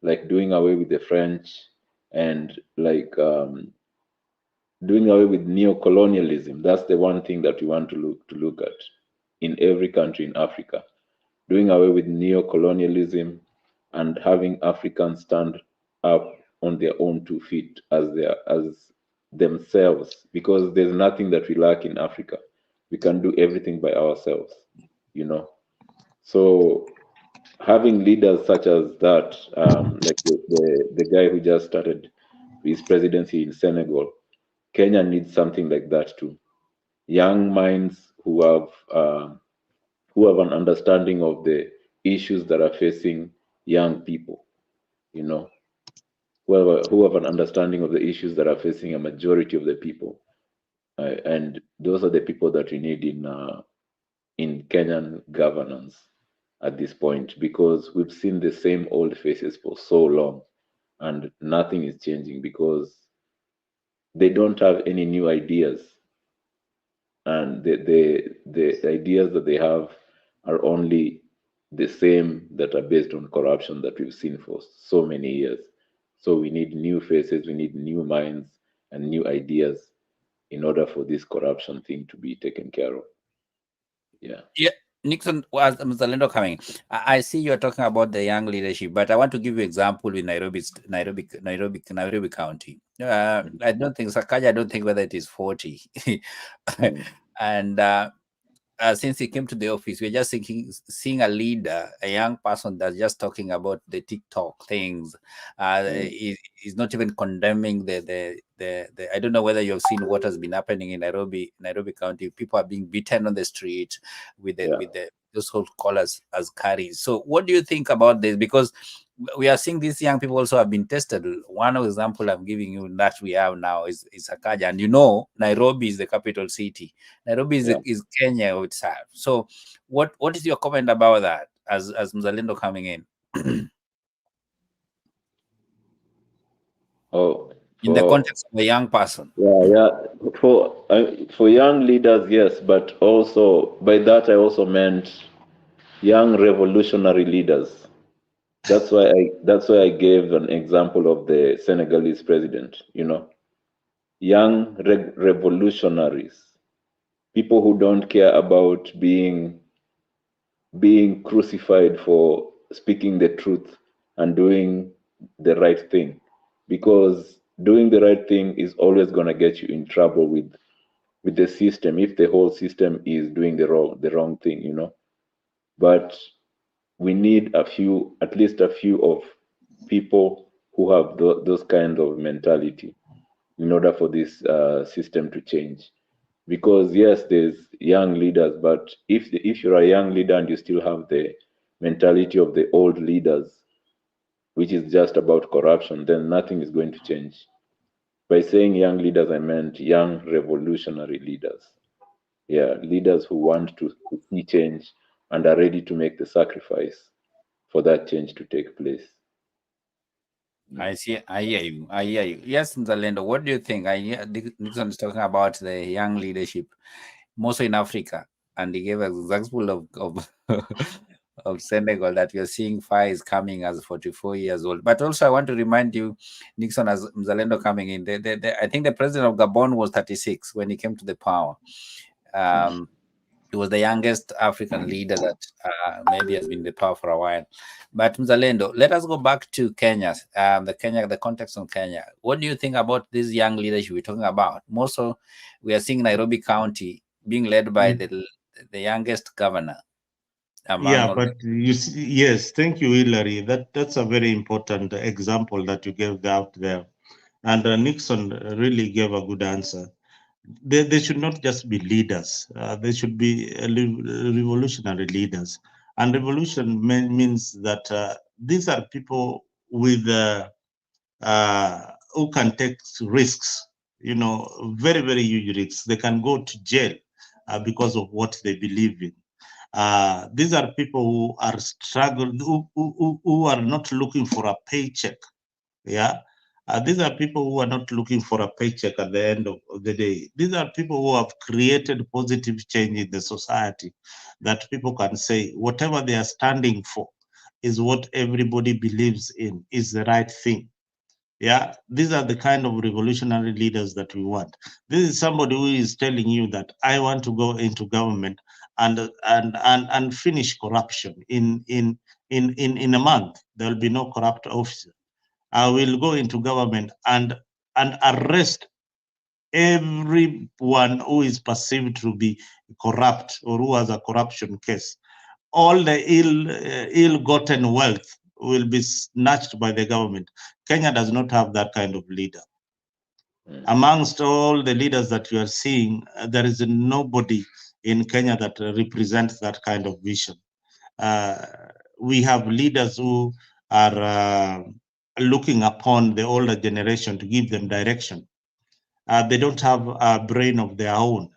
like doing away with the French and like doing away with neo-colonialism. That's the one thing that we want to look at in every country in Africa. Doing away with neo-colonialism and having Africans stand up on their own 2 feet as themselves, because there's nothing that we lack in Africa. We can do everything by ourselves, you know. So having leaders such as that, like the guy who just started his presidency in Senegal, Kenya needs something like that too. Young minds who have an understanding of the issues that are facing young people, you know, who have an understanding of the issues that are facing a majority of the people, and those are the people that we need in Kenyan governance at this point, because we've seen the same old faces for so long, and nothing is changing because they don't have any new ideas, and the ideas that they have are only the same that are based on corruption that we've seen for so many years. So we need new faces, we need new minds and new ideas in order for this corruption thing to be taken care of. Yeah. Yeah, Nixon, was Mr. Lendo coming? I see you're talking about the young leadership, but I want to give you example in Nairobi County. I don't think Sakaja. I don't think whether it is 40, and since he came to the office, we're just seeing a leader, a young person that's just talking about the TikTok things. He's not even condemning the I don't know whether you've seen what has been happening in Nairobi County. People are being beaten on the street with those whole callers as carries. So what do you think about this? Because we are seeing these young people also have been tested. One example I'm giving you that we have now is Sakaja, and you know Nairobi is the capital city. Nairobi is Kenya itself. So what is your comment about that as Mzalendo coming in? In the context of a young person. Yeah. For young leaders, yes, but also by that I also meant young revolutionary leaders. That's why I gave an example of the Senegalese president, you know. Young revolutionaries, people who don't care about being crucified for speaking the truth and doing the right thing, because doing the right thing is always going to get you in trouble with the system if the whole system is doing the wrong thing, you know. But we need at least a few of people who have those kind of mentality in order for this system to change. Because yes, there's young leaders, but if you're a young leader and you still have the mentality of the old leaders, which is just about corruption, then nothing is going to change. By saying young leaders, I meant young revolutionary leaders. Yeah, leaders who want to see change and are ready to make the sacrifice for that change to take place. I see. I hear you. Yes, Nzalendo, what do you think? I hear Nixon is talking about the young leadership, mostly in Africa, and he gave an example of of Senegal that we are seeing fire is coming as 44 years old. But also, I want to remind you, Nixon, as Mzalendo coming in, I think the president of Gabon was 36 when he came to the power. He was the youngest African leader that maybe has been in the power for a while. But Mzalendo, let us go back to Kenya, the context of Kenya. What do you think about this young leadership we're talking about? More so, we are seeing Nairobi County being led by the youngest governor. But you see, yes, thank you, Hilary. That's a very important example that you gave out there. And Nixon really gave a good answer. They should not just be leaders. They should be revolutionary leaders. And revolution means that these are people with who can take risks, you know, very, very huge risks. They can go to jail because of what they believe in. These are people who are struggling, who are not looking for a paycheck. Yeah. These are people who are not looking for a paycheck at the end of the day. These are people who have created positive change in the society, that people can say whatever they are standing for, is what everybody believes in, is the right thing. Yeah, these are the kind of revolutionary leaders that we want. This is somebody who is telling you that I want to go into government and finish corruption in a month. There will be no corrupt officer. I will go into government and arrest everyone who is perceived to be corrupt or who has a corruption case. All the ill-gotten wealth will be snatched by the government. Kenya does not have that kind of leader. Amongst all the leaders that you are seeing, there is nobody in Kenya that represents that kind of vision. We have leaders who are looking upon the older generation to give them direction. They don't have a brain of their own.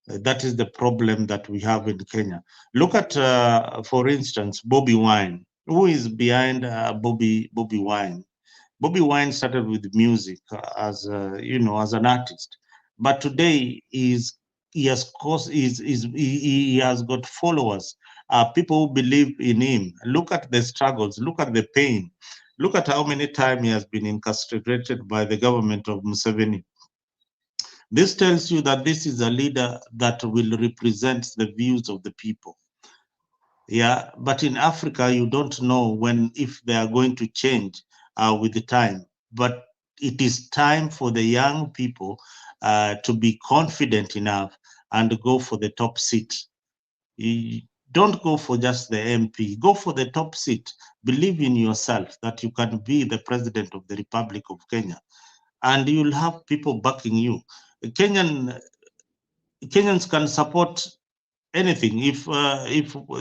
That is the problem that we have in Kenya. Look at, for instance, Bobi Wine. Who is behind Bobi Wine? Bobi Wine started with music as an artist, but today he has got followers, people who believe in him. Look at the struggles, look at the pain, look at how many times he has been incarcerated by the government of Museveni. This tells you that this is a leader that will represent the views of the people. Yeah, but in Africa, you don't know if they are going to change with the time. But it is time for the young people to be confident enough and go for the top seat. You don't go for just the MP, go for the top seat. Believe in yourself that you can be the president of the Republic of Kenya, and you'll have people backing you. Kenyans can support anything. If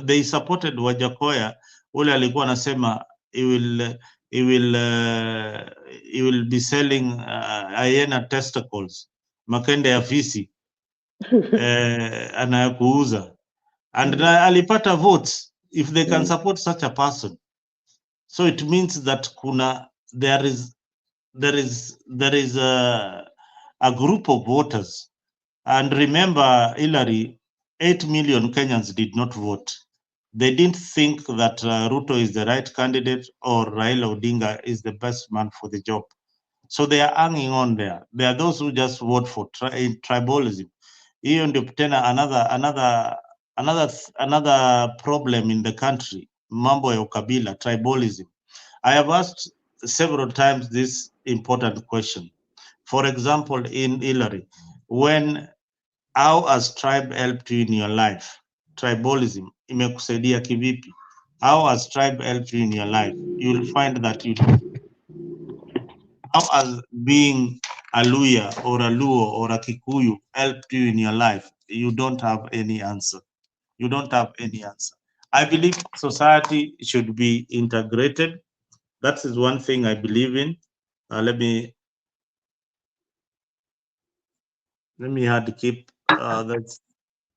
they supported Wajakoya, ule alikuwa anasema he will be selling hyena testicles, makende ya fisi anayakuuza, and alipata votes. If they can support such a person, so it means that there is a group of voters. And remember, Hillary, 8 million Kenyans did not vote. They didn't think that Ruto is the right candidate or Raila Odinga is the best man for the job. So they are hanging on there. There are those who just vote for tribalism. Hiyo ndio tena another problem in the country, mambo ya ukabila, tribalism. I have asked several times this important question. For example, in Hillary, how has tribe helped you in your life? Tribalism imekusaidia kivipi? How has tribe helped you in your life? You will find that how has being a Luya or a Luo or a Kikuyu helped you in your life? You don't have any answer. You don't have any answer. I believe society should be integrated. That is one thing I believe in. Let me hard to keep. That's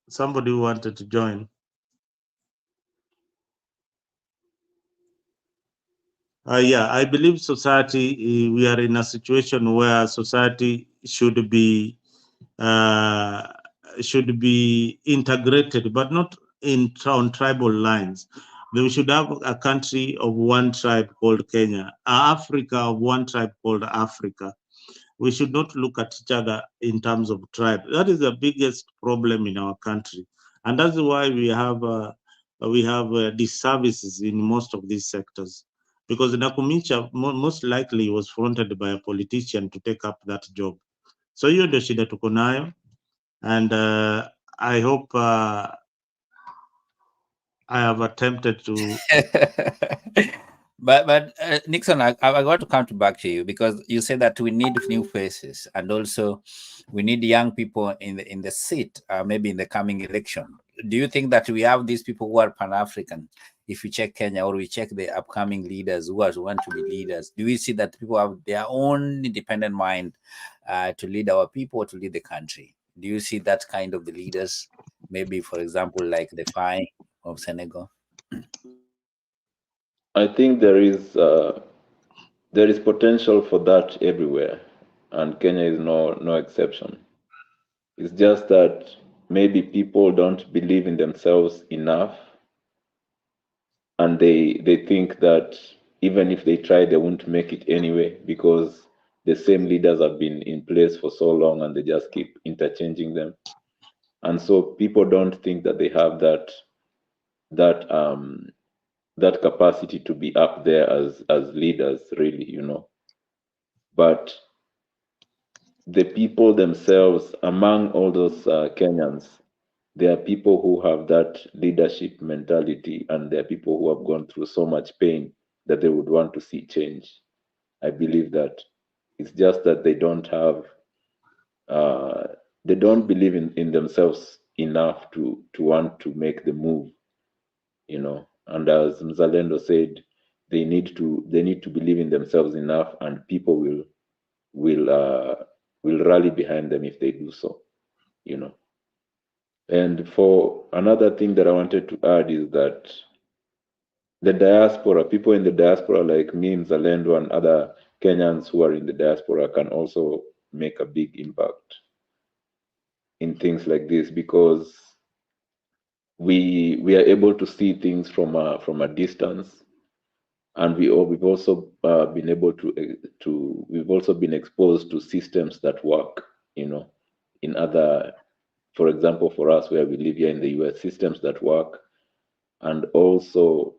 somebody who wanted to join. Yeah, I believe society, we are in a situation where society should be integrated, but not on tribal lines. We should have a country of one tribe called Kenya, Africa of one tribe called Africa. We should not look at each other in terms of tribe. That is the biggest problem in our country, and that's why we have disservices in most of these sectors. Because Nakhumicha most likely was fronted by a politician to take up that job. So hiyo ndio shida tuko nayo, and I hope I have attempted to. But Nixon, I got to come back to you, because you said that we need new faces, and also we need young people in the seat, maybe in the coming election. Do you think that we have these people who are Pan-African? If we check Kenya, or we check the upcoming leaders who want to be leaders, do we see that people have their own independent mind to lead our people, to lead the country? Do you see that kind of the leaders? Maybe, for example, like the Faye of Senegal. I think there is potential for that everywhere, and Kenya is no exception. It's just that maybe people don't believe in themselves enough and they think that even if they try, they won't make it anyway, because the same leaders have been in place for so long and they just keep interchanging them. And so people don't think that they have that capacity to be up there as leaders, really, But the people themselves, among all those Kenyans, there are people who have that leadership mentality, and there are people who have gone through so much pain that they would want to see change. I believe that. It's just that they don't have, they don't believe in themselves enough to want to make the move, And as Mzalendo said, they need to believe in themselves enough, and people will rally behind them if they do so, And for another thing that I wanted to add is that the diaspora, people in the diaspora like me, Mzalendo, and other Kenyans who are in the diaspora can also make a big impact in things like this, because we are able to see things from a distance, and we've also been able to we've also been exposed to systems that work, in other, for example, for us where we live here in the US, systems that work. And also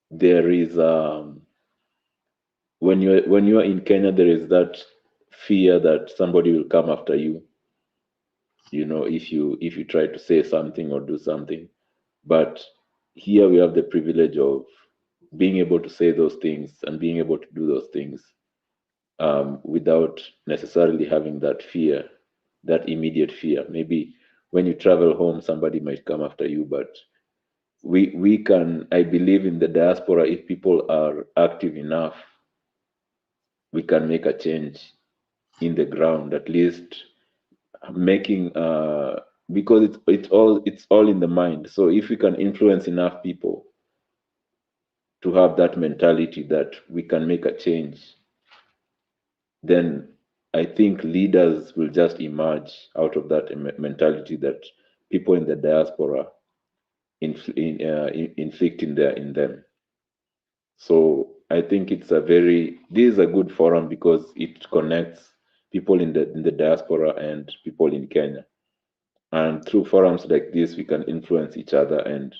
there is when you're in Kenya, there is that fear that somebody will come after you, if you try to say something or do something. But here we have the privilege of being able to say those things and being able to do those things without necessarily having that fear, that immediate fear. Maybe when you travel home, somebody might come after you, but we can, I believe in the diaspora, if people are active enough, we can make a change in the ground, at least making because it's all in the mind. So if we can influence enough people to have that mentality that we can make a change, then I think leaders will just emerge out of that mentality that people in the diaspora inflict in them. So I think this is a good forum because it connects people in the diaspora and people in Kenya. And through forums like this, we can influence each other, and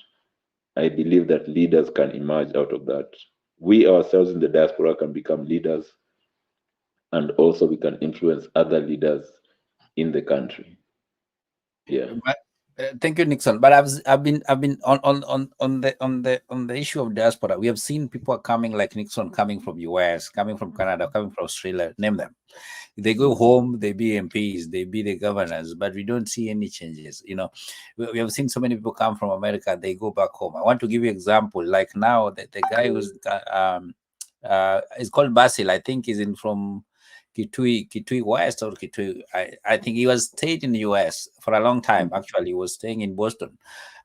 I believe that leaders can emerge out of that. We ourselves in the diaspora can become leaders, and also we can influence other leaders in the country. Yeah. But, thank you, Nixon. But I've been on the issue of diaspora. We have seen people coming like Nixon, coming from US, coming from Canada, coming from Australia. Name them. They go home, they be MPs, they be the governors, but we don't see any changes. We have seen so many people come from America, they go back home. I want to give you an example. Like now, the guy who's is called Basil. I think he's in from Kitui West or Kitui. I think he was stayed in the US for a long time. Actually, he was staying in Boston,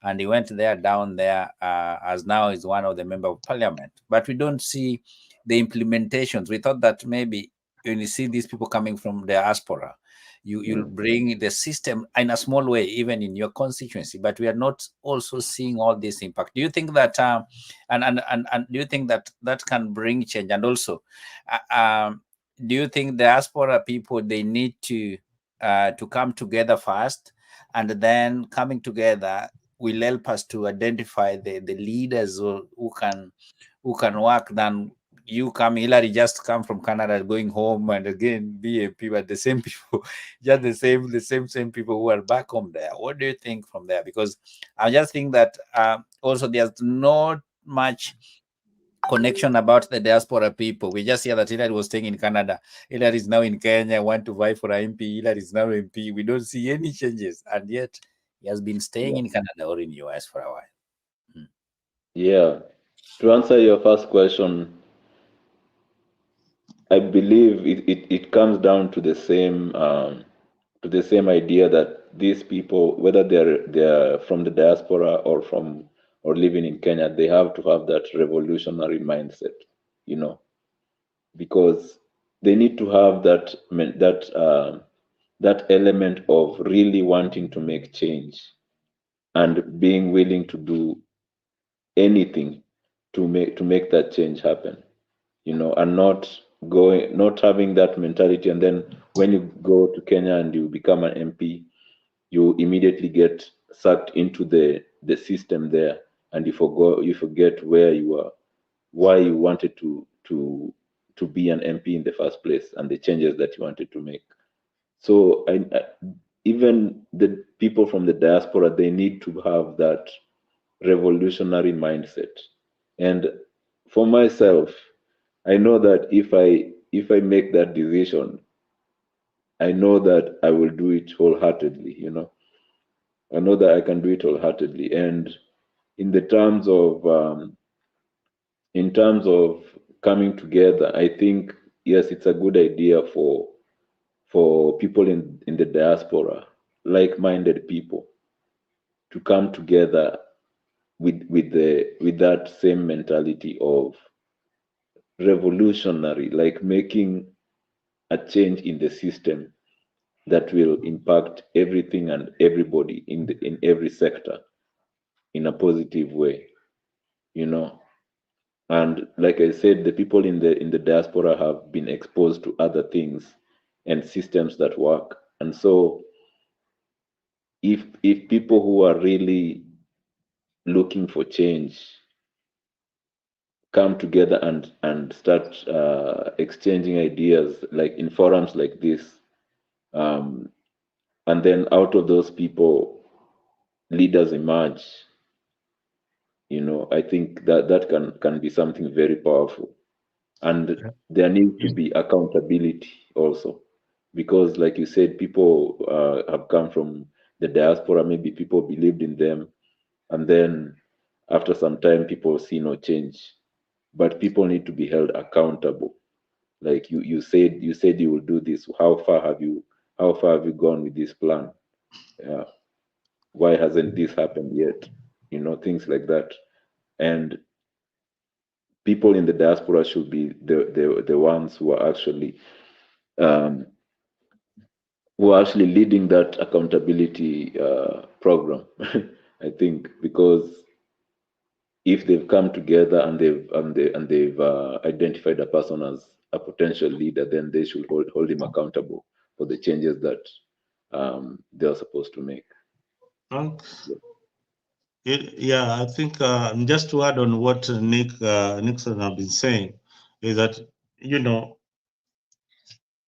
and he went down there as now is one of the member of parliament. But we don't see the implementations. We thought that maybe when you see these people coming from diaspora, you'll bring the system in a small way, even in your constituency. But we are not also seeing all this impact. Do you think that and do you think that can bring change? And also, do you think diaspora people, they need to come together first, and then coming together will help us to identify the leaders who can work than you come, Hillary just come from Canada, going home and again BAP, but the same people, just the same people who are back home there. What do you think from there? Because I just think that also there's not much connection about the diaspora people. We just hear that Hillary was staying in Canada. Hillary is now in Kenya, want to vie for an MP. Hillary is now MP. We don't see any changes, and yet he has been staying in Canada or in US for a while. Yeah. To answer your first question, I believe it comes down to the same idea that these people, whether they're from the diaspora or living in Kenya, they have to have that revolutionary mindset, because they need to have that element of really wanting to make change and being willing to do anything to make that change happen, you know, and not having that mentality. And then when you go to Kenya and you become an MP, you immediately get sucked into the system there, and you forget where you are, why you wanted to be an MP in the first place, and the changes that you wanted to make. So even the people from the diaspora, they need to have that revolutionary mindset. And for myself, I know that if I make that decision, I know that I will do it wholeheartedly, you know. I know that I can do it wholeheartedly. And in the terms of coming together, I think yes, it's a good idea for people in the diaspora, like-minded people, to come together with that same mentality of revolutionary, like making a change in the system that will impact everything and everybody in every sector in a positive way, you know. And like I said, the people in the diaspora have been exposed to other things and systems that work. And so if people who are really looking for change come together and start exchanging ideas, like in forums like this, and then out of those people leaders emerge, you know, I think that can be something very powerful. And there needs to be accountability also, because like you said, people have come from the diaspora, maybe people believed in them, and then after some time people see no change. But people need to be held accountable. Like you said you will do this. How far have you gone with this plan? Why hasn't this happened yet? You know, things like that. And people in the diaspora should be the ones who are actually leading that accountability program. I think, because if they've come together and they've identified a person as a potential leader, then they should hold him accountable for the changes that they're supposed to make. Yeah, I think just to add on what Nixon have been saying is that, you know,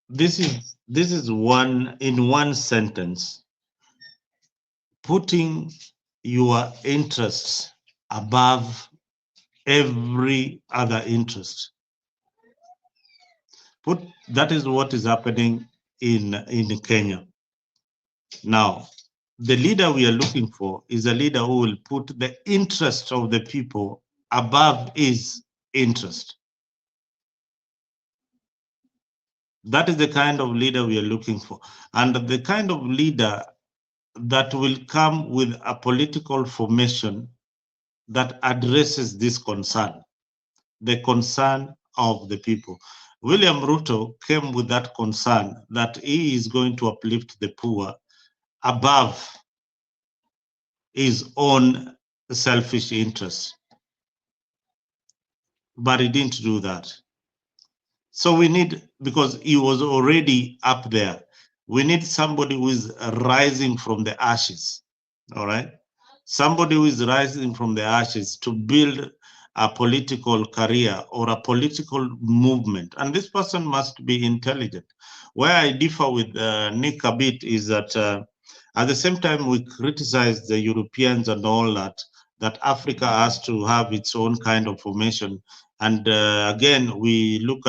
this is one sentence, putting your interests above every other interest. That is what is happening in Kenya now. The leader we are looking for is a leader who will put the interest of the people above his interest. That is the kind of leader we are looking for, and the kind of leader that will come with a political formation that addresses this concern, the concern of the people. William Ruto came with that concern that he is going to uplift the poor above his own selfish interests. But he didn't do that. So we need, because he was already up there, we need somebody who is rising from the ashes, all right? Somebody who is rising from the ashes to build a political career or a political movement. And this person must be intelligent. Where I differ with Nick a bit is that at the same time we criticize the Europeans and all that Africa has to have its own kind of formation. And again, we look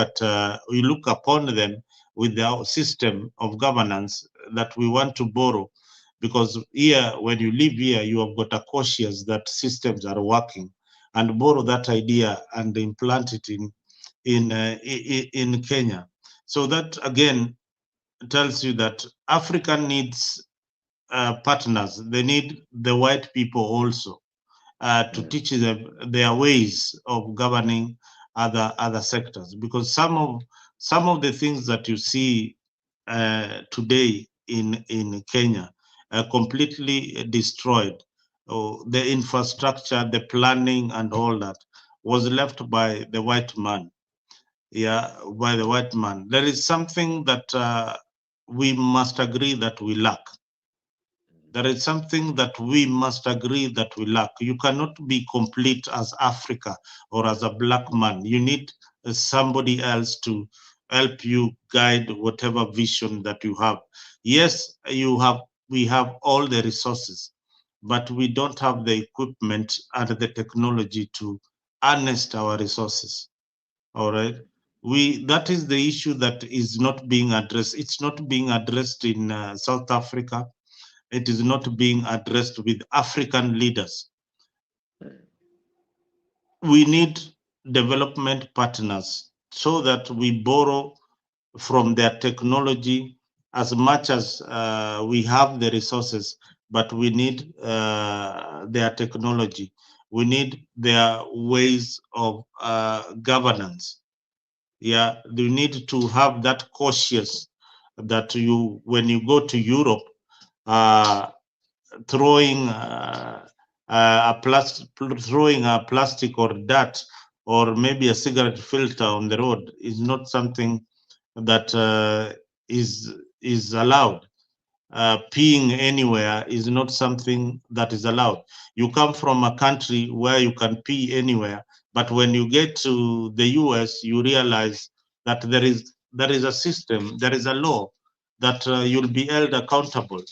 upon them with their system of governance that we want to borrow, because here, when you live here, you have got a cautious that systems are working, and borrow that idea and implant it in Kenya. So that again tells you that Africa needs partners. They need the white people also to teach them their ways of governing other sectors, because some of the things that you see today in Kenya are completely destroyed. The infrastructure, the planning, and all that was left by the white man. Yeah, by the white man. There is something that we must agree that we lack. There is something that we must agree that we lack. You cannot be complete as Africa or as a black man. You need somebody else to help you guide whatever vision that you have. Yes, we have all the resources, but we don't have the equipment and the technology to harness our resources. All right. That is the issue that is not being addressed. It's not being addressed in South Africa. It is not being addressed with African leaders. We need development partners so that we borrow from their technology as much as we have the resources, but we need their technology. We need their ways of governance. Yeah, you need to have that cautious that when you go to Europe, throwing a plastic or dirt or maybe a cigarette filter on the road is not something that is allowed. Peeing anywhere is not something that is allowed. You come from a country where you can pee anywhere, but when you get to the US, you realize that there is a system, there is a law that you'll be held accountable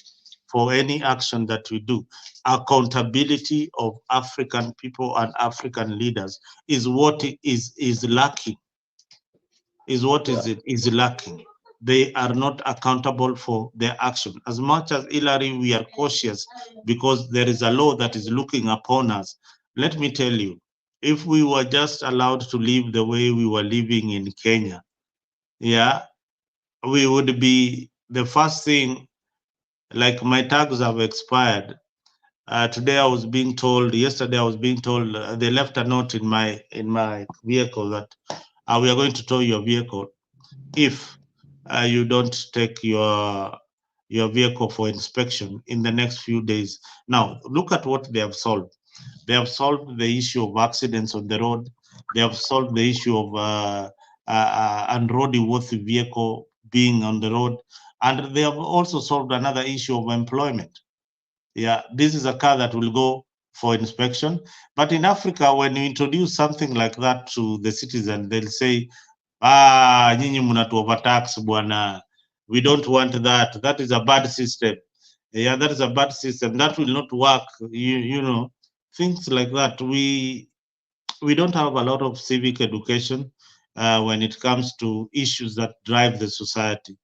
for any action that we do. Accountability of African people and African leaders is what is lacking. Is lacking. They are not accountable for their action. As much as Hillary, we are cautious because there is a law that is looking upon us. Let me tell you, if we were just allowed to live the way we were living in Kenya, yeah, we would be the first thing, like my tags have expired. Yesterday I was being told, they left a note in my vehicle that we are going to tow your vehicle if you don't take your vehicle for inspection in the next few days. Now, look at what they have solved. They have solved the issue of accidents on the road. They have solved the issue of unroadworthy vehicle being on the road. And they have also solved another issue of employment. Yeah, this is a car that will go for inspection. But in Africa, when you introduce something like that to the citizen, they'll say, nyinyi mnatu overtax bwana. We don't want that. That is a bad system. Yeah, that is a bad system. That will not work. You know, things like that. We don't have a lot of civic education when it comes to issues that drive the society.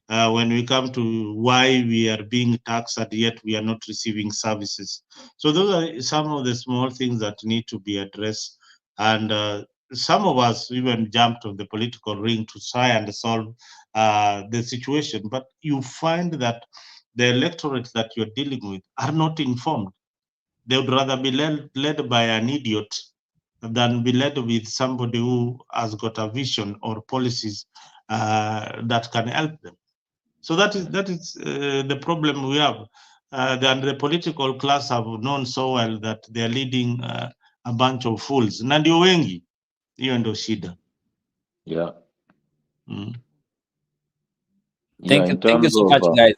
When we come to why we are being taxed and yet we are not receiving services. So those are some of the small things that need to be addressed. And some of us even jumped on the political ring to try and solve the situation. But you find that the electorate that you're dealing with are not informed. They would rather be led by an idiot than be led with somebody who has got a vision or policies that can help them. So that is the problem we have. And the political class have known so well that they are leading a bunch of fools. Na ndio wengi, hiyo ndio shida. Yeah. Thank you so much, guys.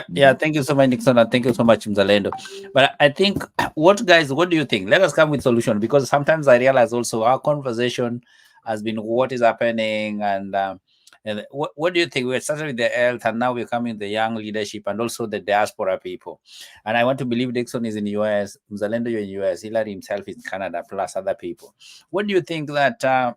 Yeah, thank you so much, Nixon, and thank you so much, Mzalendo. But I think, what do you think? Let us come with solution, because sometimes I realize also our conversation has been what is happening, and what do you think? We started with the health, and now we're coming to the young leadership and also the diaspora people. And I want to believe Nixon is in the US, Mzalendo you're in the US, Hillary himself is in Canada, plus other people. What do you think that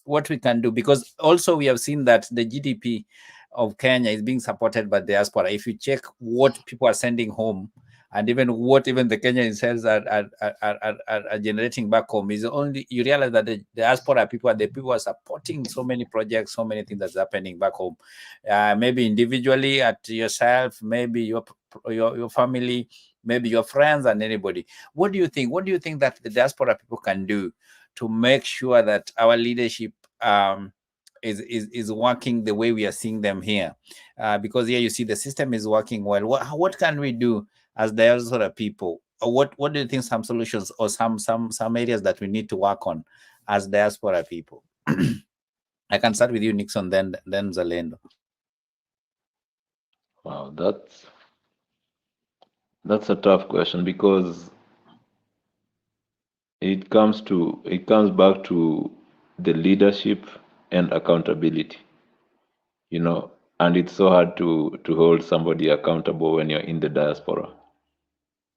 what we can do? Because also we have seen that the GDP of Kenya is being supported by diaspora. If you check what people are sending home, and even what the Kenyans themselves are generating back home, is only, you realize that the diaspora people are supporting so many projects, so many things that's happening back home. Maybe individually, at yourself, maybe your family, maybe your friends, and anybody. What do you think? What do you think that the diaspora people can do to make sure that our leadership is working the way we are seeing them here? Because here you see the system is working well. What can we do as diaspora people what do you think some solutions or some areas that we need to work on as diaspora people? I can start with you, Nixon, then Zalendo. Wow, that's a tough question, because it comes back to the leadership and accountability, and it's so hard to hold somebody accountable when you're in the diaspora.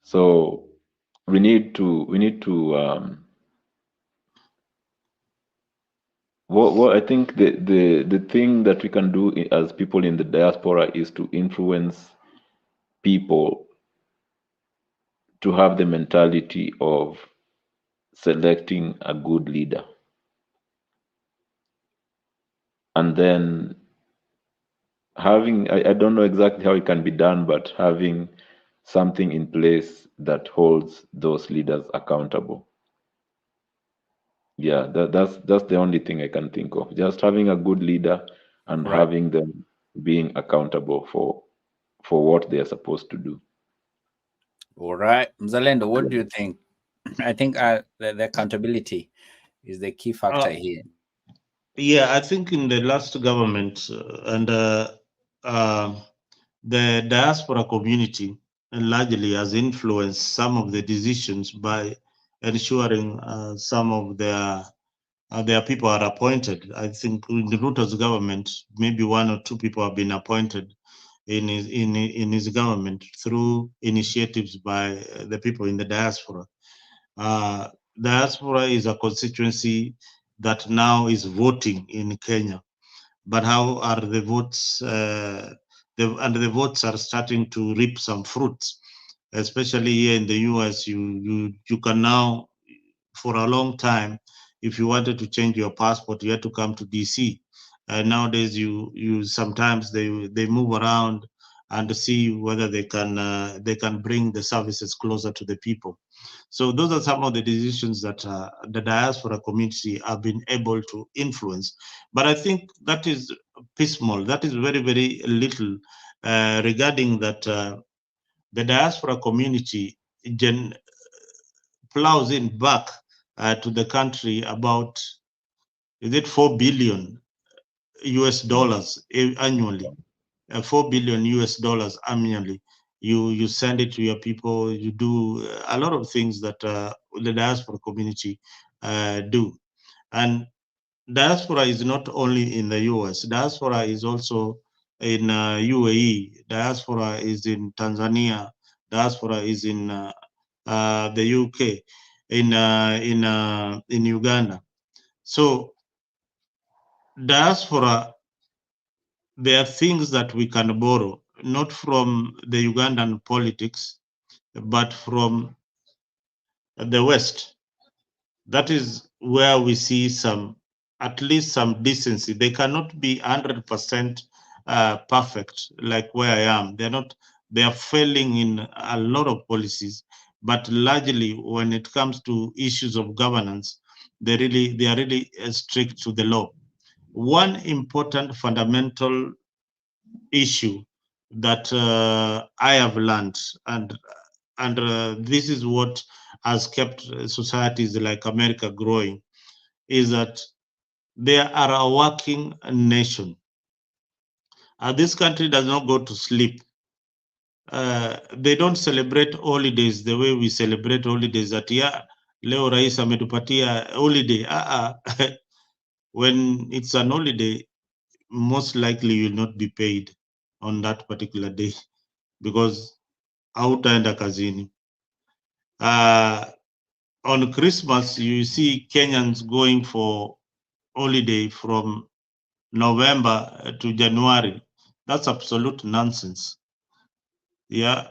So we need to what I think the thing that we can do as people in the diaspora is to influence people to have the mentality of selecting a good leader, and then having, I don't know exactly how it can be done, but having something in place that holds those leaders accountable. Yeah, that's the only thing I can think of. Just having a good leader and Right. having them being accountable for what they are supposed to do. All right, Zalendo, what do you think? I think the accountability is the key factor here. Yeah, I think in the last government and the diaspora community largely has influenced some of the decisions by ensuring some of their people are appointed. I think in the Ruto's government, maybe one or two people have been appointed in his government through initiatives by the people in the diaspora. Diaspora is a constituency that now is voting in Kenya. But how are the votes? The votes are starting to reap some fruits, especially here in the US. You can now, for a long time, if you wanted to change your passport, you had to come to DC. Nowadays, you sometimes they move around and see whether they can bring the services closer to the people. So those are some of the decisions that the diaspora community have been able to influence. But I think that is piecemeal. That is very, very little regarding that the diaspora community plows in back to the country about, is it 4 billion US dollars annually? 4 billion US dollars annually. You send it to your people. You do a lot of things that the diaspora community do. And diaspora is not only in the US. Diaspora is also in UAE. Diaspora is in Tanzania. Diaspora is in the UK, in Uganda. So diaspora, there are things that we can borrow, not from the Ugandan politics, but from the West. That is where we see at least some decency. They cannot be 100% perfect like where I am. They are failing in a lot of policies, but largely when it comes to issues of governance, they are really strict to the law. One important fundamental issue that I have learned, and this is what has kept societies like America growing, is that they are a working nation. This country does not go to sleep. They don't celebrate holidays the way we celebrate holidays, that leo rais ametupatia holiday. When it's an holiday, most likely you will not be paid on that particular day because hautaenda kazini. On Christmas, you see Kenyans going for holiday from November to January. That's absolute nonsense. Yeah,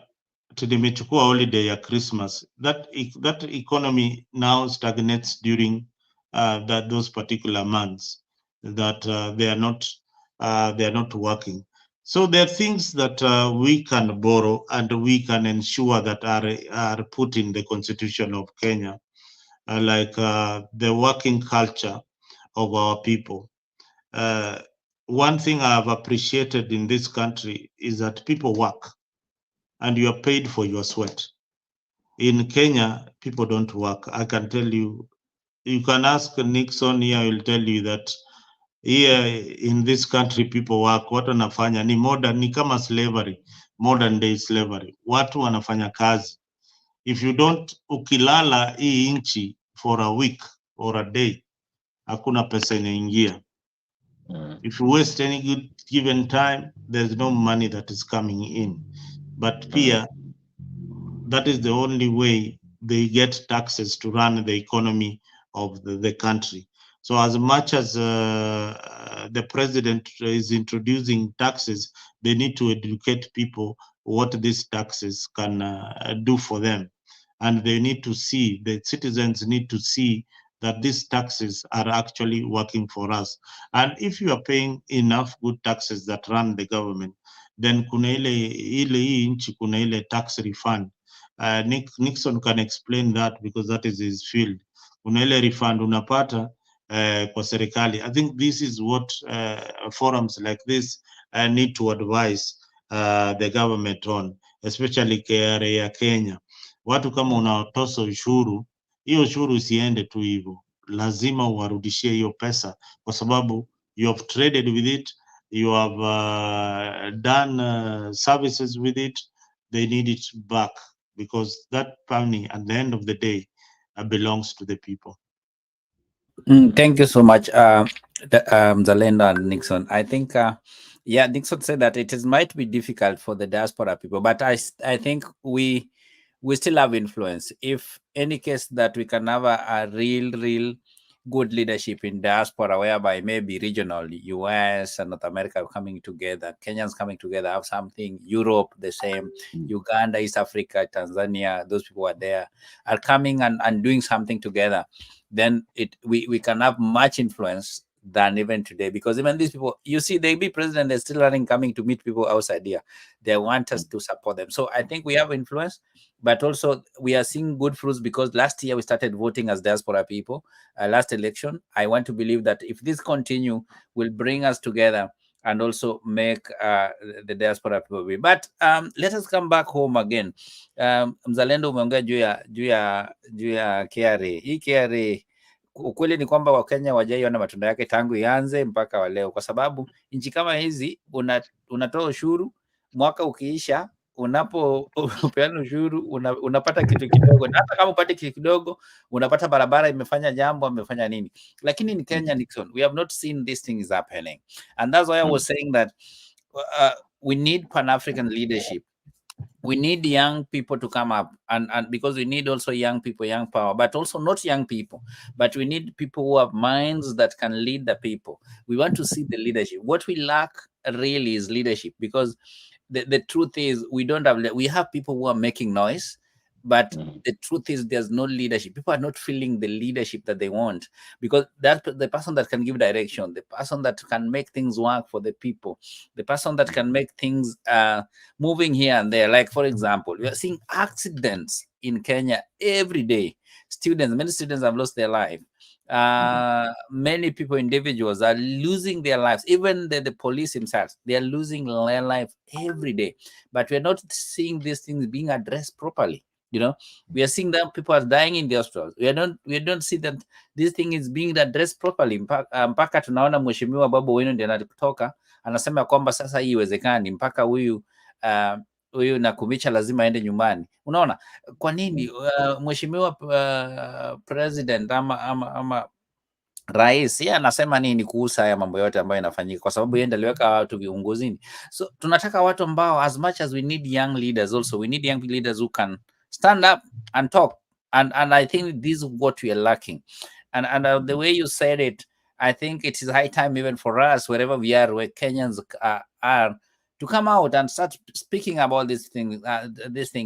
nimechukua holiday ya Christmas. That economy now stagnates during those particular months that they are not working. So there are things that we can borrow and we can ensure that are put in the Constitution of Kenya, like the working culture of our people. One thing I have appreciated in this country is that people work and you are paid for your sweat. In Kenya, people don't work. I can tell you, you can ask Nixon here, I will tell you that here in this country people work. Watu wanafanya ni modern, ni kama slavery, modern day slavery. Watu wanafanya kazi. If you don't, ukilala hii inchi for a week or a day, hakuna pesa inaingia. If you waste any good given time, there's no money that is coming in. But pia, that is the only way they get taxes to run the economy of the country. So as much as the president is introducing taxes, they need to educate people what these taxes can do for them. And they need to see, the citizens need to see that these taxes are actually working for us. And if you are paying enough good taxes that run the government, then kuna ile inchi kuna ile tax refund. Nixon can explain that because that is his field. Kuna ile refund unapata kwa serikali. I think this is what forums like this need to advise the government on, especially KRA ya Kenya. Watu kama unatosa ushuru, hiyo ushuru isiende tu hivyo, lazima uwarudishie hiyo pesa, kwa sababu you have traded with it, you have done services with it, they need it back, because that money at the end of the day belongs to the people. Thank you so much, Zalendo and Nixon. I think, yeah, Nixon said that might be difficult for the diaspora people, but I think we still have influence. If any case that we can have a real good leadership in diaspora, whereby maybe regional, US and North America coming together, Kenyans coming together, have something, Europe the same, Uganda, East Africa, Tanzania, those people are there, are coming and doing something together, then we can have much influence than even today. Because even these people, you see, they be president, they're still coming to meet people outside here. They want us to support them. So I think we have influence, but also we are seeing good fruits, because last year we started voting as diaspora people. Last election, I want to believe that if this continue, will bring us together and also make the diaspora people be. But let us come back home again. Mzalendo umeongea juu ya KRA. Hii KRA, ukweli ni kwamba Wakenya wajaiona matunda yake tangu ianze mpaka wa leo, kwa sababu nchi kama hizi unatoa ushuru, mwaka ukiisha, unapopeana ushuru unapata kitu kidogo, na hata kama upate kitu kidogo unapata barabara imefanya jambo, amefanya nini. Lakini in Kenya, Nixon, we have not seen these things happening, and that's why I was saying that we need Pan-African leadership. We need young people to come up, and because we need also young people, young power, but also not young people, but we need people who have minds that can lead the people. We want to see the leadership. What we lack really is leadership, because the truth is we have people who are making noise, but the truth is there's no leadership. People are not feeling the leadership that they want, because that's the person that can give direction, the person that can make things work for the people, the person that can make things moving here and there. Like, for example, we are seeing accidents in Kenya every day. Many students have lost their life. Many people, individuals, are losing their lives. Even the police themselves, they are losing their life every day. But we're not seeing these things being addressed properly. You know, we are seeing that people are dying in the hospitals. We don't see that this thing is being addressed properly. Mpaka tunaona mheshimiwa Babu Owino ndiye anatoka anasema kwamba sasa hii iwezekani, mpaka huyu Nakhumicha lazima aende nyumbani. Unaona kwa nini mheshimiwa president ama rais yeye anasema nini kuhusu haya mambo yote ambayo yanafanyika? Kwa sababu yeye ndiye aliweka watu viongozini. So tunataka watu ambao, as much as we need young leaders, also we need young leaders who can stand up and talk, and I think this is what we are lacking. And the way you said it, I think it is high time even for us, wherever we are, where Kenyans are, to come out and start speaking about this thing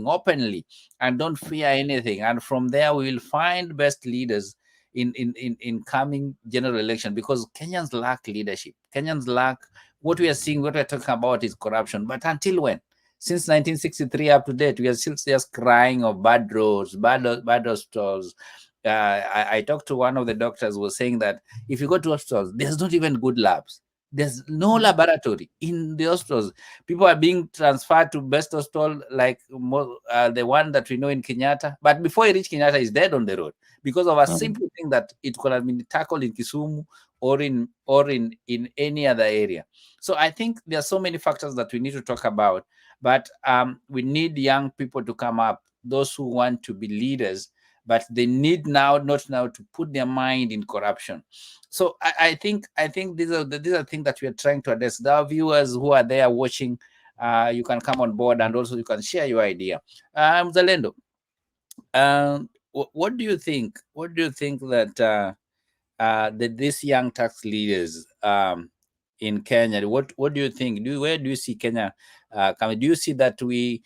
openly, and don't fear anything. And from there we will find best leaders in coming general election, because Kenyans lack leadership. Kenyans lack, what we are seeing, what we're talking about is corruption. But until when? Since 1963 up to date, we are still just crying of bad roads, bad hospitals. I talked to one of the doctors who was saying that if you go to hospitals, there's not even good labs. There's no laboratory in the hospitals. People are being transferred to best hospital, like the one that we know in Kenyatta. But before he reached Kenyatta, he's dead on the road because of a simple thing that it could have been tackled in Kisumu or in any other area. So I think there are so many factors that we need to talk about. But we need young people to come up, those who want to be leaders, but they need not now to put their mind in corruption. So I think these are things that we are trying to address. There are viewers who are there watching. You can come on board, and also you can share your idea. Zalendo, what do you think? What do you think that these young tax leaders in Kenya? What do you think? Where do you see Kenya coming? Do you see that we're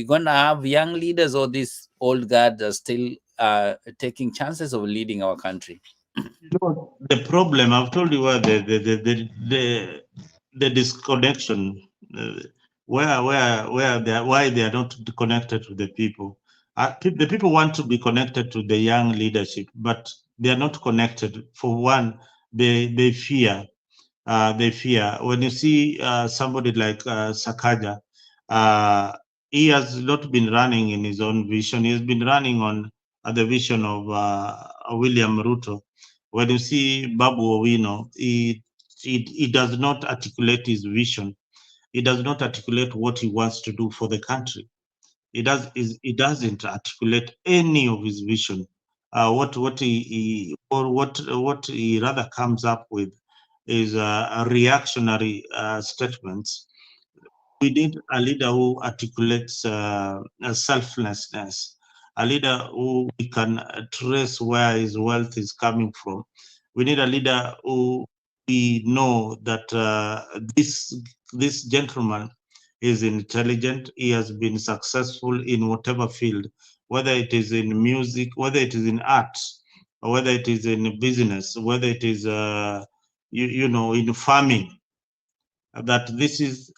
gonna have young leaders, or these old guards are still taking chances of leading our country? The problem, I've told you, where the disconnection, why they are not connected to the people. The people want to be connected to the young leadership, but they are not connected. For one, they fear. They fear. When you see somebody like Sakaja, he has not been running in his own vision. He has been running on the vision of William Ruto. When you see Babu Owino, he does not articulate his vision. He does not articulate what he wants to do for the country. He doesn't articulate any of his vision. What he rather comes up with is a reactionary statements. We need a leader who articulates selflessness, a leader who we can trace where his wealth is coming from. We need a leader who we know that this gentleman is intelligent. He has been successful in whatever field, whether it is in music, whether it is in art, or whether it is in business, whether it is in farming. That this is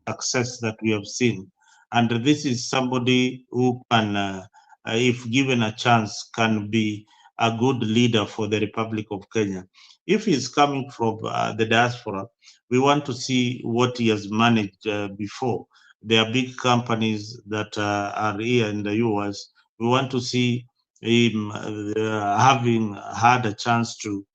success that we have seen, and this is somebody who can, if given a chance, can be a good leader for the Republic of Kenya. If he's coming from the diaspora, we want to see what he has managed before. There are big companies that are here in the US. We want to see him having had a chance to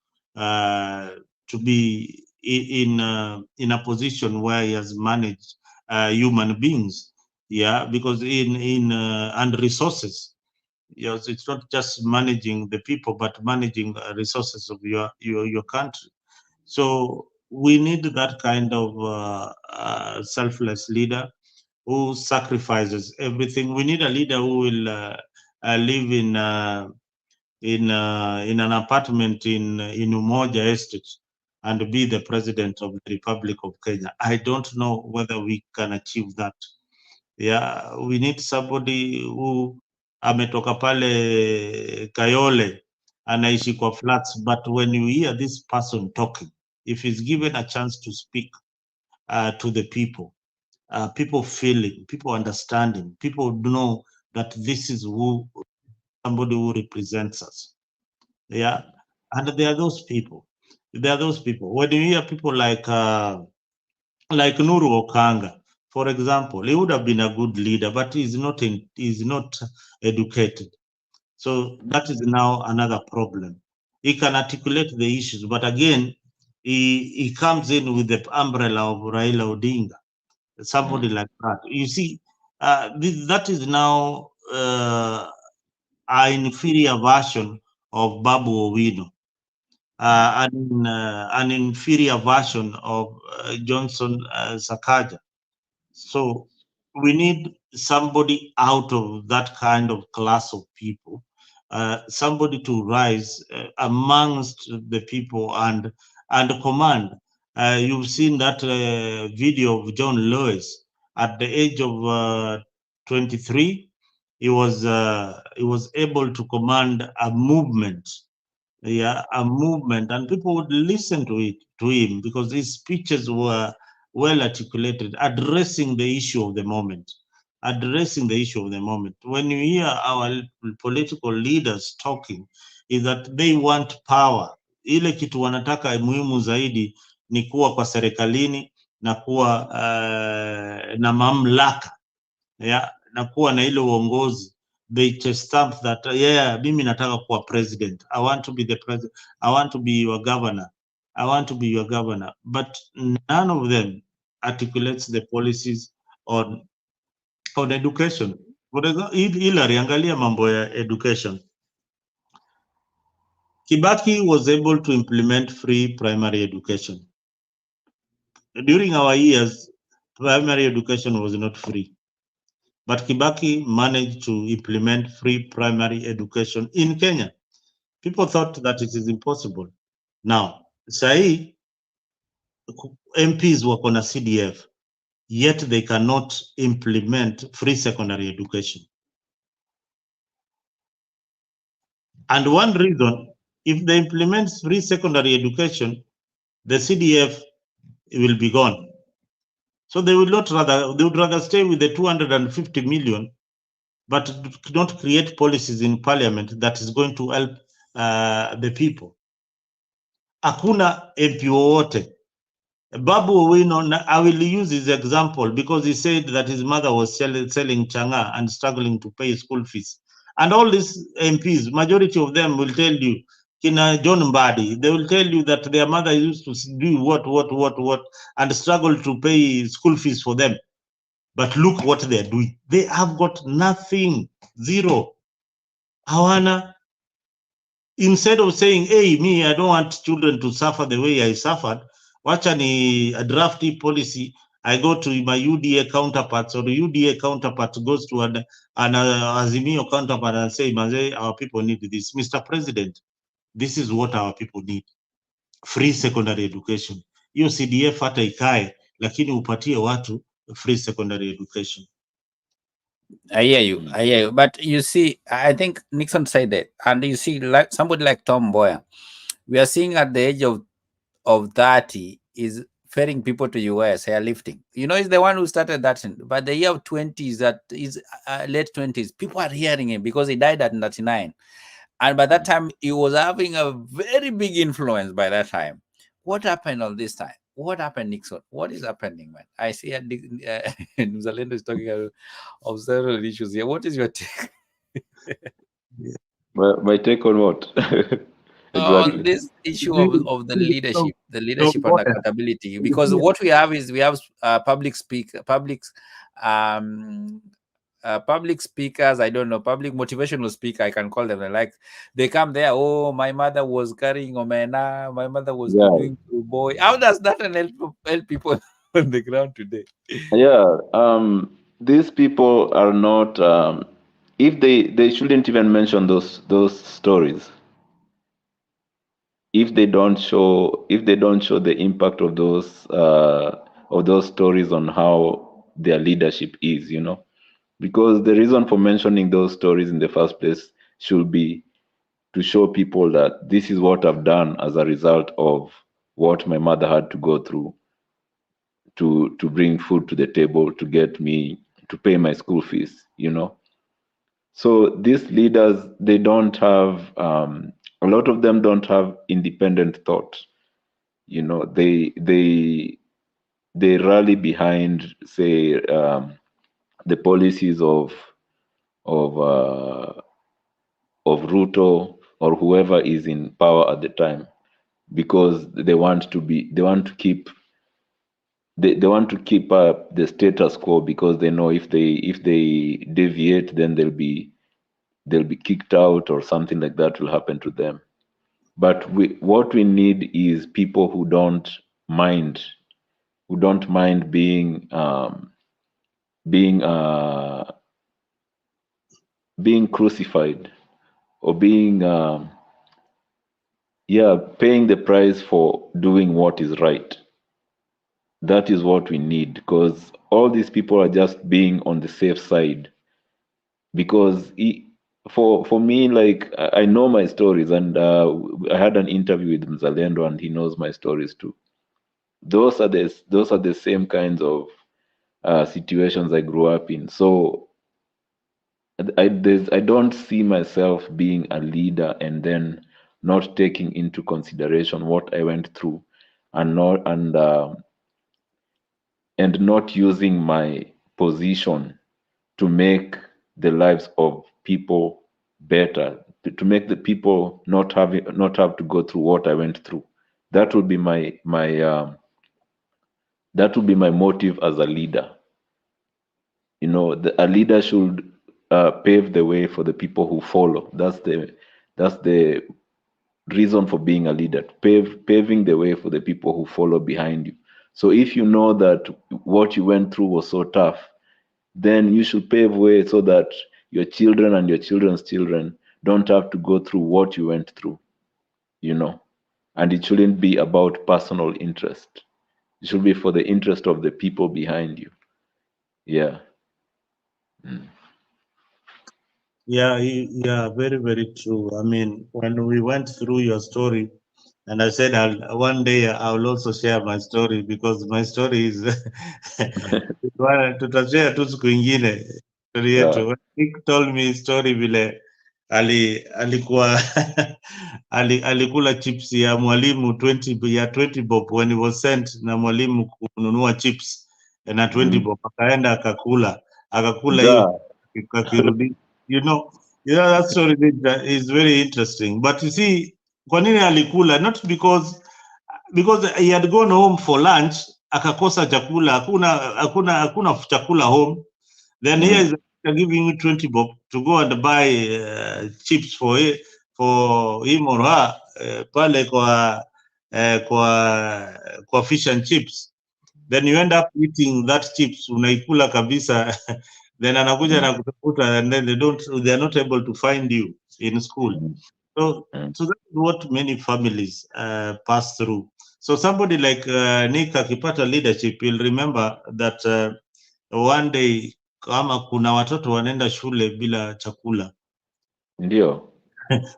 be in a position where he has managed human beings, because and resources. Yes, it's not just managing the people, but managing resources of your country. So we need that kind of selfless leader who sacrifices everything. We need a leader who will live in an apartment in Umoja Estate and be the president of the Republic of Kenya. I don't know whether we can achieve that. Yeah, we need somebody who ametoka pale Kayole, anaishi kwa flats, but when you hear this person talking, if he's given a chance to speak to the people, people feeling, people understanding, people know that this is somebody who represents us. Yeah, and there are those people. There are those people. When you hear people like Nuru Okanga, for example, he would have been a good leader, but he's not educated. So that is now another problem. He can articulate the issues, but again, he comes in with the umbrella of Raila Odinga, somebody like that. You see, that is now an inferior version of Babu Owino. An inferior version of Johnson Sakaja. So we need somebody out of that kind of class of people, somebody to rise amongst the people and command. You've seen that video of John Lewis at the age of 23. He was able to command a movement. Yeah, a movement, and people would listen to him because his speeches were well articulated, addressing the issue of the moment. When you hear our political leaders talking, is that they want power. ile kitu wanataka muhimu zaidi ni kuwa kwa serikalini na kuwa na mamlaka na kuwa na ile uongozi. They just stamp that mimi nataka kuwa president, I want to be the president, I want to be your governor, I want to be your governor, but none of them articulates the policies on education. For example, Hillary, angalia mambo ya education. Kibaki was able to implement free primary education. During our years, primary education was not free. But Kibaki managed to implement free primary education in Kenya. People thought that it is impossible. Now, sahi MPs wako na CDF, yet they cannot implement free secondary education. And one reason, if they implement free secondary education, the CDF will be gone. So they would rather stay with the 250 million, but not create policies in parliament that is going to help the people. Hakuna MP wowote. Babu Owino, I will use his example because he said that his mother was selling changa and struggling to pay school fees. And all these MPs, majority of them will tell you, Kina John Mbadi, they will tell you that their mother used to do what, and struggle to pay school fees for them. But look what they're doing. They have got nothing, zero. Hawana, instead of saying, hey, me, I don't want children to suffer the way I suffered, wacha ni a drafty policy, I go to my UDA counterparts, or the UDA counterpart goes to an Azimio counterpart and say, our people need this. Mr. President, this is what our people need. Free secondary education. Hiyo CDF hata ikae, lakini upatie watu free secondary education. I hear you. But you see, I think Nixon said that. And you see, like somebody like Tom Mboya, we are seeing at the age of 30 is ferrying people to US, airlifting. You know, he's the one who started that. But the year of 20s, that is late 20s, people are hearing him because he died at 99. And by that time, he was having a very big influence by that time. What happened all this time? What happened, Nixon? What is happening, man? I see Mzalendo is talking of several issues here. What is your take? My take on what? Exactly. On this issue of the leadership and accountability, because what we have is we have public speakers, I don't know, public motivational speaker, I can call them. Like they come there, oh, my mother was carrying omena, my mother was doing boy. How does that help people on the ground today? These people are not. If they shouldn't even mention those stories. If they don't show the impact of those stories on how their leadership is, because the reason for mentioning those stories in the first place should be to show people that this is what I've done as a result of what my mother had to go through to bring food to the table, to get me to pay my school fees, So these leaders, they don't have, a lot of them don't have independent thought. They rally behind, say, the policies of Ruto or whoever is in power at the time, because they want to keep up the status quo, because they know if they deviate, then they'll be kicked out or something like that will happen to them. But what we need is people who don't mind being crucified or being paying the price for doing what is right. That is what we need, because all these people are just being on the safe side. Because for me, like, I know my stories, and I had an interview with Mzalendo, and he knows my stories too. Those are the same kinds of situations I grew up in. So I don't see myself being a leader and then not taking into consideration what I went through, and not using my position to make the lives of people better, to make the people not have to go through what I went through. That would be my motive as a leader. You know, a leader should pave the way for the people who follow. That's the reason for being a leader, paving the way for the people who follow behind you. So if you know that what you went through was so tough, then you should pave way so that your children and your children's children don't have to go through what you went through, you know. And it shouldn't be about personal interest. It should be for the interest of the people behind you. Yeah. Mm. Yeah, yeah, very, very true. I mean, when we went through your story, and I said one day I'll also share my story, because my story is tutashare tu siku ingine story yetu. Yeah. When Nick told me story vile alikuwa alikula chips ya mwalimu 20 bob when he was sent na mwalimu kununua chips na 20 bob, akaenda akakula hiyo kakirudi. You know that story is very interesting. But you see, kwa nini alikula? Not because he had gone home for lunch, akakosa chakula, hakuna chakula home. Then here is giving you 20 bob to go and buy chips for him or her pale kwa fish and chips. Then you end up eating that chips, unaikula kabisa. Then anakuja na kutafuta, and then they are not able to find you in school. So that's what many families pass through. So somebody like Nick akipata leadership, you'll remember that one day kama kuna watoto wanaenda shule bila chakula. Ndio.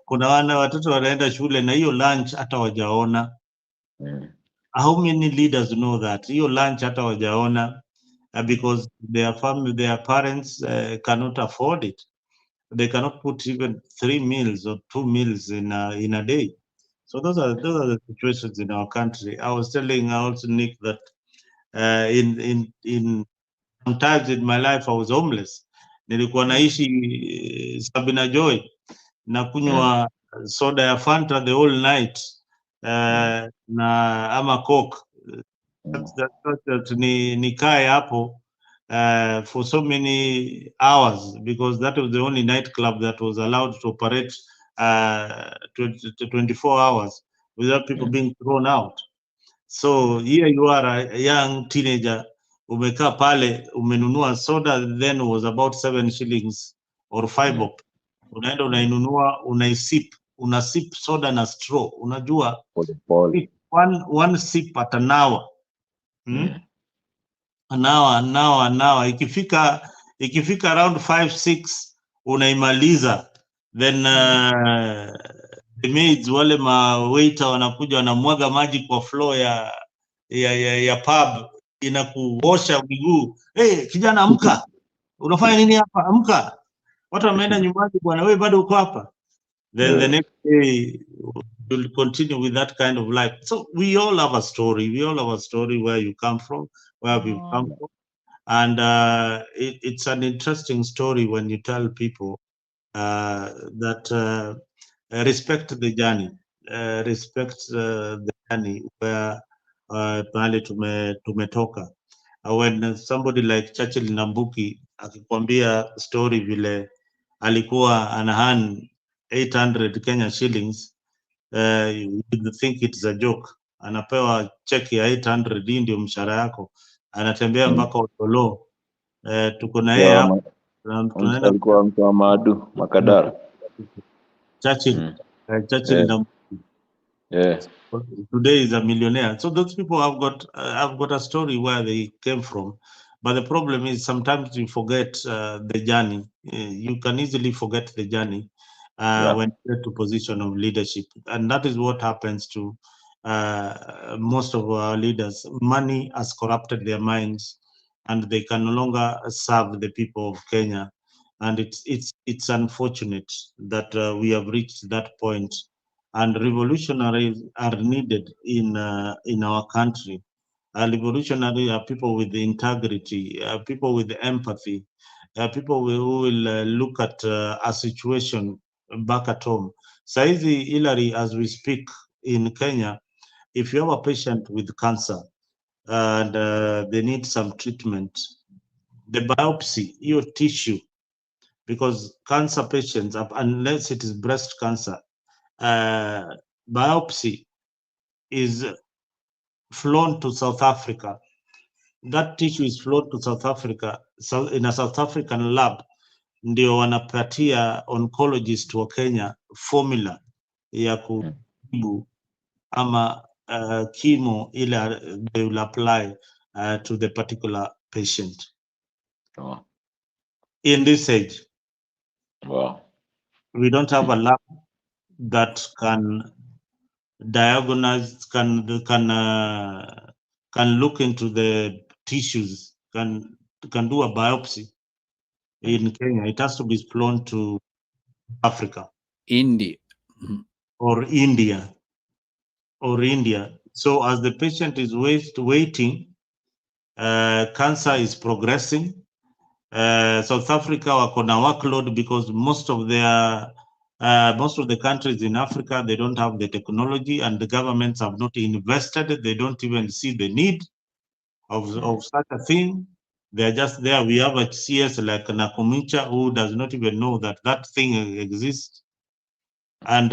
Kuna watoto wanaenda shule na hiyo lunch hata wajaona. How many leaders know that? Hiyo lunch hata wajaona because their parents cannot afford it. They cannot put even 3 meals or 2 meals in a day. So those are the situations in our country. I was telling also Nick that in sometimes in my life I was homeless. Nilikuwa naishi Sabina Joy na kunywa soda ya Fanta the whole night na ama Coke. That nikae hapo for so many hours, because that was the only nightclub that was allowed to operate 24 hours without people being thrown out. So here you are, a young teenager, umekaa pale, umenunua soda, then was about 7 shillings or 5 bob. Unaenda unainunua, unasip soda na straw. Unajua one sip at an hour. An hour. Ikifika around 5-6 unaimaliza. Then the maids wale waiter wanakuja wanamwaga maji kwa floor ya pub, inakuosha miguu. Hey, kijana amka. Unafanya nini hapa? Amka. Watu wameenda nyumbani bwana, wewe bado uko hapa. Then the next day you'll continue with that kind of life. So we all have a story. We all have a story, where you come from, where we've come from. And it's an interesting story when you tell people that respect the journey, where pale tumetoka. When somebody like Churchill Nambuki akikwambia story vile alikuwa anahan 800 Kenya shillings, you think it's a joke. Anapewa cheki ya 800, hii ndio mshahara yako, anatembea mpaka Otolo. Tuko na yeye hapa, tunaenda alikuwa mtu wa Madu Makadara. Churchill Nambuki. Today is a millionaire. So those people have got a story where they came from. But the problem is sometimes you forget the journey. You can easily forget the journey when you get to position of leadership. And that is what happens to most of our leaders. Money has corrupted their minds, and they can no longer serve the people of Kenya. And it's unfortunate that we have reached that point and revolutionaries are needed in our country. Revolutionary are people with integrity, people with empathy, people who will look at a situation back at home. Saizi Hillary, as we speak in Kenya, if you have a patient with cancer and they need some treatment, the biopsy, your tissue, because cancer patients, unless it is breast cancer, biopsy is flown to South Africa. That tissue is flown to South Africa. So in a South African lab, ndio wanapatia oncologist wa Kenya formula ya kutibu ama chemo ile they will apply to the particular patient. Oh. In this age, Wow. we don't have a lab that can diagnose, can look into the tissues, can do a biopsy in Kenya. It has to be flown to Africa, India, or India. So as the patient is waiting, cancer is progressing. South Africa wako na workload because most of the countries in Africa, they don't have the technology, and the governments have not invested. They don't even see the need of such a thing. They are just there. We have a CS like Nakhumicha who does not even know that thing exists. And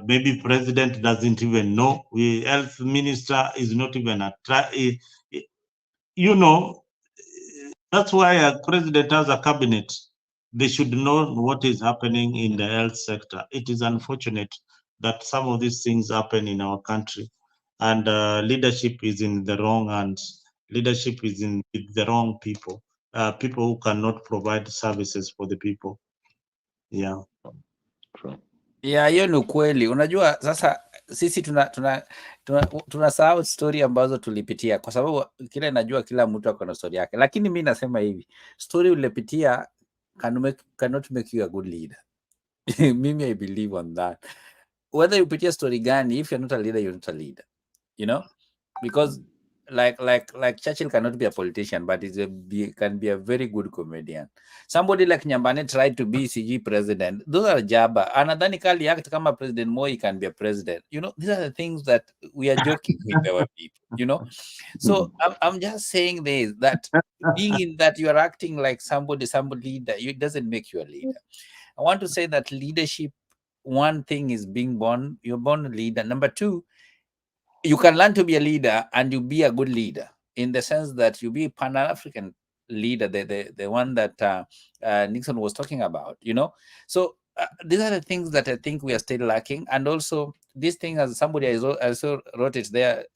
maybe president doesn't even know. Health minister is not even that's why a president has a cabinet. They should know what is happening in the health sector. It is unfortunate that some of these things happen in our country, and leadership is in the wrong hands. Leadership is in the wrong people, people who cannot provide services for the people. Yeah. True. Yeah, hiyo ni ukweli. Unajua sasa sisi tunasahau story ambazo tulipitia, kwa sababu kile najua kila mtu ako na story yake, lakini mi nasema hivi, story ulipitia cannot make you a good leader. Mimi I believe on that. Whether you pitia story gani, if you're not a leader, you're not a leader. You know, because like Churchill cannot be a politician, but can be a very good comedian. Somebody like Nyambane tried to be CG president. Those are jabba. Anadhani kali act kama President Moi can be a president. You know, these are the things that we are joking with our people, you know. So I'm just saying this, that being in that you are acting like somebody leader, it doesn't make you a leader. I want to say that leadership, one thing is being born, you're born a leader. Number two, you can learn to be a leader and you be a good leader, in the sense that you be Pan-African leader, the one that Nixon was talking about, you know. So these are the things that I think we are still lacking. And also this thing, as somebody also wrote it there,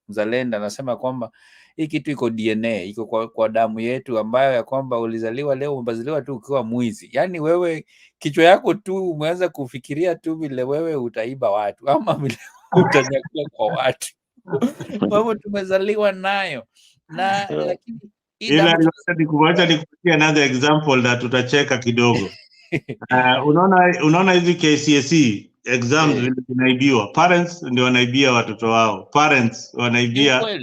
Mzalenda anasema kwamba hii kitu iko DNA, iko kwa damu yetu, ambayo ya kwamba ulizaliwa leo, umebaziliwa tu ukiwa mwizi. Yani wewe kichwa yako tu umeanza kufikiria tu vile wewe utaiba watu ama vile utanyakua kwa watu. Kwa hivyo tumezaliwa nayo na lakini ila nikuacha nikupatie another example that tutacheka kidogo. Unaona hizi KCSE exams vile zinaibiwa, parents ndio wanaibia watoto wao, parents wanaibia,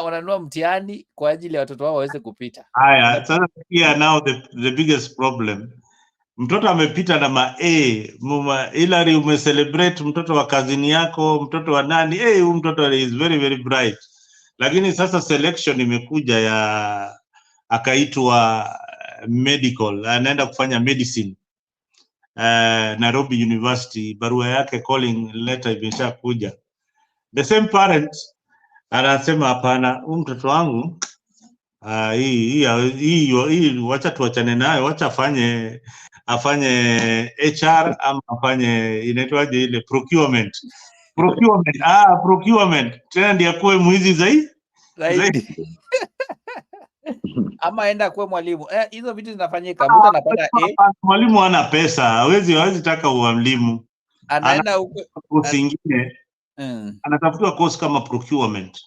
wananunua mtihani kwa ajili ya watoto wao waweze kupita. Haya, sasa pia now the biggest problem, mtoto amepita na ma Hillary umecelebrate mtoto wa kazini yako, mtoto wa nani, huyu mtoto is very very bright, lakini sasa selection imekuja ya akaitwa medical, anaenda kufanya medicine Nairobi University, barua yake calling letter imeshakuja. The same parents anasema hapana, huyu mtoto wangu hii wacha tuachane nayo, wacha afanye HR ama afanye inaitwaje ile procurement tena ndiye akuwe mwizi zaidi. Ama aenda kuwe mwalimu. Hizo vitu zinafanyika, mtu anapata mwalimu hana pesa, hawezi taka ualimu, anaenda huko usingine anatafuta course kama procurement,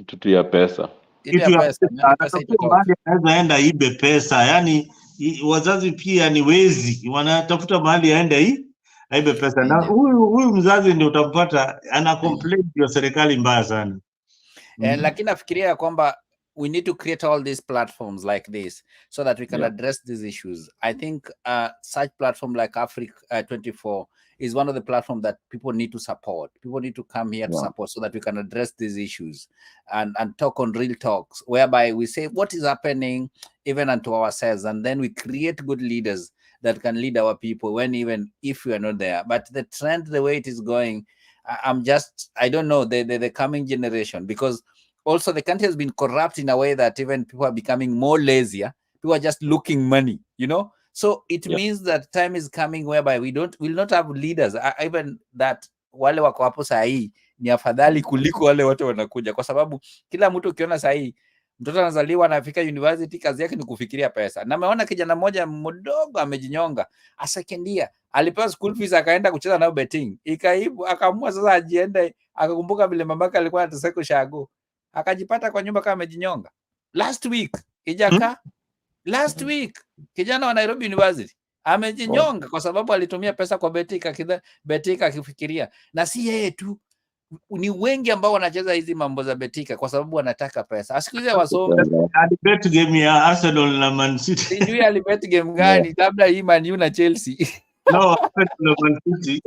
kitu ya pesa, anaweza enda ibe pesa, yani wazazi pia ni wezi, wanatafuta mahali aende aibe pesa, na huyu mzazi ndio utampata ana complain ya serikali mbaya sana. Lakini nafikiria kwamba we need to create all these platforms like this so that we can address these issues. I think such platform like Africa 24 is one of the platforms that people need to support. People need to come here to support so that we can address these issues and talk on real talks, whereby we say what is happening even unto ourselves, and then we create good leaders that can lead our people when even if we are not there. But the trend, the way it is going, I don't know the coming generation, because also the country has been corrupt in a way that even people are becoming more lazier. People are just looking money, so it means that time is coming whereby will not have leaders, even that wale wako hapo sahi ni afadhali kuliko wale wote wanakuja, kwa sababu kila mtu ukiona sahi mtoto anazaliwa anafika university, kazi yake ni kufikiria pesa. Na ameona kijana mmoja mdogo amejinyonga a second year, alipewa school fees akaenda kucheza nao betting, ikaibu akaamua sasa ajiende, akakumbuka vile mamake alikuwa anateseka shago, akajipata kwa nyumba kama amejinyonga. Last week kijana wa Nairobi University amejinyonga kwa sababu alitumia pesa kwa betika akifikiria. Na si yeye tu, ni wengi ambao wanacheza hizi mambo za betika kwa sababu wanataka pesa. Asikuize wasomi. Alibet game ya Arsenal na Man City. Sijui alibet game gani, labda hii Man U na Chelsea. No, Arsenal na Man City.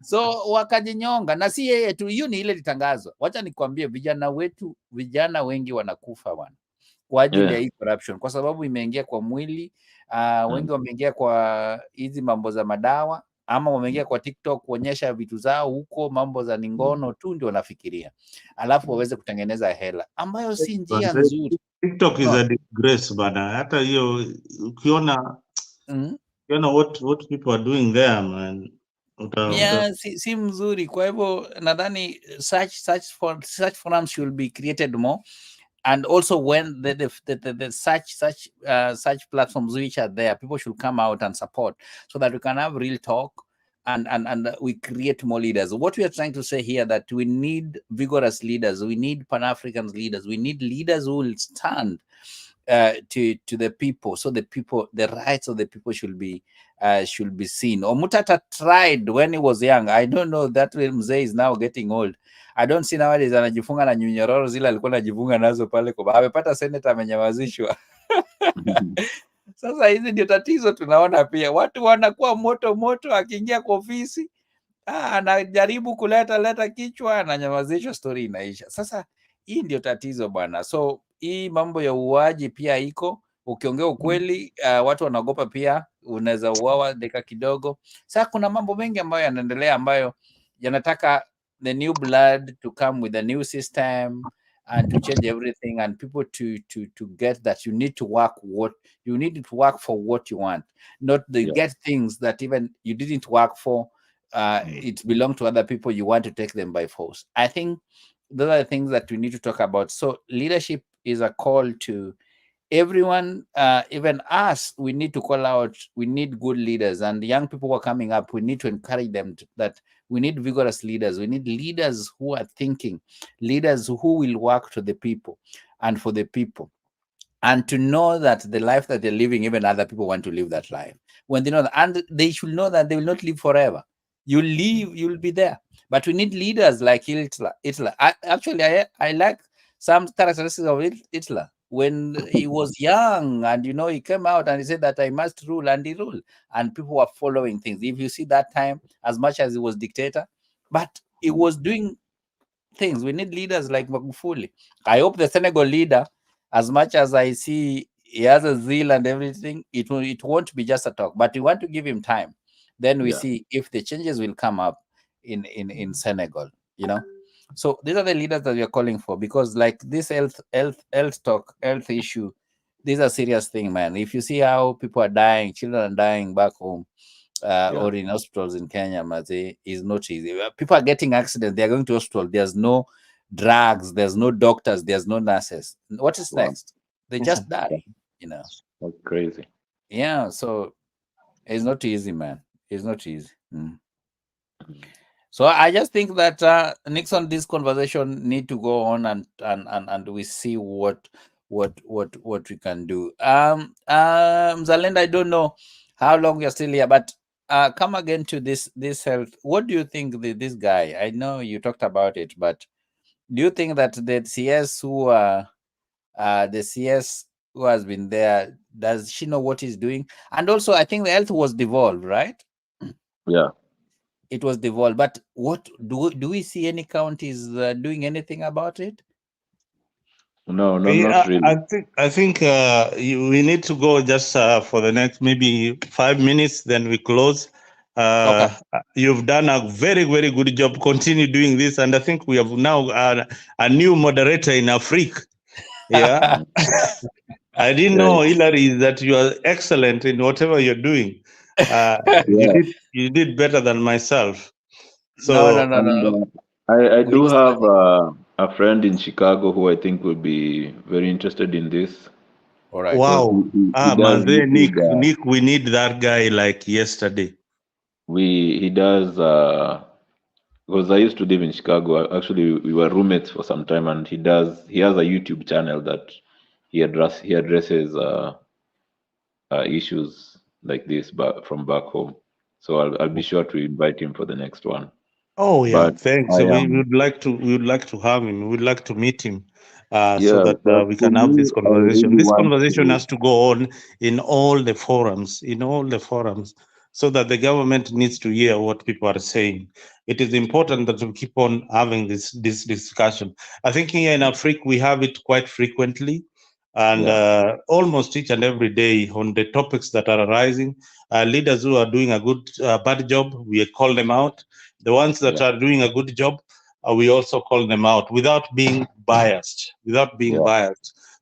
So wakajinyonga, na si yeye tu, hiyo ni ile litangazwa. Wacha nikwambie, vijana wengi wanakufa bwana kwa ajili ya hii corruption, kwa sababu imeingia kwa mwili. Wengi wameingia kwa hizi mambo za madawa, ama wameingia kwa TikTok kuonyesha vitu zao huko, mambo za ningono tu ndio wanafikiria, alafu waweze kutengeneza hela ambayo si njia nzuri. TikTok is a disgrace bana. Hata hiyo ukiona what people are doing there, man, si mzuri. Kwa hivyo nadhani such forums should be created more, and also when the such platforms which are there, people should come out and support so that we can have real talk and we create more leaders. What we are trying to say here, that we need vigorous leaders, we need Pan-African leaders, we need leaders who will stand to the people, so the rights of the people should be seen. Omutata tried when he was young. I don't know, that mzee is now getting old. I don't see nowadays anajifunga na nyunyororo zile alikuwa anajifunga nazo pale kwa amepata senator amenyamazishwa. Sasa hizi ndio tatizo tunaona, pia watu wanakuwa moto akiingia kwa ofisi anajaribu kuleta kichwa, ananyamazishwa, story inaisha. Sasa hii ndio tatizo bwana. So hii mambo ya uuaji pia iko, ukiongea ukweli watu wanaogopa pia, unaweza uawa dakika kidogo. Sasa kuna mambo mengi ambayo yanaendelea, ambayo yanataka the new blood to come with a new system and to change everything, and people to get that you need to work for what you want, not get things that even you didn't work for. It belongs to other people, you want to take them by force. I think those are the things that we need to talk about. So leadership is a call to everyone, even us. We need to call out, we need good leaders, and the young people who are coming up, we need to encourage them that we need vigorous leaders. We need leaders who are thinking, leaders who will work to the people and for the people, and to know that the life that they're living, even other people want to live that life. When they know that, and they should know that they will not live forever. You live, you'll be there. But we need leaders like Hitler. I like some characteristics of Hitler. When he was young, and he came out and he said that I must rule, and he ruled, and people were following things. If you see that time, as much as he was dictator, but he was doing things. We need leaders like Magufuli. I hope the Senegal leader, as much as I see he has a zeal and everything, it won't be just a talk, but we want to give him time. Then we see if the changes will come up in Senegal, So these are the leaders that we are calling for, because like this health issue, these are serious thing, man. If you see how people are dying, children are dying back home, or in hospitals in Kenya, is not easy. People are getting accidents, they are going to hospital, there's no drugs, there's no doctors, there's no nurses. What is next? They just die, That's crazy. Yeah, so it's not easy, man. It's not easy. So I just think that Nixon, this conversation need to go on, and we see what what we can do. Zalenda, I don't know how long you're still here, but come again to this health. What do you think this guy? I know you talked about it, but do you think that the CS who the CS who has been there, does she know what he's doing? And also, I think the health was devolved, right? Yeah. It was devolved, but what do we see any counties doing anything about it? No, not really. I think we need to go just for the next maybe 5 minutes, then we close. Okay. You've done a very, very good job. Continue doing this, and I think we have now a new moderator in Africa. Yeah, I didn't know, Hilary, that you are excellent in whatever you're doing. You did better than myself. So No. I do have a friend in Chicago who I think will be very interested in this. All right. Wow. He does Nick, YouTube, we need that guy like yesterday. he does because I used to live in Chicago. Actually, we were roommates for some time, and he has a YouTube channel that he addresses issues like this from back home. So I'll be sure to invite him for the next one. Oh yeah, But thanks. I We am would like to have him. We'd like to meet him, so yeah. that But we for can have me, this I conversation. really This want conversation to. has to go on in all the forums, so that the government needs to hear what people are saying. It is important that we keep on having this discussion. I think here in Africa we have it quite frequently, and almost each and every day on the topics that are arising. Leaders who are doing a bad job, we call them out. The ones that are doing a good job, we also call them out without being biased.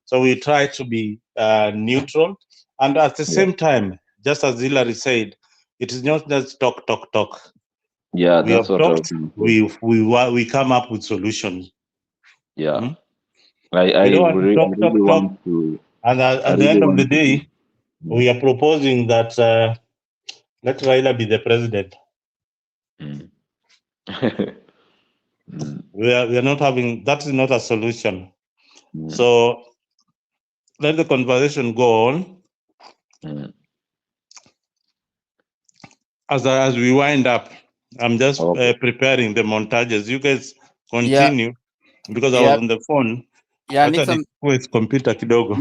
So we try to be neutral, and at the same time, just as Hilary said, it is not just talk. Yeah, We that's have what I was talked. going to say. We come up with solutions. Yeah. We don't want to I talk. really want to. And I at the really end of the want to. day, we are proposing that let Raila be the president. We are not having, that is not a solution. So let the conversation go on. As we wind up, I'm just preparing the montages. You guys continue because I was on the phone. With computer kidogo.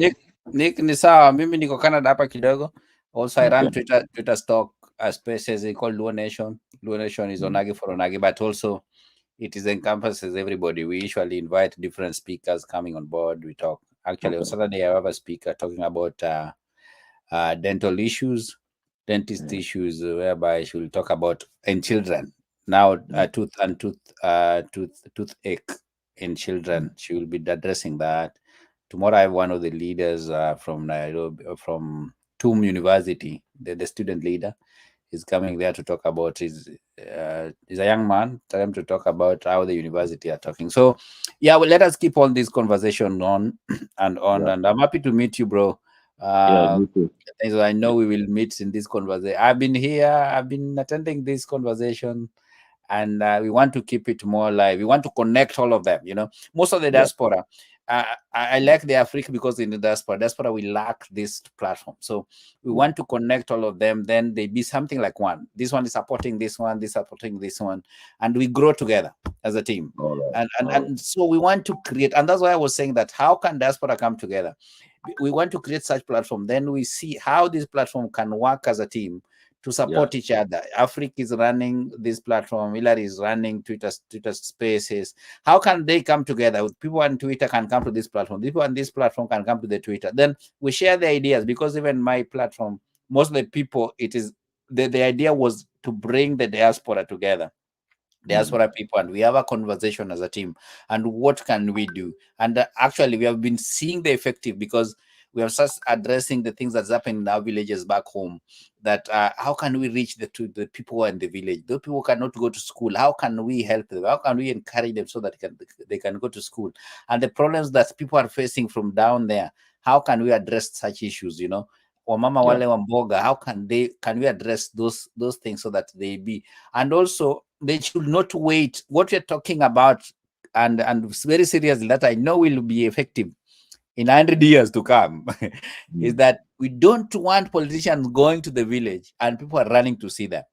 Nick ni sawa, mimi niko Canada hapa kidogo. Also I run Twitter stock spaces called Luo Nation. Luo Nation is Onagi for Onagi, but also it encompasses everybody. We usually invite different speakers coming on board. We talk. Actually, on Saturday I have a speaker talking about dental issues, dentist issues, whereby she will talk about in children now toothache in children. She will be addressing that. Tomorrow I have one of the leaders from Nairobi, from TUM University, the student leader is coming there to talk about he's a young man, tell him to talk about how the university are talking. So yeah, well, let us keep on this conversation on and on. And I'm happy to meet you, bro. Me too. I know we will meet in this conversation. I've been attending this conversation, and we want to keep it more live. We want to connect all of them, most of the diaspora. I like the Africa because in the diaspora we lack this platform. So we want to connect all of them. Then they be something like one. This one is supporting this one, this supporting this one, and we grow together as a team. And so we want to create, and that's why I was saying that how can diaspora come together? We want to create such platform. Then we see how this platform can work as a team to support each other. Africa is running this platform. Hilary is running Twitter Spaces. How can they come together? People on Twitter can come to this platform. People on this platform can come to the Twitter. Then we share the ideas, because even my platform, most of the people, it is the idea was to bring the diaspora together. Diaspora people, and we have a conversation as a team. And what can we do? And actually, we have been seeing the effective, because we have started addressing the things that's happening in our villages back home. That how can we reach the people who are in the village? Those people cannot go to school. How can we help them? How can we encourage them so that they can go to school? And the problems that people are facing from down there, how can we address such issues? Wamama wale wa mboga, how can we address those things so that they be? And also, they should not wait. What we're talking about, and very seriously, that I know will be effective, in 100 years to come is that we don't want politicians going to the village and people are running to see them.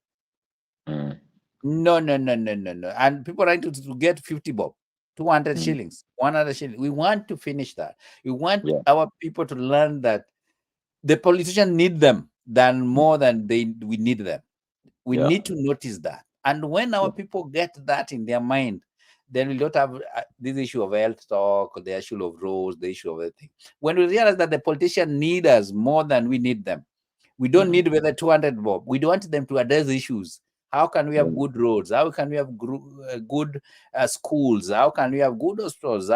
No. And people are trying to get 50 bob, 200 shillings, 100 shillings. We want to finish that. We want our people to learn that the politicians need them more than we need them. We need to notice that. And when our people get that in their mind, then we don't have this issue of health talk, the issue of roads, the issue of everything. When we realize that the politicians need us more than we need them, we don't need whether 200 bob. We don't want them to address issues. How can we have good roads? How can we have good schools? How can we have good hospitals?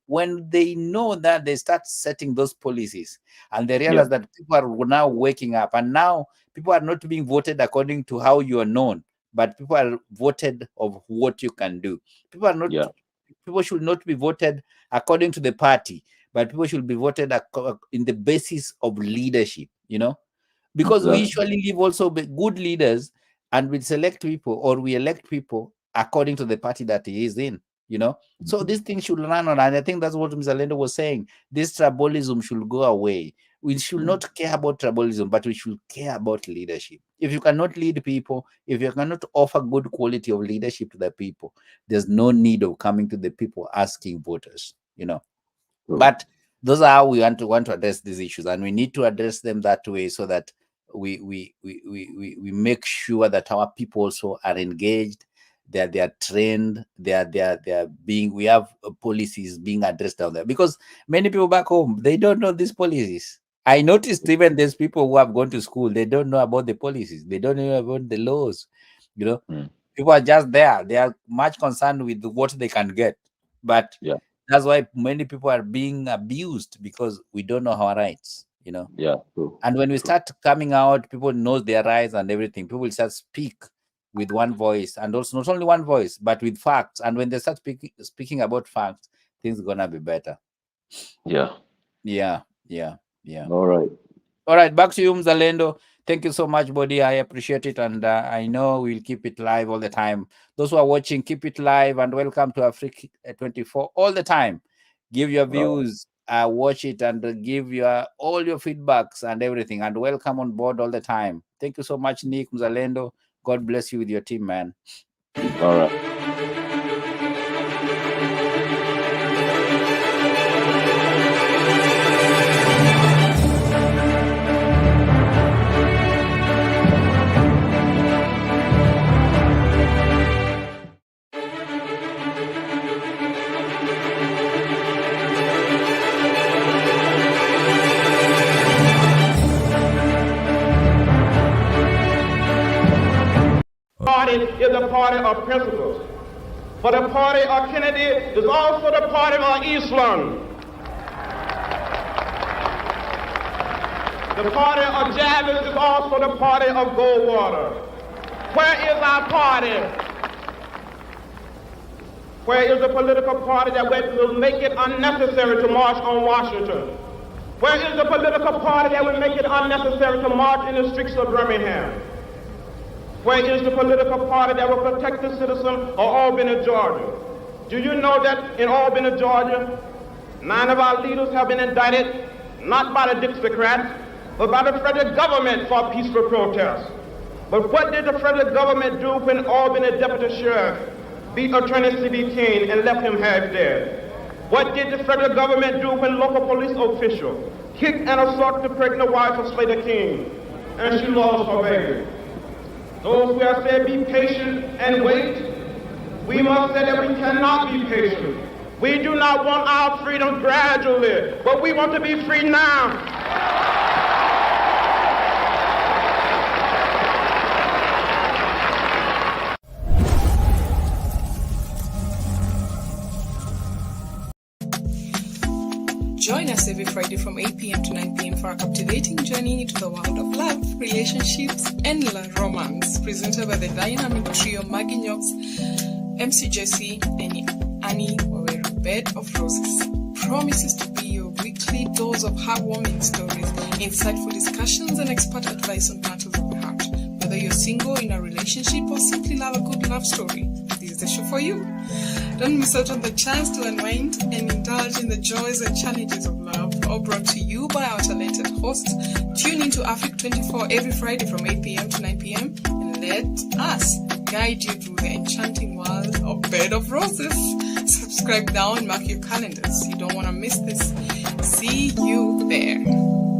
When they know that, they start setting those policies and they realize that people are now waking up, and now people are not being voted according to how you are known, but people are voted of what you can do. People are not. People should not be voted according to the party, but people should be voted in the basis of leadership. Because we usually leave also good leaders, and we select people or we elect people according to the party that he is in. So this thing should run on, and I think that's what Mr. Lendo was saying. This tribalism should go away. We should not care about tribalism, but we should care about leadership. If you cannot lead people, if you cannot offer good quality of leadership to the people, there's no need of coming to the people asking voters. But those are how we want to address these issues, and we need to address them that way so that we make sure that our people also are engaged, that they are trained, we have policies being addressed down there, because many people back home, they don't know these policies. I noticed even there's people who have gone to school, they don't know about the policies, they don't know about the laws. People are just there, they are much concerned with what they can get, but that's why many people are being abused, because we don't know our rights. And when we start coming out, people know their rights and everything. People will start speak with one voice, and also not only one voice, but with facts. And when they start speaking about facts, things are gonna be better. Yeah. All right, back to you, Mzalendo. Thank you so much, buddy. I appreciate it, and I know we'll keep it live all the time. Those who are watching, keep it live, and welcome to Africa 24 all the time. Give your views. Watch it and give all your feedbacks and everything, and welcome on board all the time. Thank you so much, Nick Mzalendo. God bless you with your team, man. All right. Party is a party of principles. For the party of Kennedy is also the party of Islam. The party of Javits is also the party of Goldwater. Where is our party? Where is the political party that will make it unnecessary to march on Washington? Where is the political party that will make it unnecessary to march in the streets of Birmingham? Where is the political party that will protect the citizen of Albany, Georgia? Do you know that in Albany, Georgia, 9 of our leaders have been indicted, not by the Dixiecrats, but by the federal government for peaceful protest? But what did the federal government do when Albany Deputy Sheriff beat Attorney C.B. King and left him half dead? What did the federal government do when local police officials kicked and assaulted the pregnant wife of Slater King and she lost her baby? Those who have said be patient and wait, we must say that we cannot be patient. We do not want our freedom gradually, but we want to be free now. Join us every Friday from 8 p.m. to 9 p.m. for a captivating journey into the world of love, relationships, and romance. Presented by the dynamic trio Maggie Knox, MC Jesse, and Annie Waweru, Bed of Roses. Promises to be your weekly dose of heartwarming stories, insightful discussions, and expert advice on matters of the heart. Whether you're single, in a relationship, or simply love a good love story, this is the show for you. Don't miss out on the chance to unwind and indulge in the joys and challenges of life. Love, all brought to you by our talented hosts. Tune into Africa 24 every Friday from 8 p.m. to 9 p.m. and let us guide you through the enchanting world of Bed of Roses. Subscribe now and mark your calendars. You don't want to miss this. See you there.